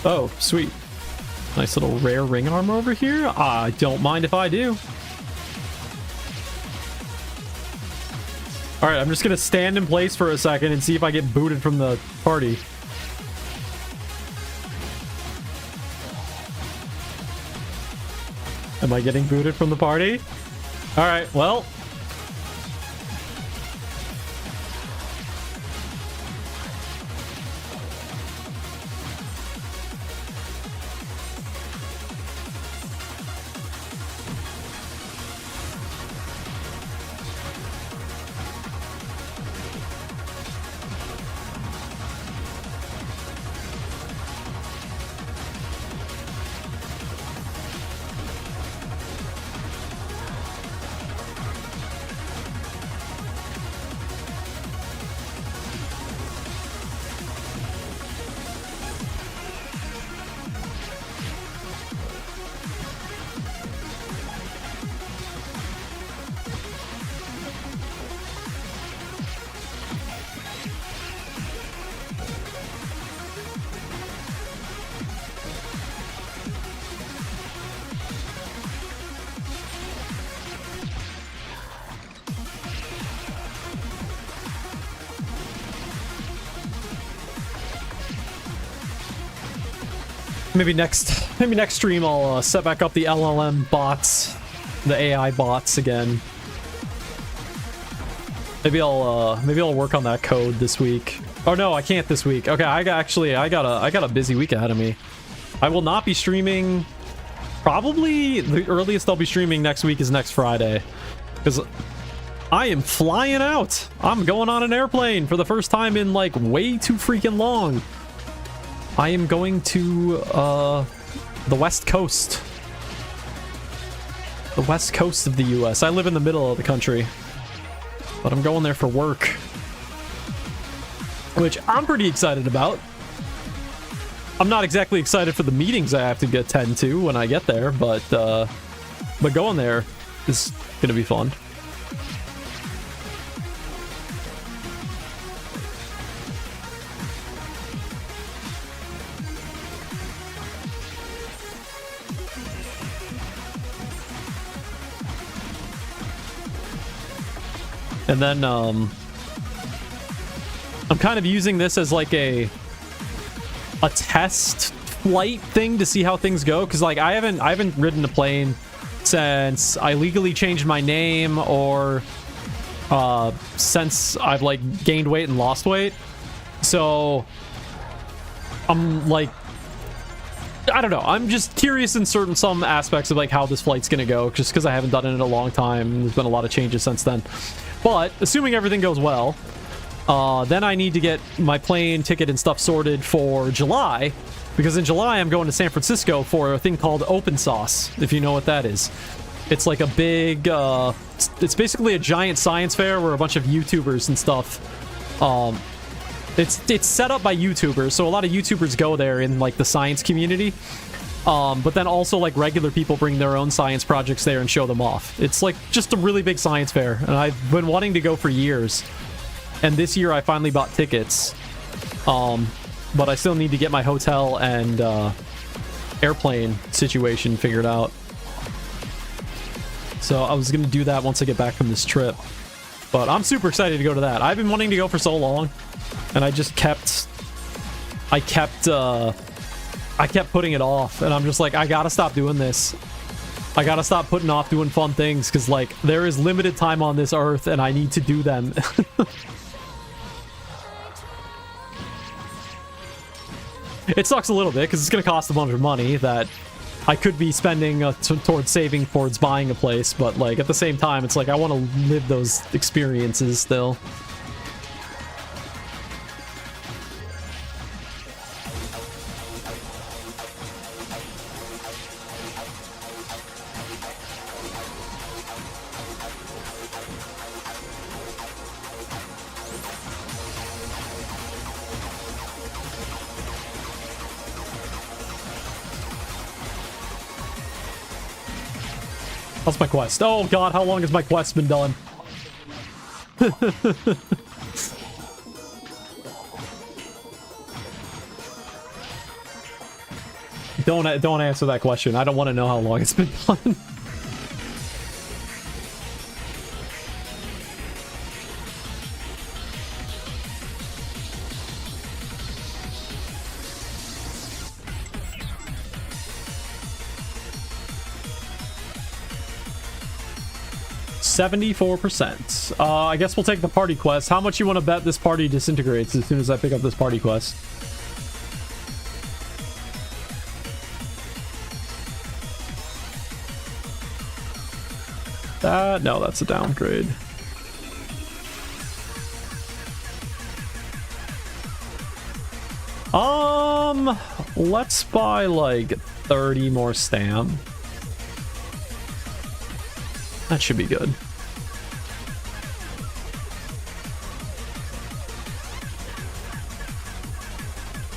Oh, sweet. Nice little rare ring armor over here. I don't mind if I do. Alright, I'm just gonna stand in place for a second and see if I get booted from the party. Am I getting booted from the party? Alright, well... Maybe next stream I'll set back up the LLM bots, the AI bots again. Maybe I'll work on that code this week. Oh no, I can't this week. Okay, I got a busy week ahead of me. I will not be streaming. Probably the earliest I'll be streaming next week is next Friday, because I am flying out. I'm going on an airplane for the first time in like way too freaking long. I am going to the West Coast. The West Coast of the US. I live in the middle of the country, but I'm going there for work, which I'm pretty excited about. I'm not exactly excited for the meetings I have to attend to when I get there, but going there is gonna be fun. And then I'm kind of using this as like a test flight thing to see how things go, because like I haven't ridden a plane since I legally changed my name, or since I've like gained weight and lost weight. So I'm like, I don't know, I'm just curious in some aspects of like how this flight's gonna go, just because I haven't done it in a long time. There's been a lot of changes since then. But assuming everything goes well, then I need to get my plane ticket and stuff sorted for July, because in July I'm going to San Francisco for a thing called Open Sauce, if you know what that is. It's like a big, it's basically a giant science fair where a bunch of YouTubers and stuff, it's set up by YouTubers, so a lot of YouTubers go there in like the science community. But then also like regular people bring their own science projects there and show them off. It's like just a really big science fair, and I've been wanting to go for years. And this year I finally bought tickets. But I still need to get my hotel and airplane situation figured out. So I was gonna do that once I get back from this trip. But I'm super excited to go to that. I've been wanting to go for so long, and I kept putting it off, and I'm just like, I gotta stop doing this. I gotta stop putting off doing fun things, because, like, there is limited time on this earth, and I need to do them. It sucks a little bit, because it's gonna cost a bunch of money that I could be spending towards saving towards buying a place, but, like, at the same time, it's like, I want to live those experiences still. How's my quest? Oh god, how long has my quest been done? Don't answer that question. I don't want to know how long it's been done. $74%. I guess we'll take the party quest. How much you want to bet this party disintegrates as soon as I pick up this party quest? No, that's a downgrade. Let's buy like 30 more stamp. That should be good.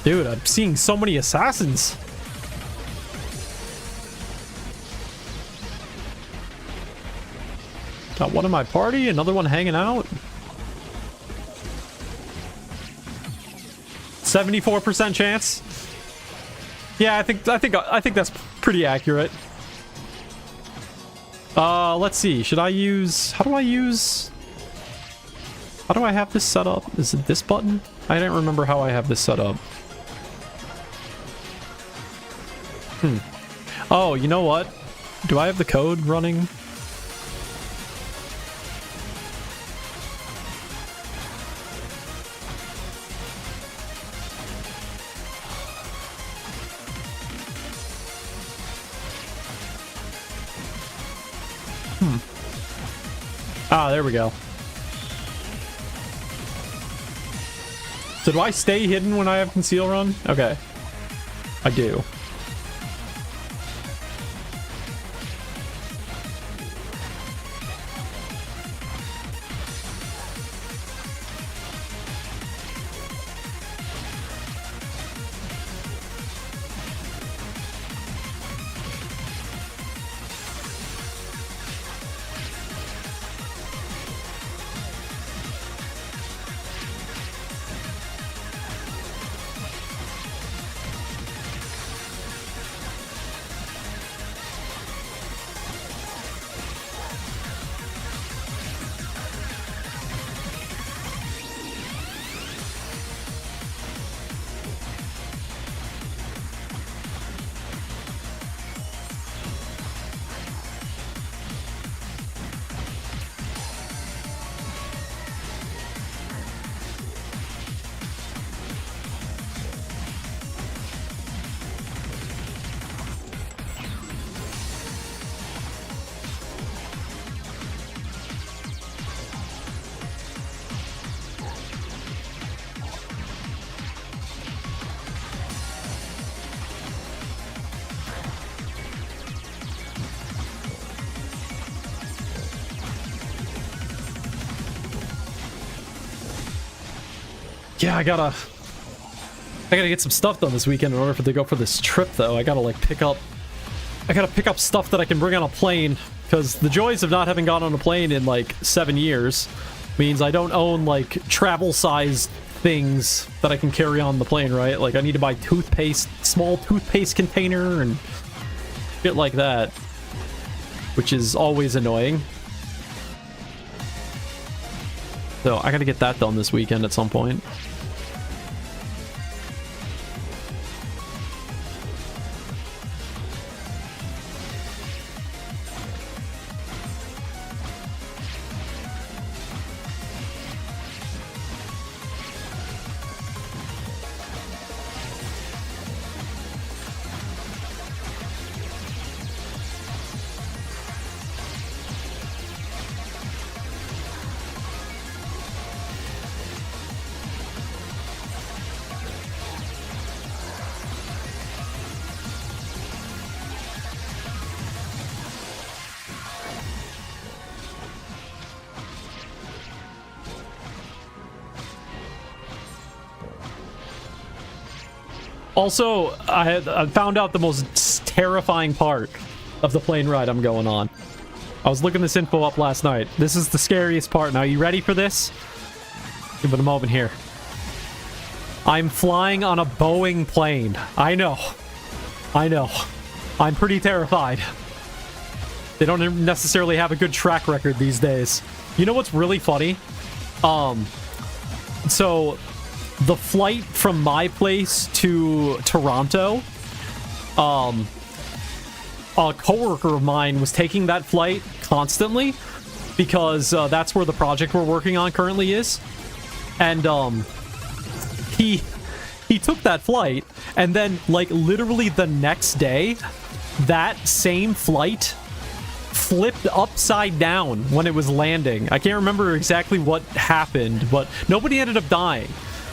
Dude, I'm seeing so many assassins. Got one in my party, another one hanging out. 74% chance. Yeah, I think that's pretty accurate. Let's see. Should I use... How do I have this set up? Is it this button? I don't remember how I have this set up. Oh, you know what? Do I have the code running? Ah, there we go. So do I stay hidden when I have conceal run? Okay. I do. Yeah, I gotta get some stuff done this weekend in order to go for this trip, though. I gotta pick up stuff that I can bring on a plane, because the joys of not having gone on a plane in like 7 years means I don't own like travel-sized things that I can carry on the plane, right? Like I need to buy toothpaste, small toothpaste container and shit like that, which is always annoying. So I gotta get that done this weekend at some point. Also, I found out the most terrifying part of the plane ride I'm going on. I was looking this info up last night. This is the scariest part. Now, you ready for this? Give it a moment here. I'm flying on a Boeing plane. I know. I know. I'm pretty terrified. They don't necessarily have a good track record these days. You know what's really funny? So the flight from my place to Toronto, a coworker of mine was taking that flight constantly because that's where the project we're working on currently is. And he took that flight, and then like literally the next day, that same flight flipped upside down when it was landing. I can't remember exactly what happened, but nobody ended up dying.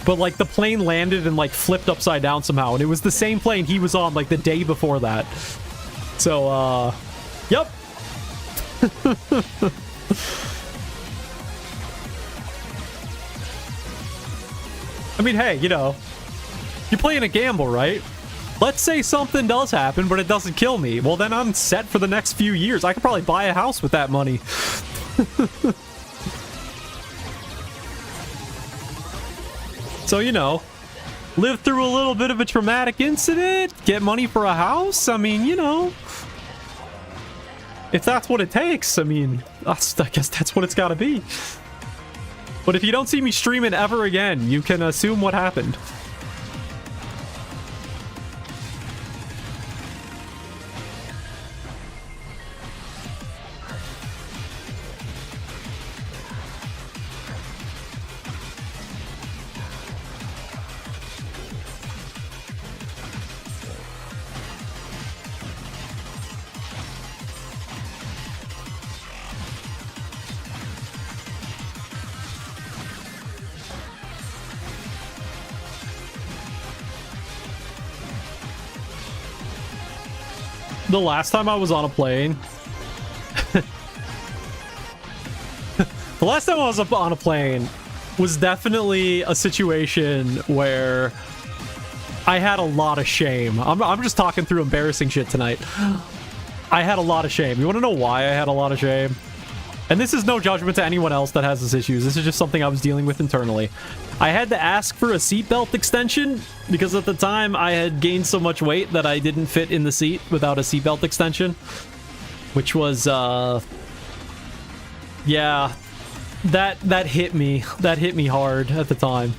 But like the plane landed and like flipped upside down somehow, and it was the same plane he was on like the day before that. So yep. I mean, hey, you know, you're playing a gamble, right? Let's say something does happen, but it doesn't kill me. Well, then I'm set for the next few years. I could probably buy a house with that money. So, you know, live through a little bit of a traumatic incident, get money for a house. I mean, you know, if that's what it takes, I mean, I guess that's what it's got to be. But if you don't see me streaming ever again, you can assume what happened. The last time I was on a plane, the last time I was up on a plane was definitely a situation where I had a lot of shame. I'm just talking through embarrassing shit tonight. I had a lot of shame. You want to know why I had a lot of shame? And this is no judgment to anyone else that has this issues. This is just something I was dealing with internally. I had to ask for a seatbelt extension because at the time I had gained so much weight that I didn't fit in the seat without a seatbelt extension. Which was, yeah, that hit me. That hit me hard at the time.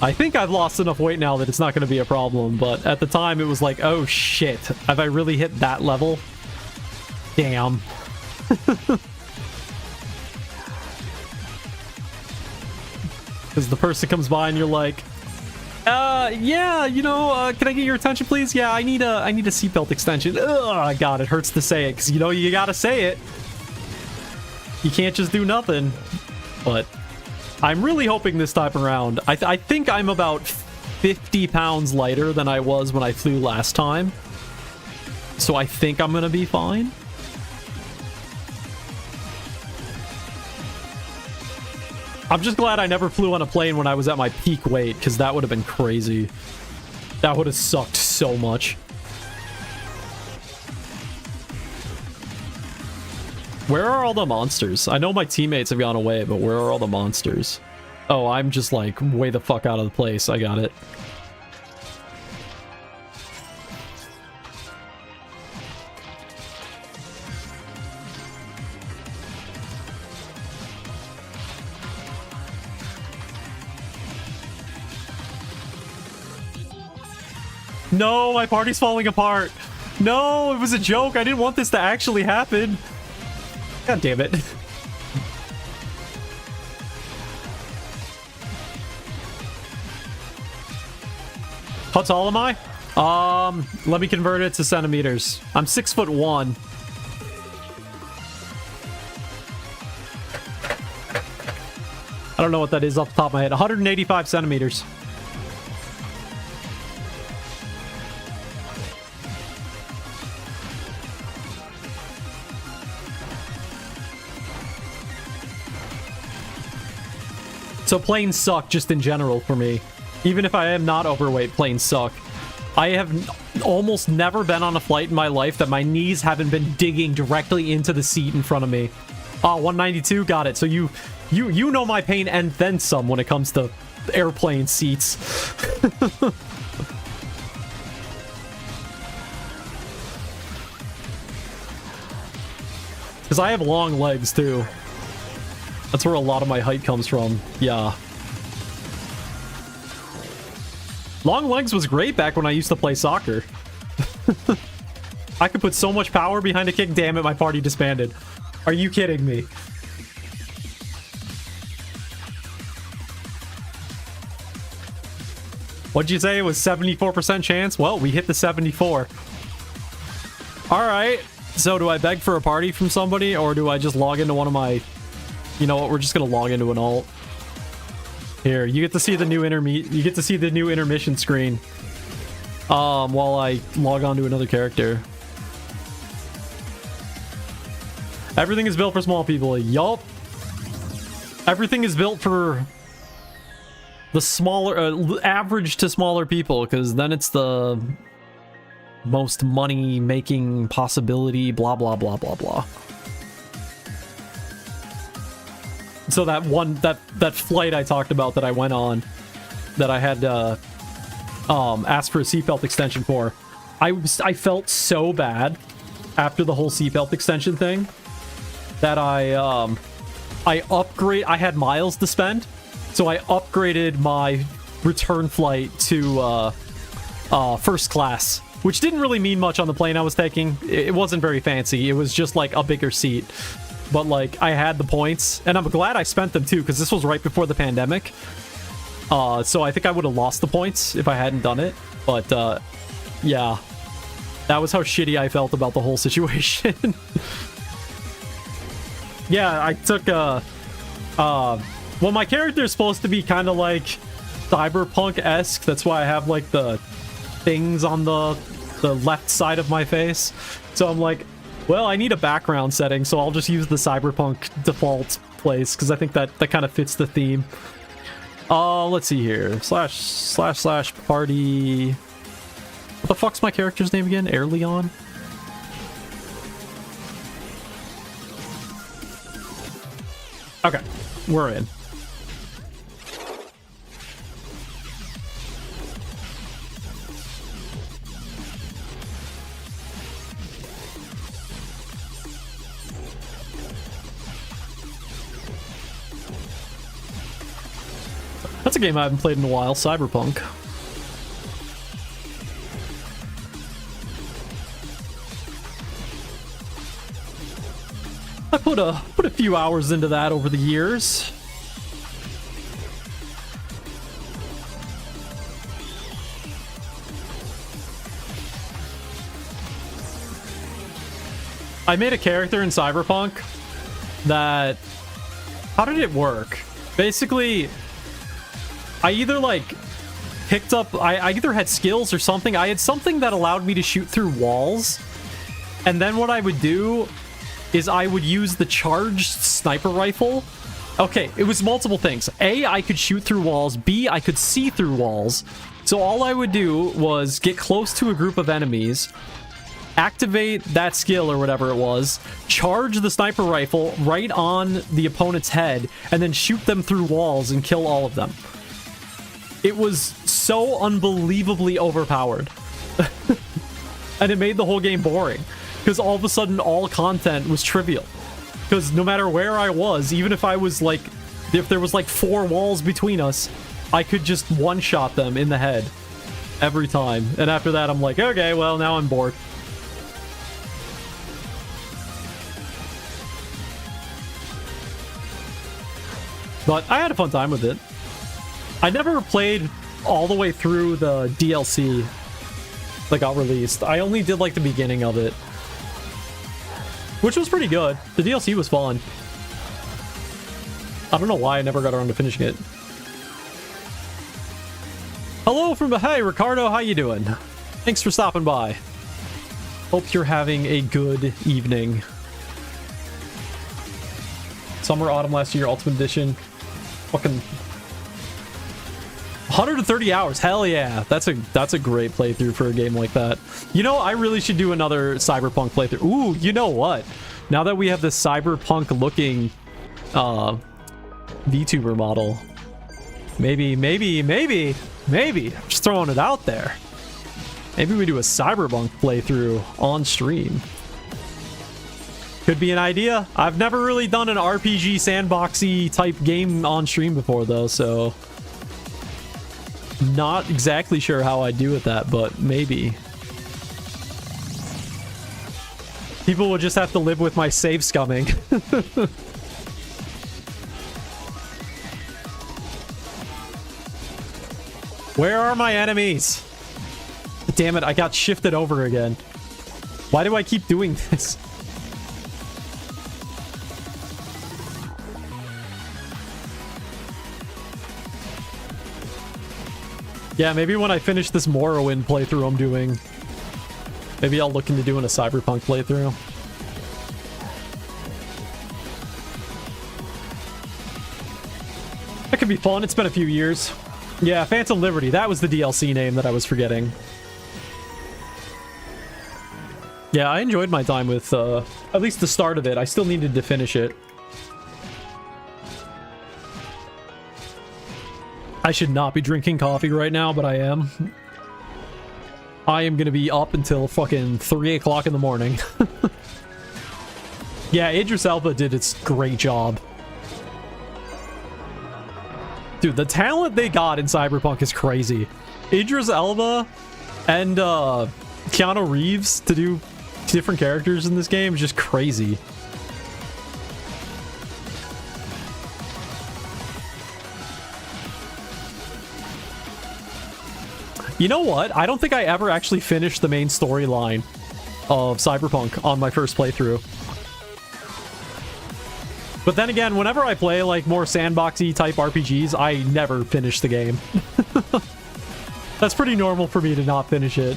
I think I've lost enough weight now that it's not going to be a problem, but at the time it was like, oh shit, have I really hit that level? Damn. Because the person comes by and you're like, yeah, you know, can I get your attention, please? Yeah, I need a seatbelt extension. Ugh, God, it hurts to say it, because, you know, you gotta say it. You can't just do nothing. But I'm really hoping this time around. I think I'm about 50 pounds lighter than I was when I flew last time. So I think I'm gonna be fine. I'm just glad I never flew on a plane when I was at my peak weight, because that would have been crazy. That would have sucked so much. Where are all the monsters? I know my teammates have gone away, but where are all the monsters? Oh, I'm just like way the fuck out of the place. I got it. No, my party's falling apart. No, it was a joke. I didn't want this to actually happen. God damn it. How tall am I? Let me convert it to centimeters. I'm 6'1". I don't know what that is off the top of my head. 185 centimeters. So planes suck just in general for me. Even if I am not overweight, planes suck. I have almost never been on a flight in my life that my knees haven't been digging directly into the seat in front of me. 192, got it. So you know my pain and then some when it comes to airplane seats. Because I have long legs too. That's where a lot of my height comes from. Yeah. Long legs was great back when I used to play soccer. I could put so much power behind a kick. Damn it, my party disbanded. Are you kidding me? What'd you say? It was 74% chance? Well, we hit the 74. Alright. So do I beg for a party from somebody, or do I just log into one of my... You know what? We're just gonna log into an alt. Here, you get to see the new intermission screen. While I log on to another character. Everything is built for small people. Yup. Everything is built for the smaller, average to smaller people, because then it's the most money making possibility, blah blah blah blah blah. So that flight I talked about that I went on, that I had asked for a seatbelt extension for, I felt so bad after the whole seatbelt extension thing that I had miles to spend, so I upgraded my return flight to first class, which didn't really mean much on the plane I was taking. It wasn't very fancy. It was just like a bigger seat. But like, I had the points, and I'm glad I spent them too, because this was right before the pandemic. So I think I would have lost the points if I hadn't done it. But yeah, that was how shitty I felt about the whole situation. Yeah, I took well, my character is supposed to be kind of like cyberpunk-esque. That's why I have like the things on the left side of my face. So I'm like, well, I need a background setting, so I'll just use the cyberpunk default place, because I think that kind of fits the theme. Let's see here. Slash party. What the fuck's my character's name again? Air Leon? Okay, we're in. That's a game I haven't played in a while, Cyberpunk. I put a few hours into that over the years. I made a character in Cyberpunk that... How did it work? Basically, I either like picked up... I either had skills or something. I had something that allowed me to shoot through walls. And then what I would do is I would use the charged sniper rifle. Okay, it was multiple things. A, I could shoot through walls. B, I could see through walls. So all I would do was get close to a group of enemies, activate that skill or whatever it was, charge the sniper rifle right on the opponent's head, and then shoot them through walls and kill all of them. It was so unbelievably overpowered. And it made the whole game boring, because all of a sudden all content was trivial. Because no matter where I was, even if I was like, if there was like 4 walls between us, I could just one-shot them in the head every time. And after that, I'm like, okay, well, now I'm bored. But I had a fun time with it. I never played all the way through the DLC that got released. I only did like the beginning of it, which was pretty good. The DLC was fun. I don't know why I never got around to finishing it. Hello from... Hey, Ricardo, how you doing? Thanks for stopping by. Hope you're having a good evening. Summer, autumn last year, Ultimate Edition. Fucking 130 hours. Hell yeah. That's a great playthrough for a game like that. You know, I really should do another Cyberpunk playthrough. Ooh, you know what? Now that we have this Cyberpunk looking VTuber model, maybe, just throwing it out there. Maybe we do a Cyberpunk playthrough on stream. Could be an idea. I've never really done an RPG sandboxy type game on stream before though, so not exactly sure how I do with that, but maybe. People will just have to live with my save scumming. Where are my enemies? Damn it, I got shifted over again. Why do I keep doing this? Yeah, maybe when I finish this Morrowind playthrough I'm doing, maybe I'll look into doing a Cyberpunk playthrough. That could be fun. It's been a few years. Yeah, Phantom Liberty. That was the DLC name that I was forgetting. Yeah, I enjoyed my time with, at least the start of it. I still needed to finish it. I should not be drinking coffee right now, but I am. I am gonna be up until fucking 3 o'clock in the morning. Yeah, Idris Elba did its great job. Dude, the talent they got in Cyberpunk is crazy. Idris Elba and Keanu Reeves to do different characters in this game is just crazy. You know what? I don't think I ever actually finished the main storyline of Cyberpunk on my first playthrough. But then again, whenever I play like more sandboxy type RPGs, I never finish the game. That's pretty normal for me to not finish it.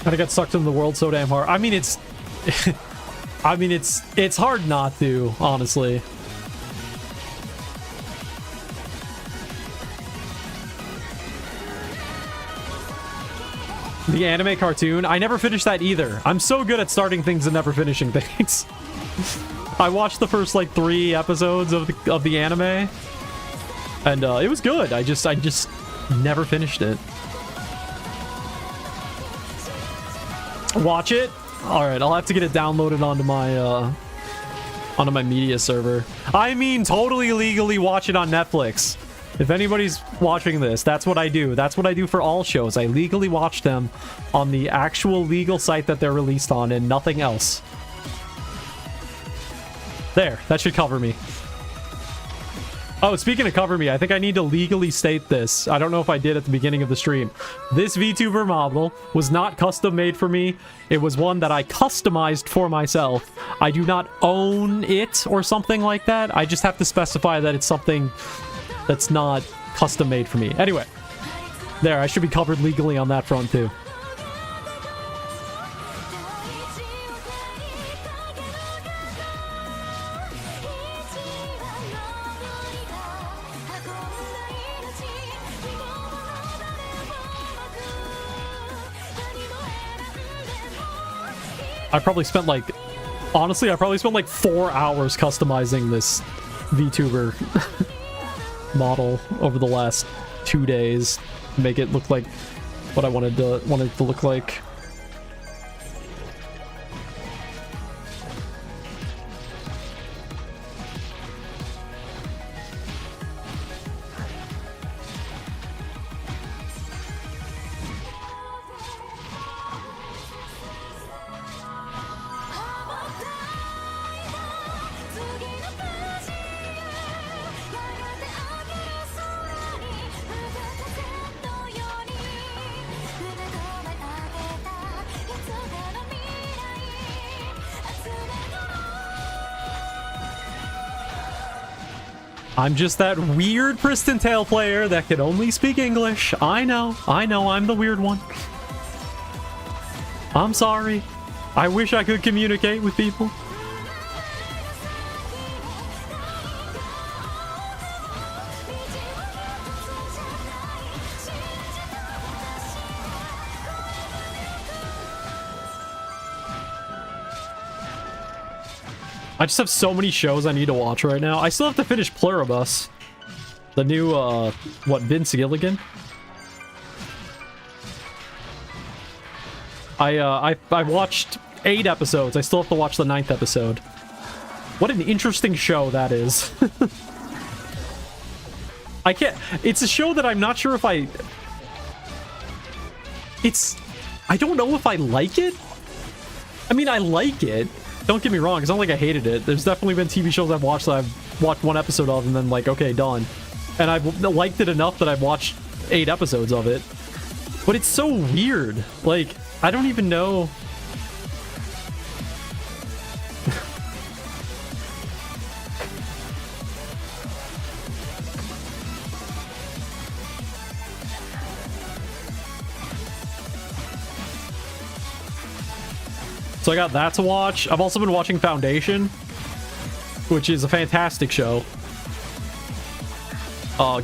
I got sucked into the world so damn hard. I mean, it's it's hard not to, honestly. The anime cartoon, I never finished that either. I'm so good at starting things and never finishing things. I watched the first like 3 episodes of the anime, and it was good. I just never finished it. Watch it? Alright, I'll have to get it downloaded onto my media server. I mean, totally legally watch it on Netflix. If anybody's watching this, that's what I do. That's what I do for all shows. I legally watch them on the actual legal site that they're released on and nothing else. There, that should cover me. Oh, speaking of cover me, I think I need to legally state this. I don't know if I did at the beginning of the stream. This VTuber model was not custom made for me. It was one that I customized for myself. I do not own it or something like that. I just have to specify that it's something that's not custom made for me. Anyway, there, I should be covered legally on that front too. I probably spent like, honestly, I probably spent like 4 hours customizing this VTuber model over the last 2 days to make it look like what I wanted it to look like. I'm just that weird Pristontale player that can only speak English. I know, I'm the weird one. I'm sorry. I wish I could communicate with people. I just have so many shows I need to watch right now. I still have to finish Pluribus. The new, what, Vince Gilligan? I watched 8 episodes. I still have to watch the 9th episode. What an interesting show that is. I can't... It's a show that I'm not sure if I... I don't know if I like it. I mean, I like it. Don't get me wrong, it's not like I hated it. There's definitely been TV shows I've watched that I've watched 1 episode of and then like, okay, done. And I've liked it enough that I've watched 8 episodes of it. But it's so weird. Like, I don't even know... So I got that to watch. I've also been watching Foundation, which is a fantastic show.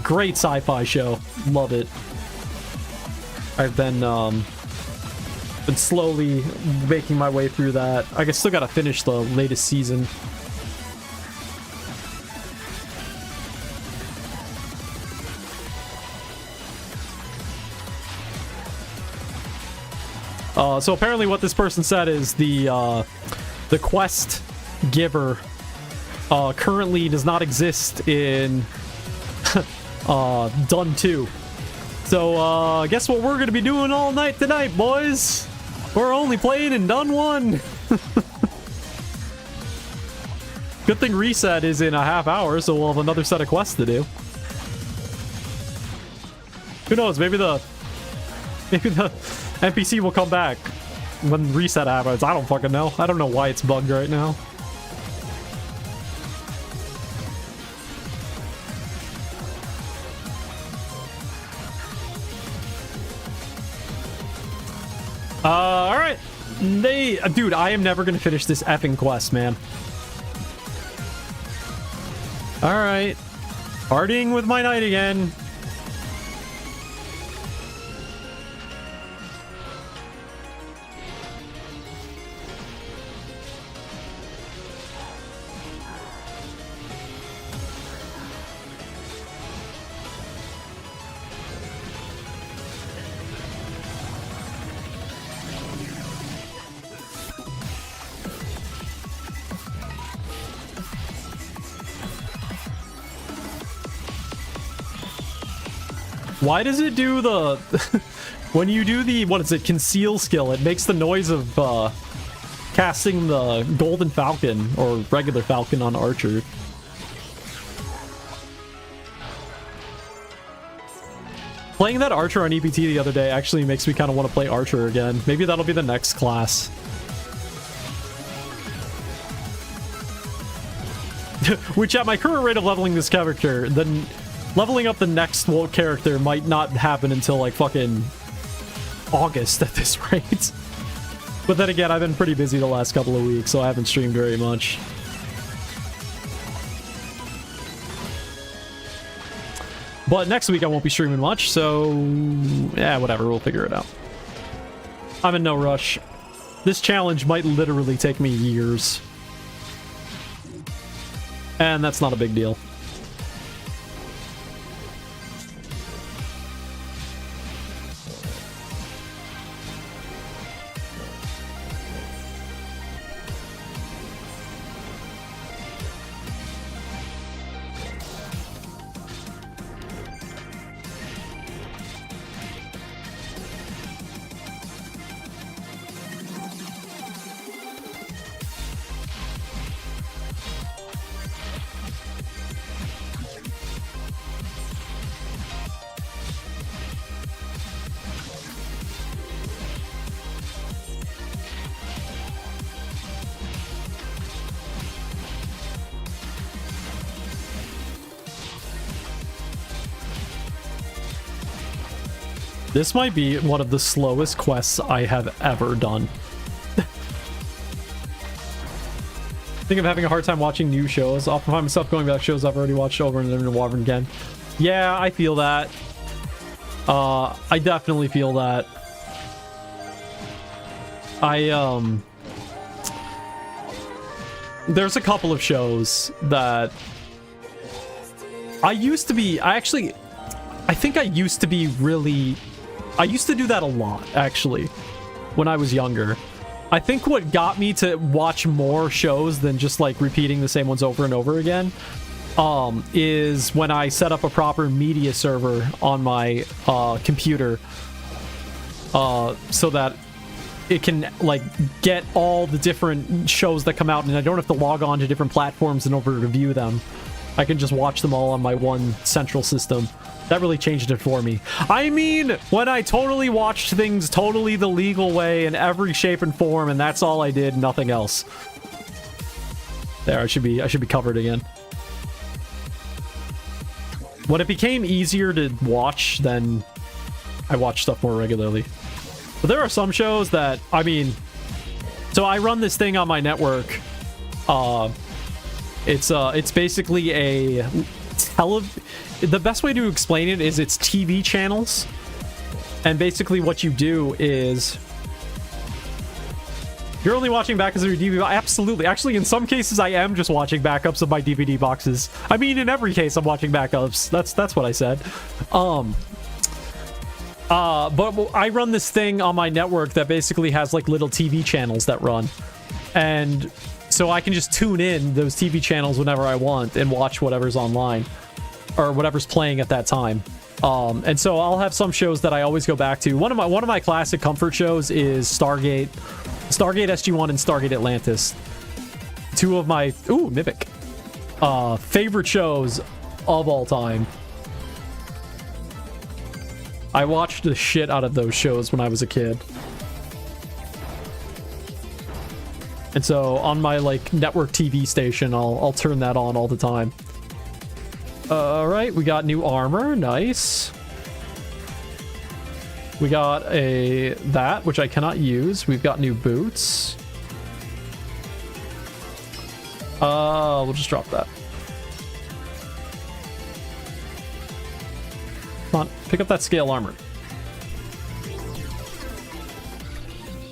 Great sci-fi show. Love it. I've been slowly making my way through that. I still gotta finish the latest season. So apparently what this person said is the quest giver currently does not exist in Dun 2. So guess what we're gonna be doing all night tonight, boys? We're only playing in Dun 1. Good thing reset is in a half hour, so we'll have another set of quests to do. Who knows, maybe the NPC will come back when reset happens. I don't fucking know. I don't know why it's bugged right now. Alright. Dude, I am never gonna finish this effing quest, man. Alright. Partying with my knight again. Why does it do the... when you do the, what is it, conceal skill, it makes the noise of casting the golden falcon, or regular falcon on archer. Playing that archer on EPT the other day actually makes me kind of want to play archer again. Maybe that'll be the next class. Which at my current rate of leveling this character, then... leveling up the next character might not happen until, like, fucking August at this rate. But then again, I've been pretty busy the last couple of weeks, so I haven't streamed very much. But next week I won't be streaming much, so... yeah, whatever, we'll figure it out. I'm in no rush. This challenge might literally take me years. And that's not a big deal. This might be one of the slowest quests I have ever done. I think I'm having a hard time watching new shows. Often find myself going back to shows I've already watched over and over again. Yeah, I feel that. I definitely feel that. There's a couple of shows that I used to be, I think I used to be really, I used to do that a lot, actually, when I was younger. I think what got me to watch more shows than just, like, repeating the same ones over and over again, is when I set up a proper media server on my computer, so that it can, like, get all the different shows that come out, and I don't have to log on to different platforms in order to view them. I can just watch them all on my one central system. That really changed it for me. I mean, when I totally watched things totally the legal way in every shape and form, and that's all I did, nothing else. There, I should be covered again. When it became easier to watch, then I watch stuff more regularly. But there are some shows that, I mean, so I run this thing on my network. It's basically a the best way to explain it is it's TV channels. And basically what you do is you're only watching backups of your DVD. Absolutely. Actually, in some cases, I am just watching backups of my DVD boxes. I mean, in every case, I'm watching backups. That's what I said. But I run this thing on my network that basically has like little TV channels that run. And so I can just tune in those TV channels whenever I want and watch whatever's online or whatever's playing at that time. And so I'll have some shows that I always go back to. One of my classic comfort shows is Stargate SG-1 and Stargate Atlantis. Two of my Mimic favorite shows of all time. I watched the shit out of those shows when I was a kid. And so on my like network TV station, I'll turn that on all the time. All right, we got new armor, nice. We got that which I cannot use. We've got new boots. We'll just drop that. Come on, pick up that scale armor.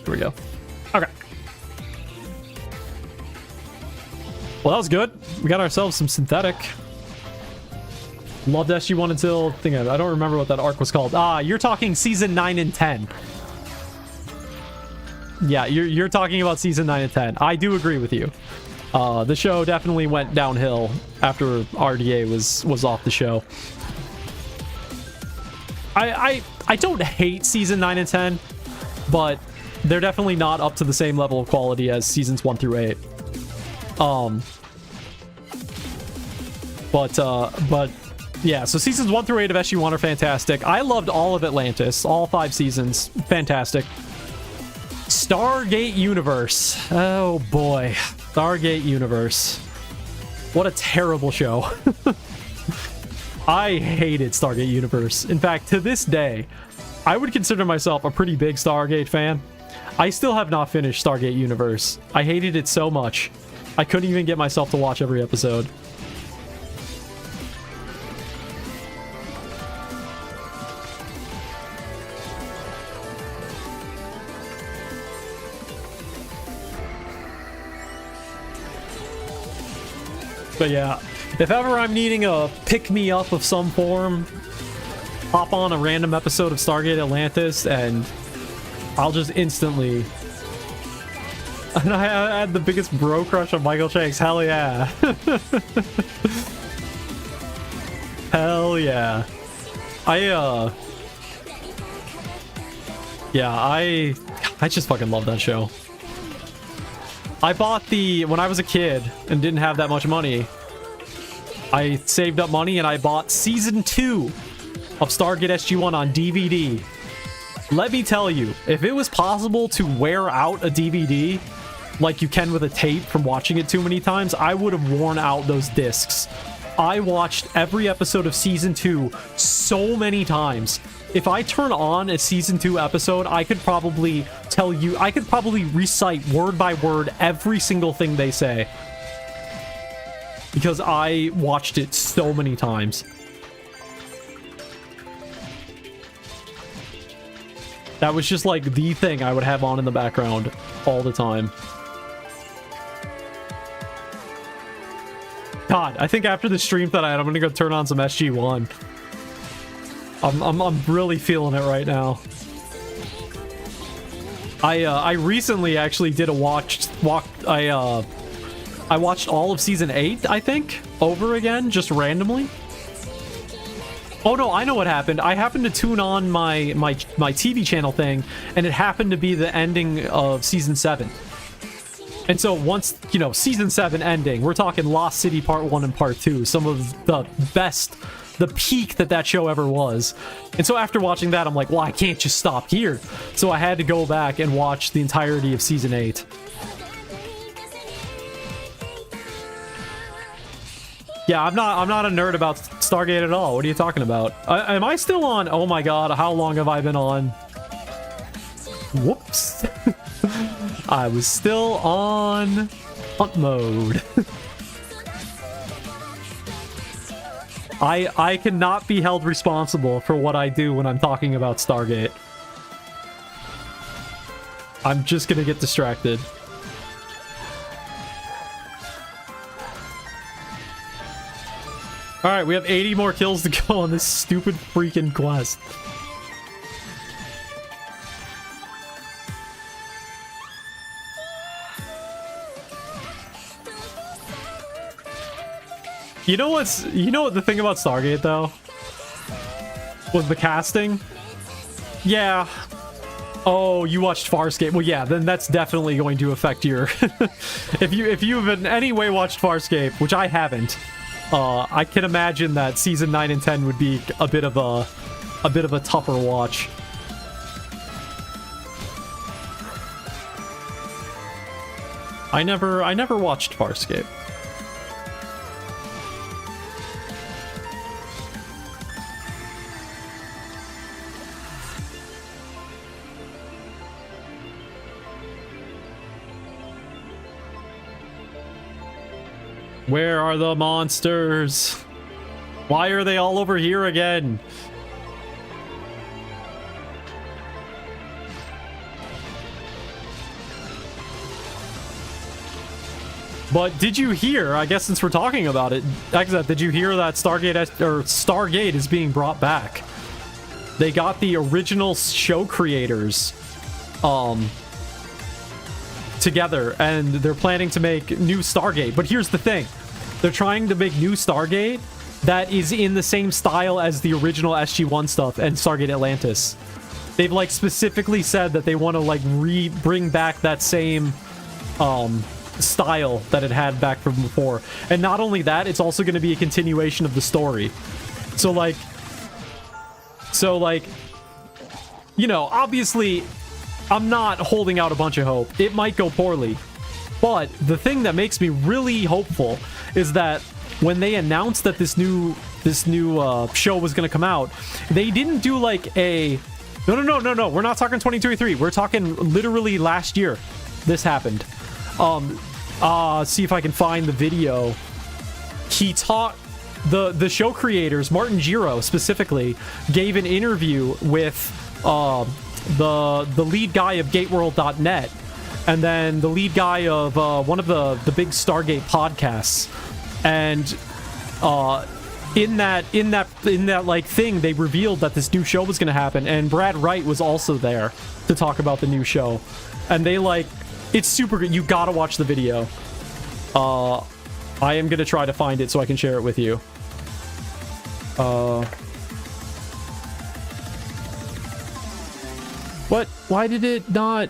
Here we go. Okay. Well, that was good. We got ourselves some synthetic. Loved SG-1 until... I don't remember what that arc was called. You're talking Season 9 and 10. Yeah, you're talking about Season 9 and 10. I do agree with you. The show definitely went downhill after RDA was off the show. I don't hate Season 9 and 10, but they're definitely not up to the same level of quality as Seasons 1 through 8. But yeah, so Seasons 1 through 8 of SG-1 are fantastic. I loved all of Atlantis, all 5 seasons. Fantastic. Stargate Universe. Oh boy. Stargate Universe. What a terrible show. I hated Stargate Universe. In fact, to this day, I would consider myself a pretty big Stargate fan. I still have not finished Stargate Universe. I hated it so much. I couldn't even get myself to watch every episode. But yeah, if ever I'm needing a pick-me-up of some form, hop on a random episode of Stargate Atlantis, and I'll just instantly... And I had the biggest bro crush on Michael Shanks. Hell yeah. Hell yeah. I just fucking love that show. I bought when I was a kid and didn't have that much money, I saved up money and I bought Season 2 of Stargate SG-1 on DVD. Let me tell you, if it was possible to wear out a DVD like you can with a tape from watching it too many times, I would have worn out those discs I watched every episode of season 2 so many times. If I turn on a season 2 episode, I could probably tell you, I could probably recite word by word every single thing they say. Because I watched it so many times. That was just like the thing I would have on in the background all the time. God, I think after the stream tonight, I'm gonna go turn on some SG1. I'm really feeling it right now. I recently actually did a I watched all of season 8, I think, over again, just randomly. Oh no, I know what happened. I happened to tune on my TV channel thing, and it happened to be the ending of season 7. And so once, you know, season 7 ending, we're talking Lost City Part 1 and Part 2, some of the best, the peak that show ever was. And so after watching that, I'm like, well, I can't just stop here. So I had to go back and watch the entirety of season 8. Yeah, I'm not a nerd about Stargate at all. What are you talking about? Am I still on? Oh my god, how long have I been on? Whoops. I was still on hunt mode. I cannot be held responsible for what I do when I'm talking about Stargate. I'm just gonna get distracted. Alright, we have 80 more kills to go on this stupid freaking quest. You know what the thing about Stargate though? Was the casting? Yeah. Oh, you watched Farscape. Well, yeah, then that's definitely going to affect your if you've in any way watched Farscape, which I haven't. I can imagine that season 9 and 10 would be a bit of a tougher watch. I never watched Farscape. Where are the monsters? Why are they all over here again? But did you hear, I guess since we're talking about it, Exat, did you hear that Stargate is being brought back? They got the original show creators together, and they're planning to make new Stargate. But here's the thing. They're trying to make new Stargate that is in the same style as the original SG-1 stuff and Stargate Atlantis. They've like specifically said that they want to like bring back that same style that it had back from before. And not only that, it's also going to be a continuation of the story. So like, you know, obviously I'm not holding out a bunch of hope. It might go poorly. But the thing that makes me really hopeful is that when they announced that this new show was going to come out, they didn't do like a... No. We're not talking 2023. We're talking literally last year. This happened. See if I can find the video. He taught... The show creators, Martin Giro specifically, gave an interview with the lead guy of GateWorld.net, and then the lead guy of one of the big Stargate podcasts. And in that like thing, they revealed that this new show was going to happen, and Brad Wright was also there to talk about the new show. And they like, it's super good. You gotta watch the video. I am gonna try to find it so I can share it with you. What? Why did it not?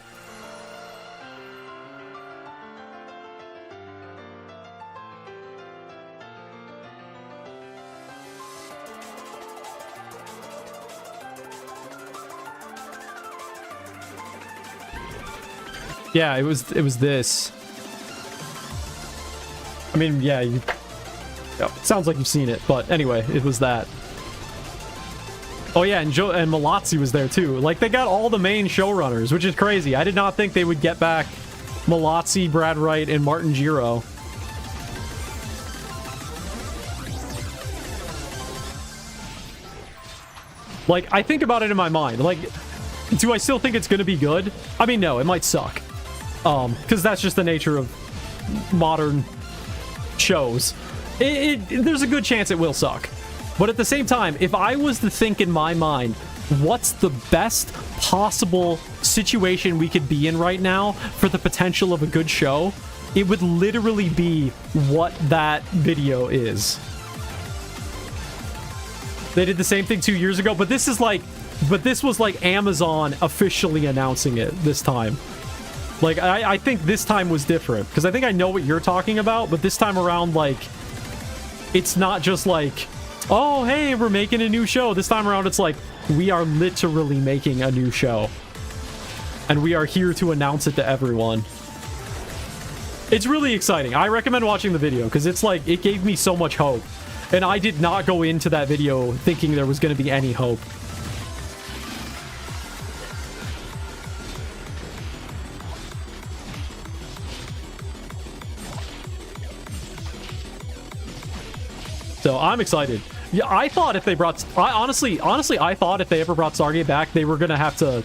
Yeah, it was this. I mean, yeah, Yep. Sounds like you've seen it, but anyway, it was that. Oh yeah, and Malazzi was there too. Like, they got all the main showrunners, which is crazy. I did not think they would get back Malazzi, Brad Wright, and Martin Giro. Like, I think about it in my mind. Like, do I still think it's going to be good? I mean, no, it might suck. Because that's just the nature of modern shows. There's a good chance it will suck. But at the same time, if I was to think in my mind, what's the best possible situation we could be in right now for the potential of a good show, it would literally be what that video is. They did the same thing 2 years ago, but this was like Amazon officially announcing it this time. Like, I think this time was different, because I think I know what you're talking about, but this time around, like, it's not just like, oh, hey, we're making a new show. This time around, it's like, we are literally making a new show. And we are here to announce it to everyone. It's really exciting. I recommend watching the video, because it's like, it gave me so much hope. And I did not go into that video thinking there was going to be any hope. So I'm excited. Yeah, I thought if they brought... honestly, I thought if they ever brought Stargate back, they were going to have to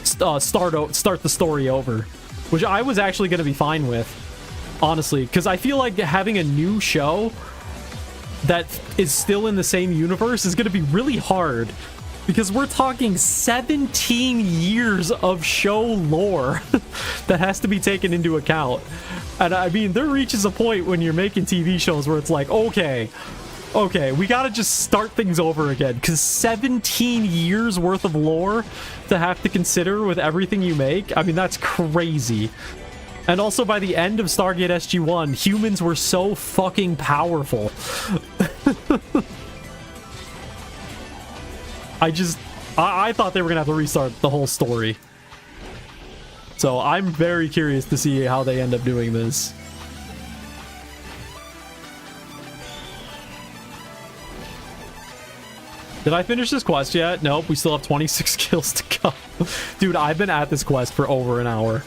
start the story over. Which I was actually going to be fine with, honestly. Because I feel like having a new show that is still in the same universe is going to be really hard, because we're talking 17 years of show lore that has to be taken into account. And I mean, there reaches a point when you're making TV shows where it's like, okay, we gotta just start things over again, because 17 years worth of lore to have to consider with everything you make, I mean, that's crazy. And also, by the end of Stargate SG-1, humans were so fucking powerful. I thought they were gonna have to restart the whole story. So I'm very curious to see how they end up doing this. Did I finish this quest yet? Nope, we still have 26 kills to go. Dude, I've been at this quest for over an hour.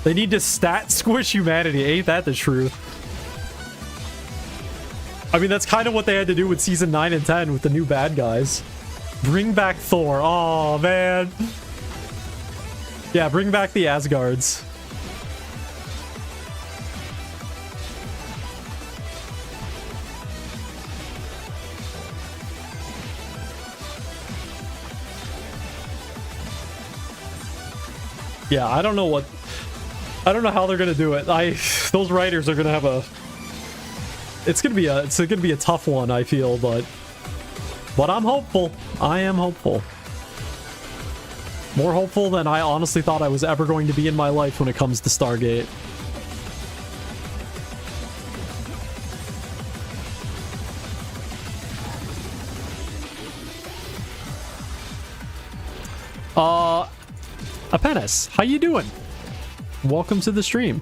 They need to stat squish humanity. Ain't that the truth? I mean, that's kind of what they had to do with Season 9 and 10 with the new bad guys. Bring back Thor. Oh, man. Yeah, bring back the Asgards. Yeah, I don't know how they're gonna do it. Those writers are gonna have a... It's gonna be a tough one, I feel, but I'm hopeful. I am hopeful. More hopeful than I honestly thought I was ever going to be in my life when it comes to Stargate. Apenis, how you doing? Welcome to the stream.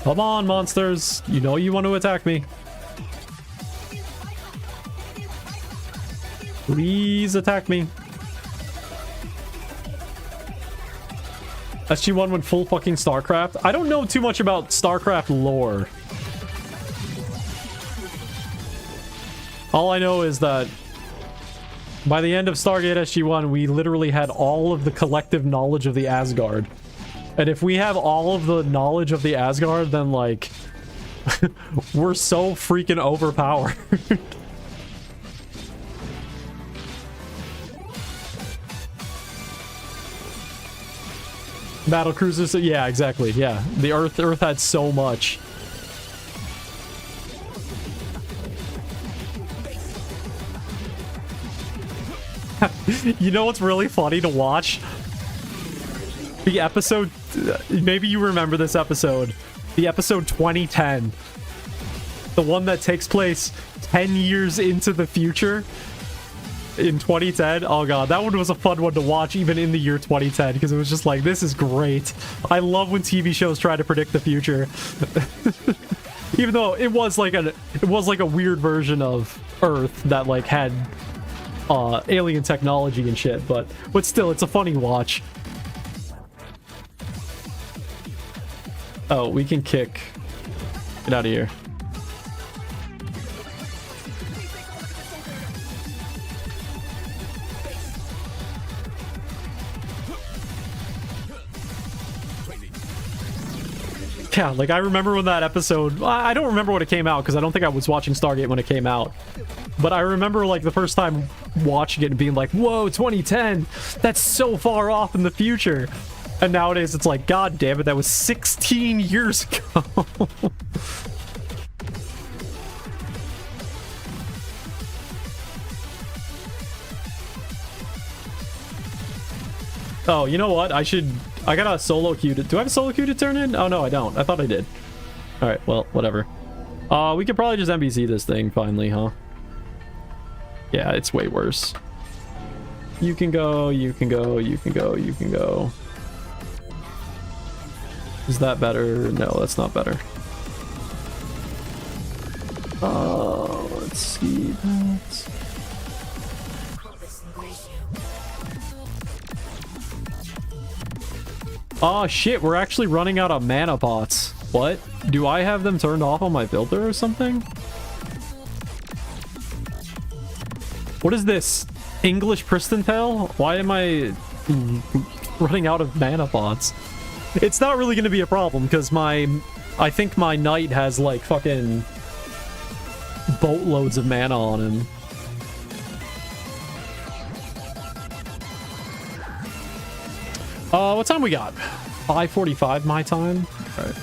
Come on, monsters. You know you want to attack me. Please attack me. SG-1 went full fucking StarCraft. I don't know too much about StarCraft lore. All I know is that by the end of Stargate SG-1, we literally had all of the collective knowledge of the Asgard. And if we have all of the knowledge of the Asgard, then, like, We're so freaking overpowered. Battle cruisers, yeah, exactly, yeah. The Earth had so much. You know what's really funny to watch? The episode, maybe you remember this episode. The episode 2010. The one that takes place 10 years into the future. In 2010. Oh god, that one was a fun one to watch even in the year 2010 because it was just like, this is great. I love when TV shows try to predict the future. Even though it was like a weird version of Earth that like had alien technology and shit, but still, it's a funny watch. Oh, we can kick. Get out of here. Yeah, like I remember when that episode, I don't remember when it came out because I don't think I was watching Stargate when it came out. But I remember like the first time watching it and being like, whoa, 2010, that's so far off in the future. And nowadays it's like, god damn it, that was 16 years ago. Oh, you know what? I got a solo queue to... Do I have a solo queue to turn in? Oh, no, I don't. I thought I did. Alright, well, whatever. We could probably just NPC this thing finally, huh? Yeah, it's way worse. You can go, you can go, you can go, you can go. Is that better? No, that's not better. Let's see that. Oh shit, we're actually running out of mana pots. What? Do I have them turned off on my builder or something? What is this? English Pristontale? Why am I running out of mana pots? It's not really going to be a problem because I think my knight has like fucking boatloads of mana on him. What time we got? 5:45 my time. All right.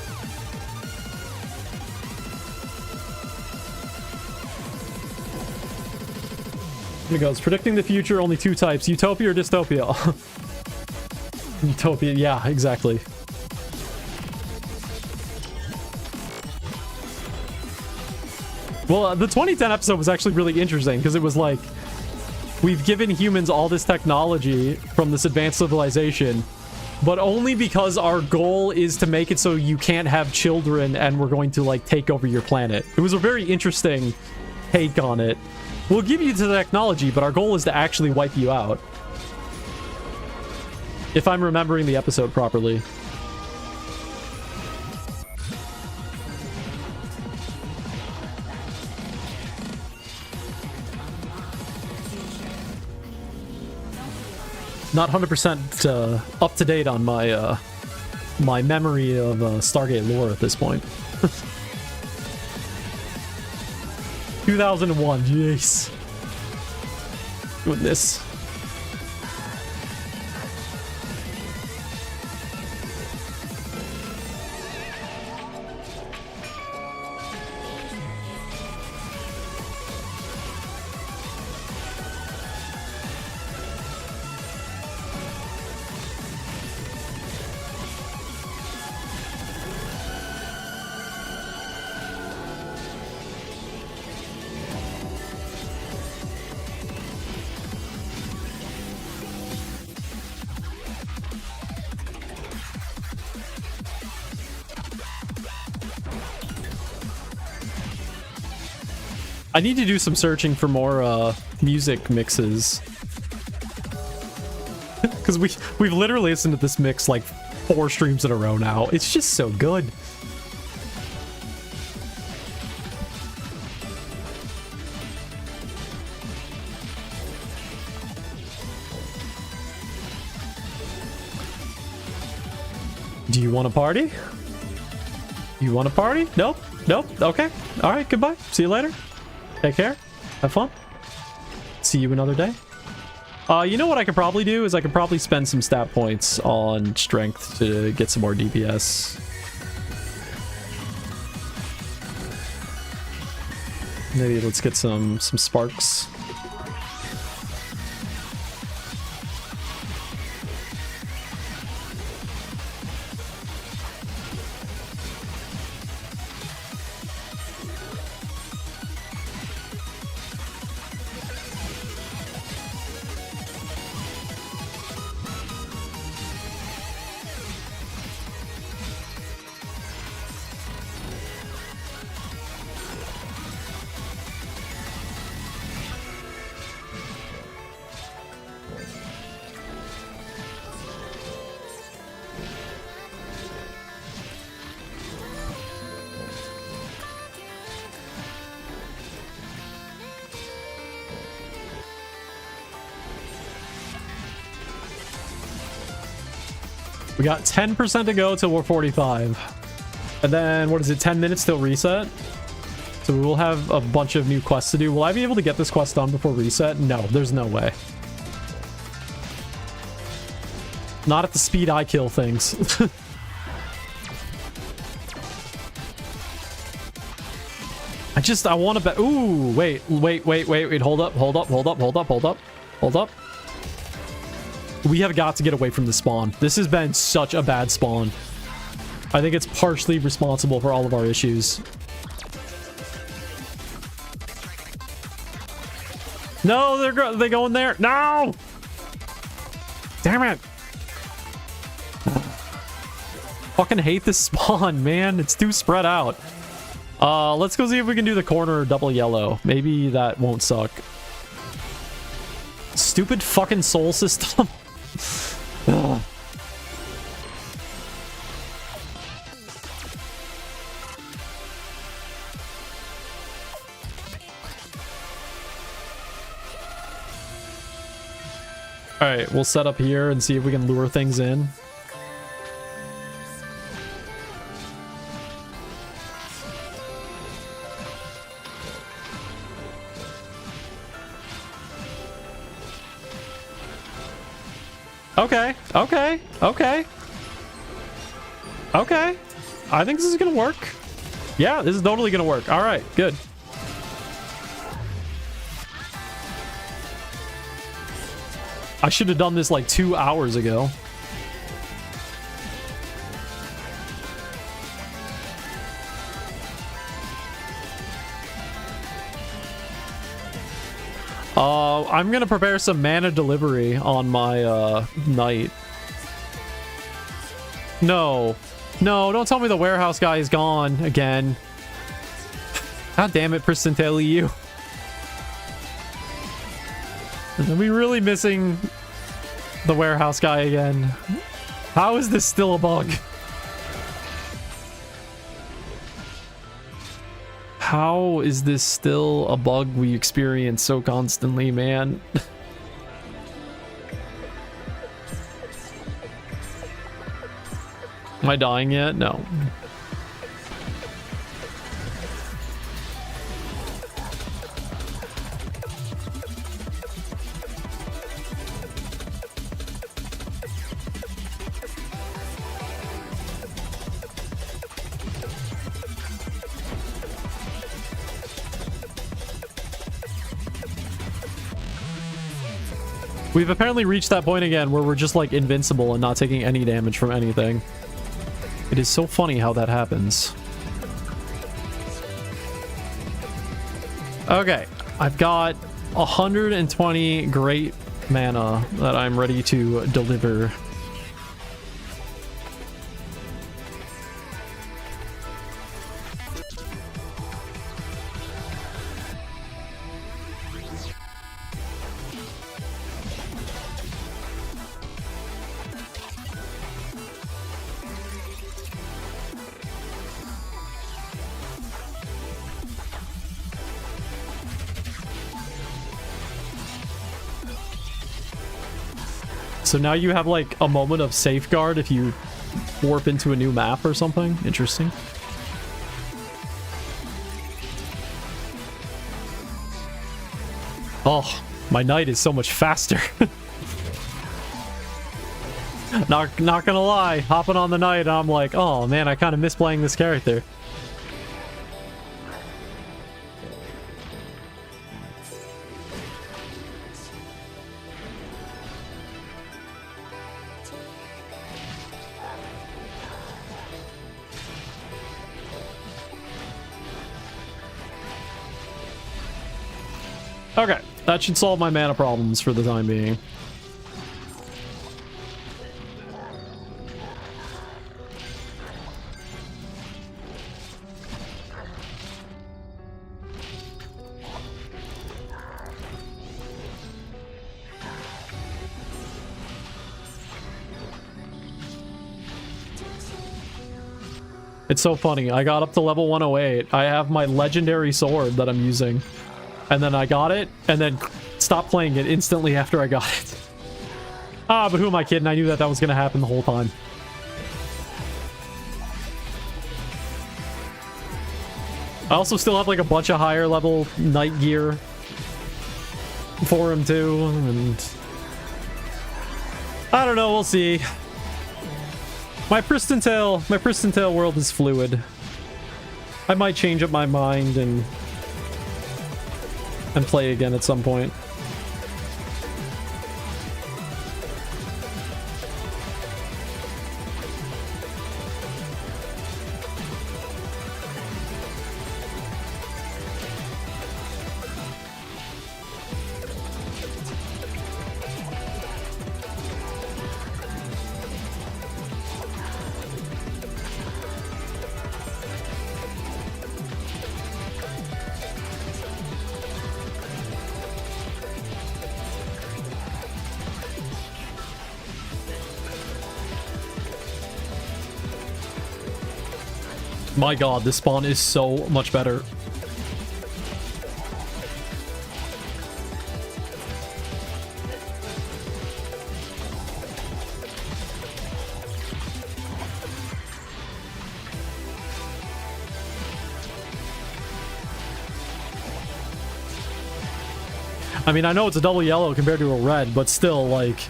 Here it goes. Predicting the future, only two types: utopia or dystopia. Utopia, yeah, exactly. Well, the 2010 episode was actually really interesting because it was like, we've given humans all this technology from this advanced civilization, but only because our goal is to make it so you can't have children and we're going to like take over your planet. It was a very interesting take on it. We'll give you the technology, but our goal is to actually wipe you out. If I'm remembering the episode properly. Not 100% up to date on my my memory of Stargate lore at this point. 2001, jeez. Doing this. I need to do some searching for more music mixes. Because we've literally listened to this mix like 4 streams in a row now. It's just so good. Do you want to party? You want to party? Nope. Nope. Okay. All right. Goodbye. See you later. Take care. Have fun. See you another day. You know what I could probably do is I could probably spend some stat points on strength to get some more DPS. Maybe let's get some sparks. We got 10% to go till we're 45. And then, what is it, 10 minutes till reset? So we will have a bunch of new quests to do. Will I be able to get this quest done before reset? No, there's no way. Not at the speed I kill things. I want to bet. Ooh, wait. Hold up. We have got to get away from the spawn. This has been such a bad spawn. I think it's partially responsible for all of our issues. No, they're going there. No! Damn it. Fucking hate this spawn, man. It's too spread out. Let's go see if we can do the corner double yellow. Maybe that won't suck. Stupid fucking soul system. Ugh. All right, we'll set up here and see if we can lure things in. Okay. I think this is gonna work. Yeah, this is totally gonna work. All right, good. I should have done this like 2 hours ago. I'm gonna prepare some mana delivery on my knight. No, don't tell me the warehouse guy is gone again. God damn it, Pristontale EU. Are we really missing the warehouse guy again? How is this still a bug? How is this still a bug we experience so constantly, man? Am I dying yet? No. We've apparently reached that point again where we're just like invincible and not taking any damage from anything. It is so funny how that happens. Okay, I've got 120 great mana that I'm ready to deliver. So now you have like a moment of safeguard if you warp into a new map or something. Interesting. Oh, my knight is so much faster. Not gonna lie, hopping on the knight, I'm like, oh man, I kind of miss playing this character. Okay, that should solve my mana problems for the time being. It's so funny. I got up to level 108. I have my legendary sword that I'm using. And then I got it, and then stopped playing it instantly after I got it. Ah, but who am I kidding? I knew that was going to happen the whole time. I also still have like a bunch of higher level knight gear for him too, and I don't know, we'll see. My Pristontale world is fluid. I might change up my mind and play again at some point. My god, this spawn is so much better. I mean, I know it's a double yellow compared to a red, but still, like,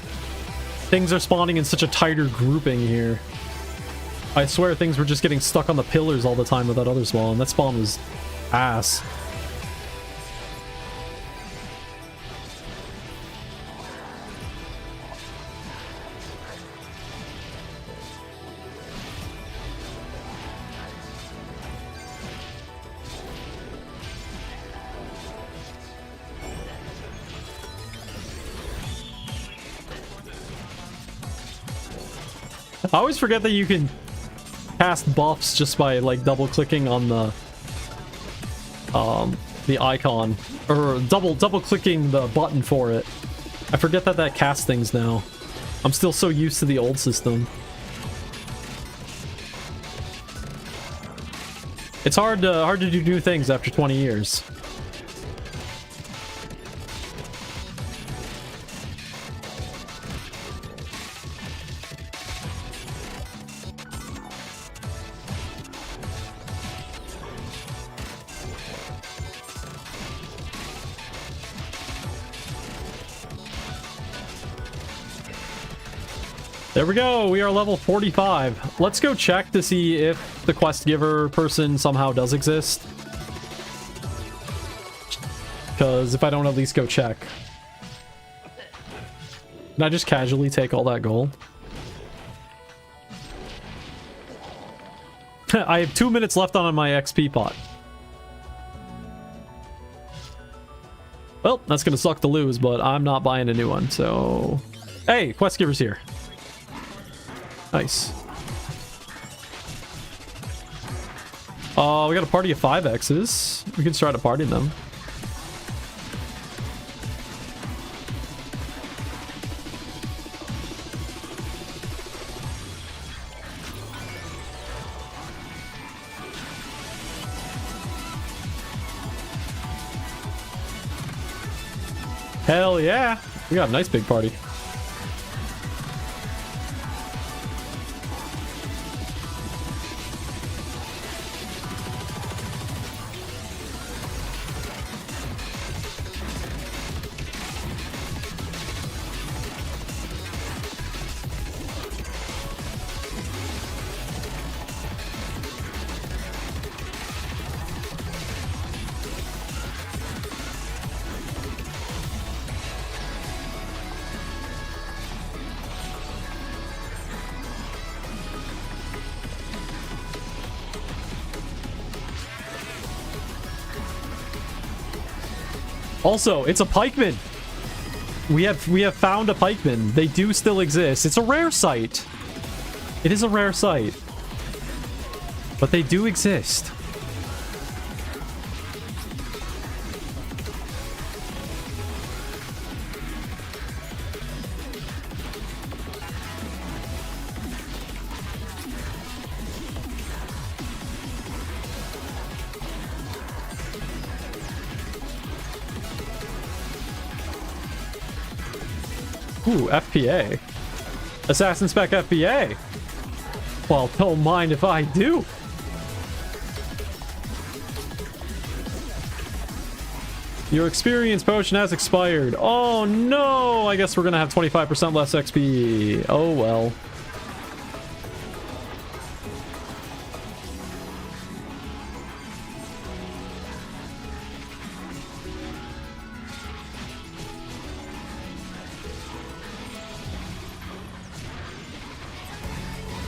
things are spawning in such a tighter grouping here. I swear things were just getting stuck on the pillars all the time with that other spawn. That spawn was ass. I always forget that you can cast buffs just by like double clicking on the icon, or double clicking the button for it. I forget that that casts things now. I'm still so used to the old system. It's hard to do new things after 20 years. There we go, we are level 45. Let's go check to see if the quest giver person somehow does exist. Because if I don't at least go check. Can I just casually take all that gold? I have 2 minutes left on my XP pot. Well, that's gonna suck to lose, but I'm not buying a new one, so... Hey, quest giver's here. Nice. We got a party of 5X's. We can start a party them. Hell yeah! We got a nice big party. Also, it's a pikeman. We have found a pikeman. They do still exist. It's a rare sight. It is a rare sight. But they do exist. Ooh, FPA. Assassin Spec FPA. Well, don't mind if I do. Your experience potion has expired. Oh no! I guess we're gonna have 25% less XP. Oh well.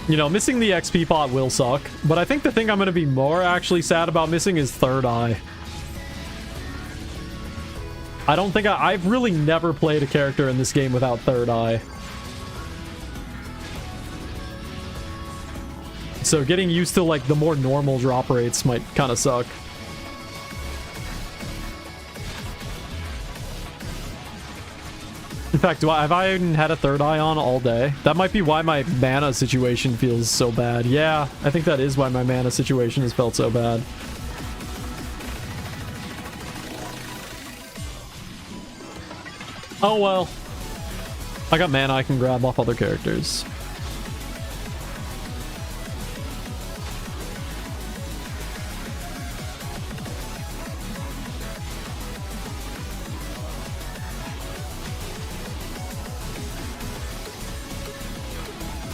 You know, missing the XP pot will suck, but I think the thing I'm going to be more actually sad about missing is Third Eye. I don't think I've really never played a character in this game without Third Eye. So getting used to, like, the more normal drop rates might kind of suck. In fact, have I even had a Third Eye on all day? That might be why my mana situation feels so bad. Yeah, I think that is why my mana situation has felt so bad. Oh well. I got mana I can grab off other characters.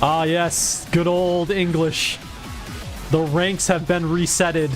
Ah, yes. Good old English. The ranks have been resetted.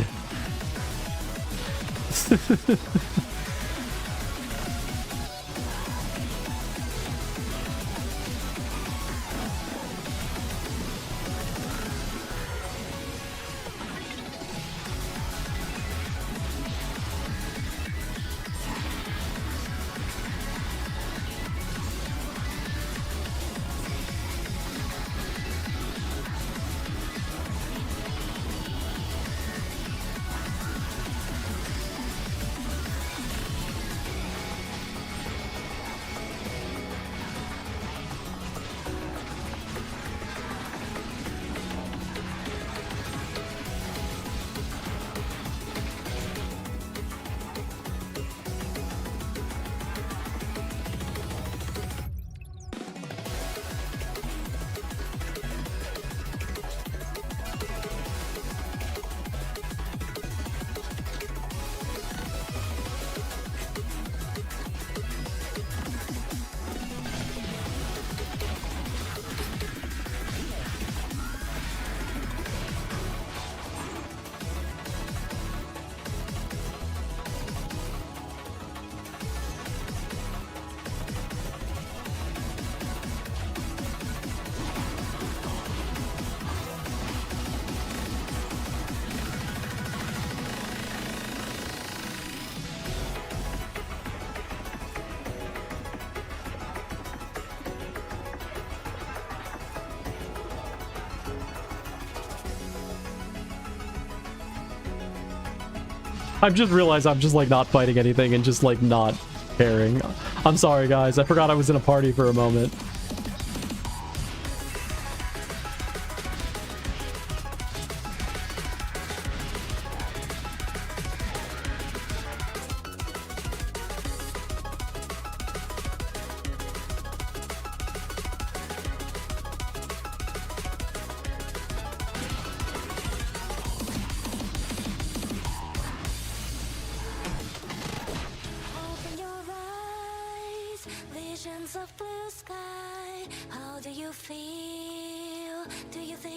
I've just realized I'm just, like, not fighting anything and just, like, not caring. I'm sorry, guys. I forgot I was in a party for a moment.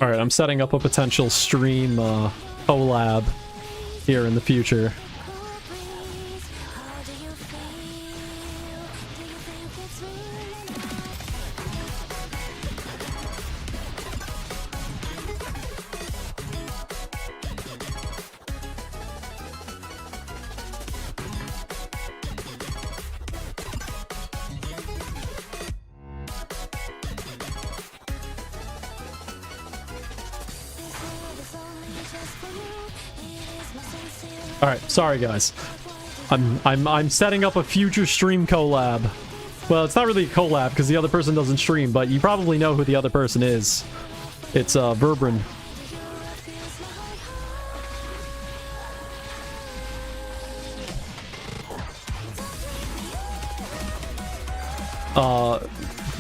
Alright, I'm setting up a potential stream collab here in the future. All right, sorry guys. I'm setting up a future stream collab. Well, it's not really a collab because the other person doesn't stream, but you probably know who the other person is. It's Verbrin.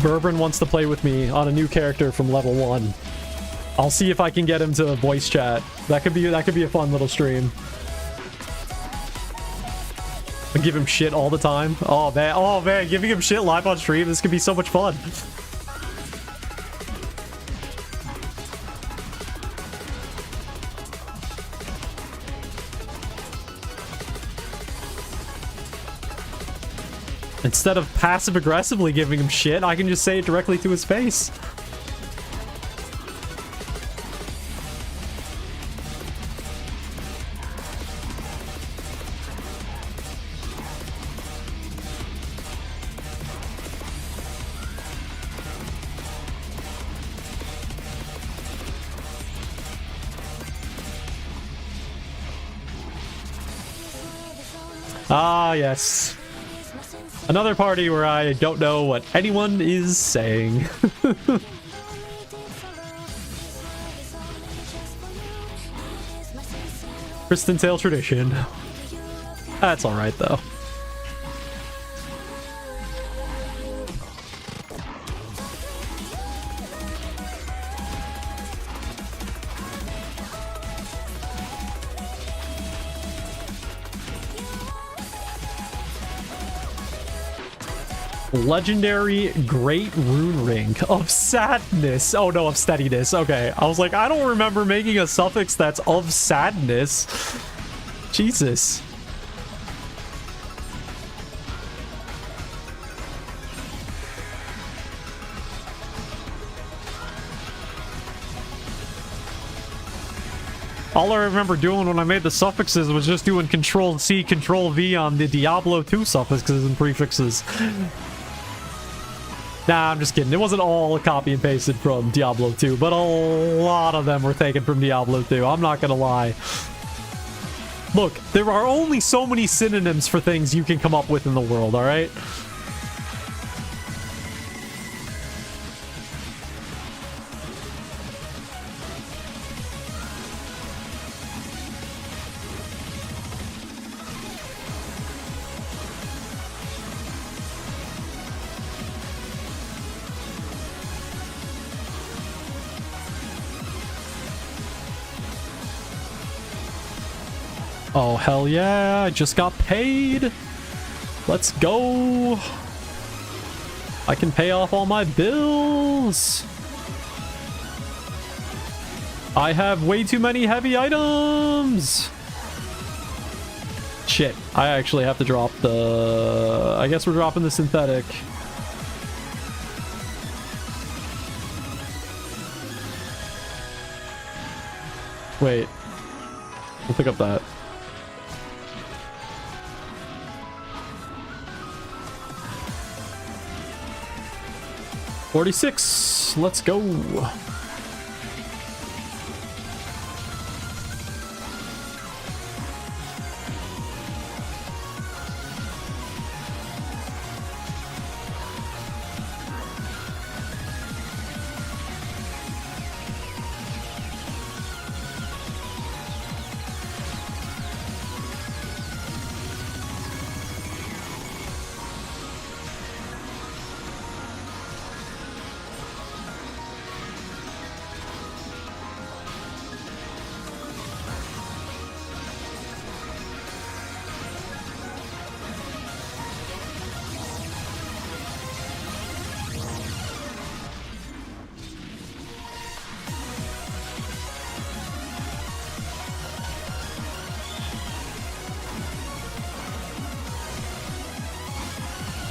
Verbrin wants to play with me on a new character from level 1. I'll see if I can get him to voice chat. That could be a fun little stream. I give him shit all the time. Oh man, giving him shit live on stream, this could be so much fun. Instead of passive-aggressively giving him shit, I can just say it directly to his face. Ah, yes. Another party where I don't know what anyone is saying. Pristontale tradition. That's alright, though. Legendary Great Rune Ring of Sadness. Oh no, of Steadiness. Okay, I was like, I don't remember making a suffix that's of sadness. Jesus. All I remember doing when I made the suffixes was just doing Control-C, Control-V on the Diablo 2 suffixes and prefixes. Nah, I'm just kidding. It wasn't all copy and pasted from Diablo 2, but a lot of them were taken from Diablo 2. I'm not gonna lie. Look, there are only so many synonyms for things you can come up with in the world, alright? Oh, hell yeah, I just got paid. Let's go. I can pay off all my bills. I have way too many heavy items. Shit, I actually have to drop the... I guess we're dropping the synthetic. Wait. We'll pick up that. 46. Let's go.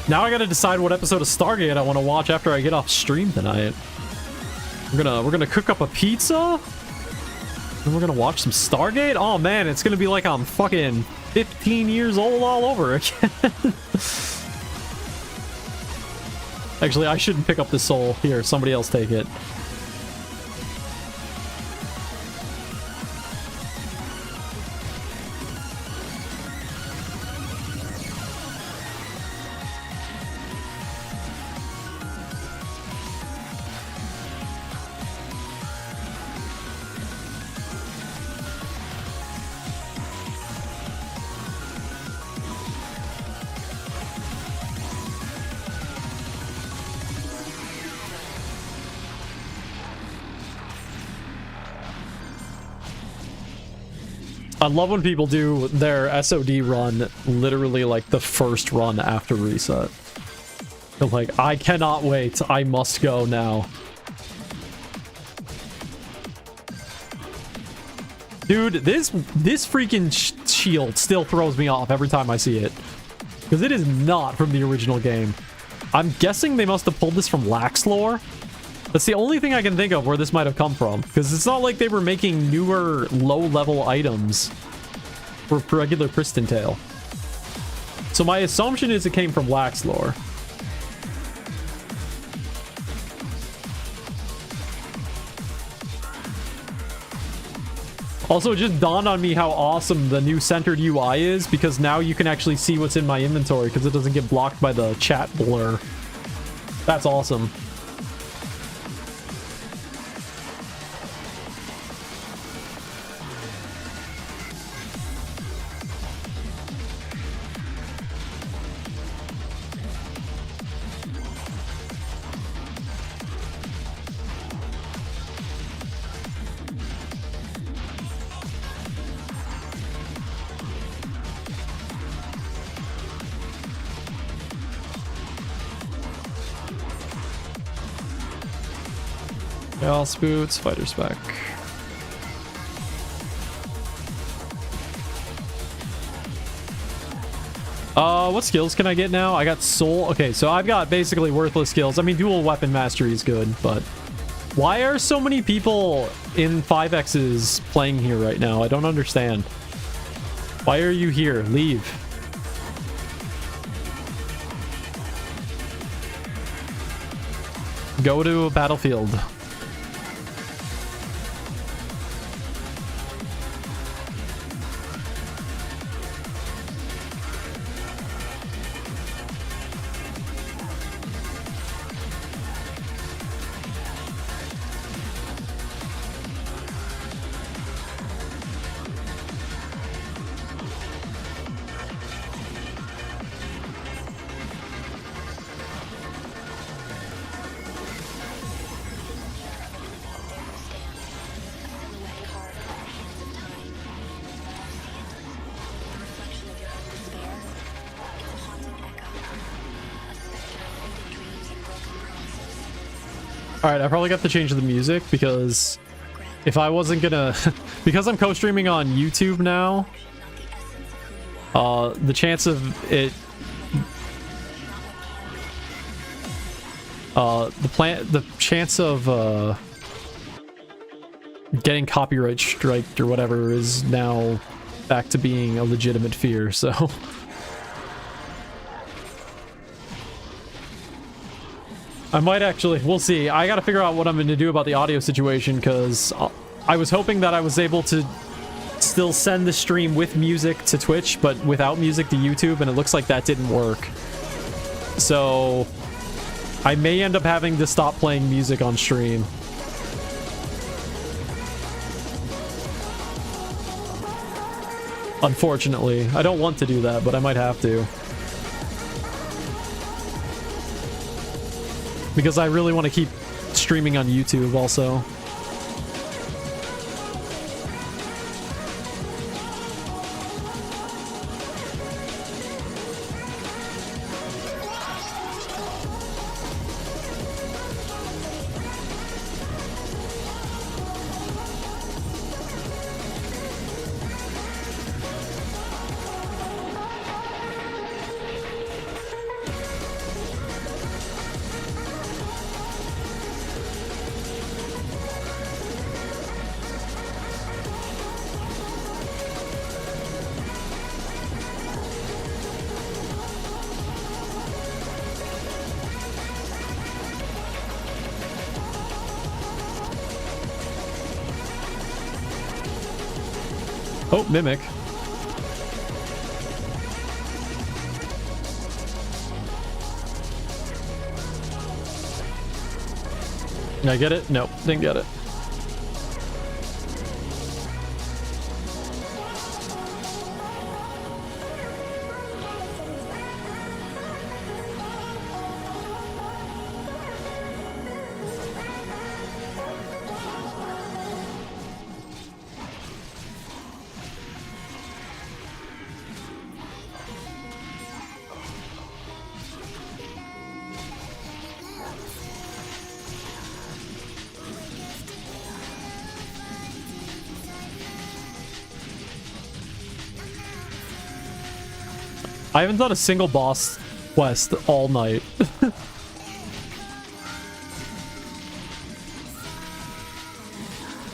Now I gotta decide what episode of Stargate I want to watch after I get off stream tonight. We're gonna cook up a pizza, and we're gonna watch some Stargate. Oh man, it's gonna be like I'm fucking 15 years old all over again. Actually, I shouldn't pick up this soul. Here, somebody else take it. I love when people do their SOD run literally like the first run after reset. They're like, I cannot wait. I must go now. Dude, this freaking shield still throws me off every time I see it. Because it is not from the original game. I'm guessing they must have pulled this from Lax lore. That's the only thing I can think of where this might have come from. Because it's not like they were making newer, low-level items for regular Pristontale. So my assumption is it came from Lax lore. Also, it just dawned on me how awesome the new centered UI is, because now you can actually see what's in my inventory because it doesn't get blocked by the chat blur. That's awesome. Chaos boots, fighter spec. What skills can I get now? I got soul. Okay, so I've got basically worthless skills. I mean, dual weapon mastery is good, but why are so many people in 5X's playing here right now? I don't understand. Why are you here? Leave. Go to a battlefield. Alright, I probably got to change the music because if I wasn't gonna... because I'm co-streaming on YouTube now, the chance of it... the chance of getting copyright striked or whatever is now back to being a legitimate fear, so... I might actually, we'll see. I gotta figure out what I'm gonna do about the audio situation, because I was hoping that I was able to still send the stream with music to Twitch, but without music to YouTube, and it looks like that didn't work. So I may end up having to stop playing music on stream. Unfortunately. I don't want to do that, but I might have to. Because I really want to keep streaming on YouTube also. Oh, Mimic. Did I get it? Nope, didn't get it. I haven't done a single boss quest all night.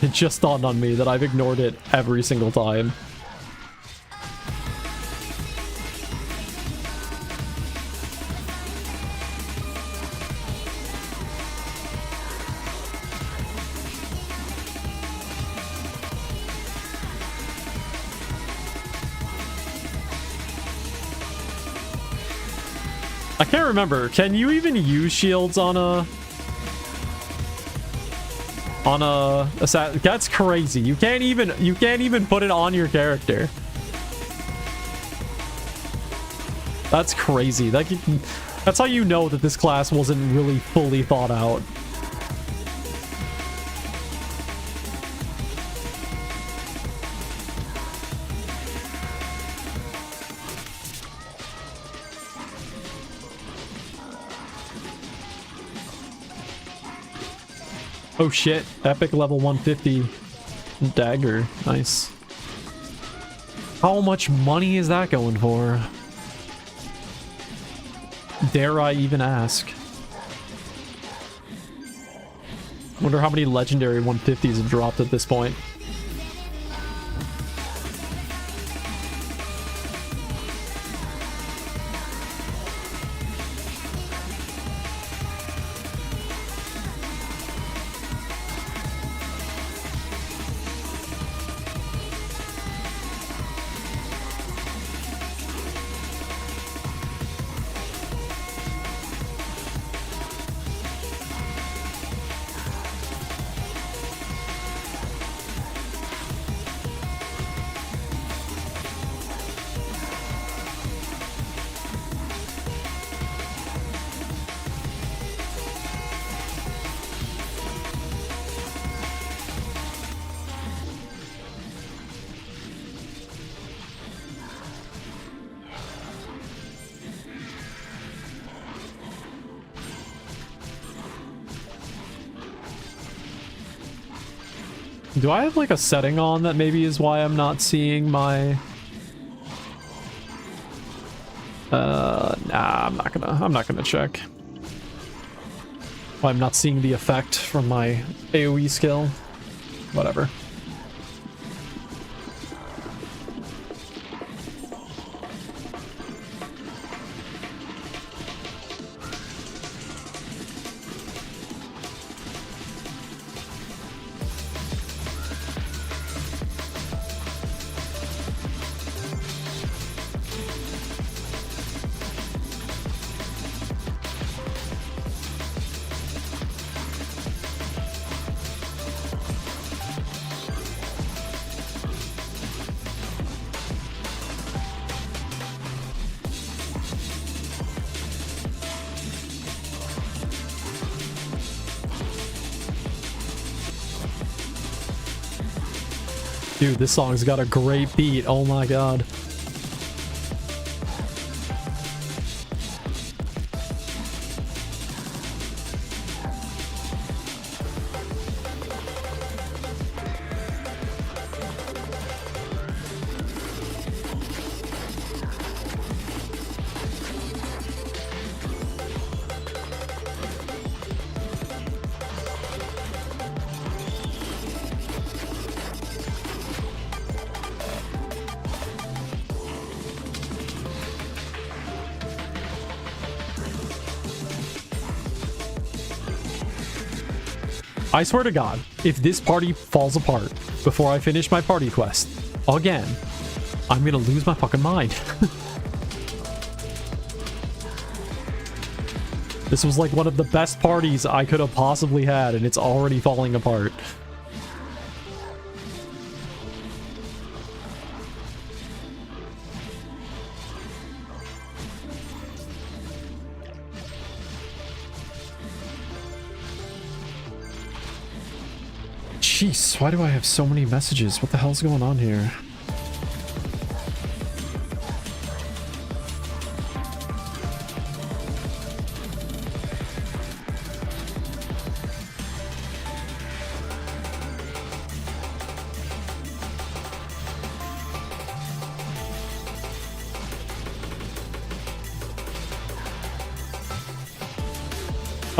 It just dawned on me that I've ignored it every single time. I can't remember. Can you even use shields on a that's crazy. You can't even put it on your character. That's crazy. That's how you know that this class wasn't really fully thought out. Oh shit, epic level 150 dagger. Nice. How much money is that going for? Dare I even ask? Wonder how many legendary 150s have dropped at this point. Do I have like a setting on that maybe is why I'm not seeing my nah, I'm not gonna check. Why I'm not seeing the effect from my AoE skill. Whatever. Dude, this song's got a great beat. Oh my god. I swear to God, if this party falls apart before I finish my party quest, again, I'm gonna lose my fucking mind. This was like one of the best parties I could have possibly had, and it's already falling apart. Jeez, why do I have so many messages? What the hell's going on here?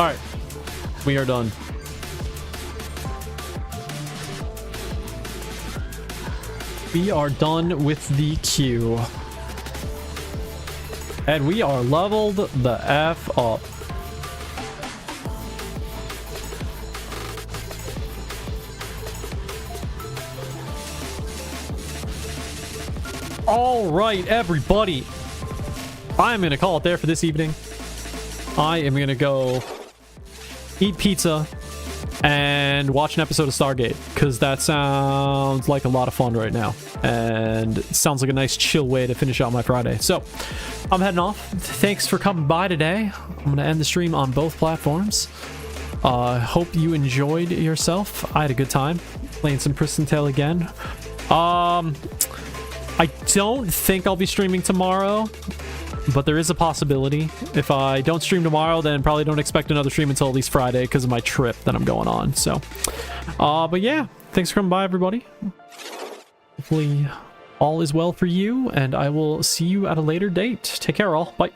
All right, we are done. We are done with the queue. And we are leveled the F up. All right, everybody. I'm going to call it there for this evening. I am going to go eat pizza and watch an episode of Stargate, because that sounds like a lot of fun right now, and it sounds like a nice chill way to finish out my Friday. So I'm heading off. Thanks for coming by today. I'm gonna end the stream on both platforms. Hope you enjoyed yourself. I had a good time playing some Pristontale again. I don't think I'll be streaming tomorrow, but there is a possibility. If I don't stream tomorrow, then probably don't expect another stream until at least Friday because of my trip that I'm going on. So, but yeah, thanks for coming by, everybody. Hopefully all is well for you, and I will see you at a later date. Take care, all. Bye.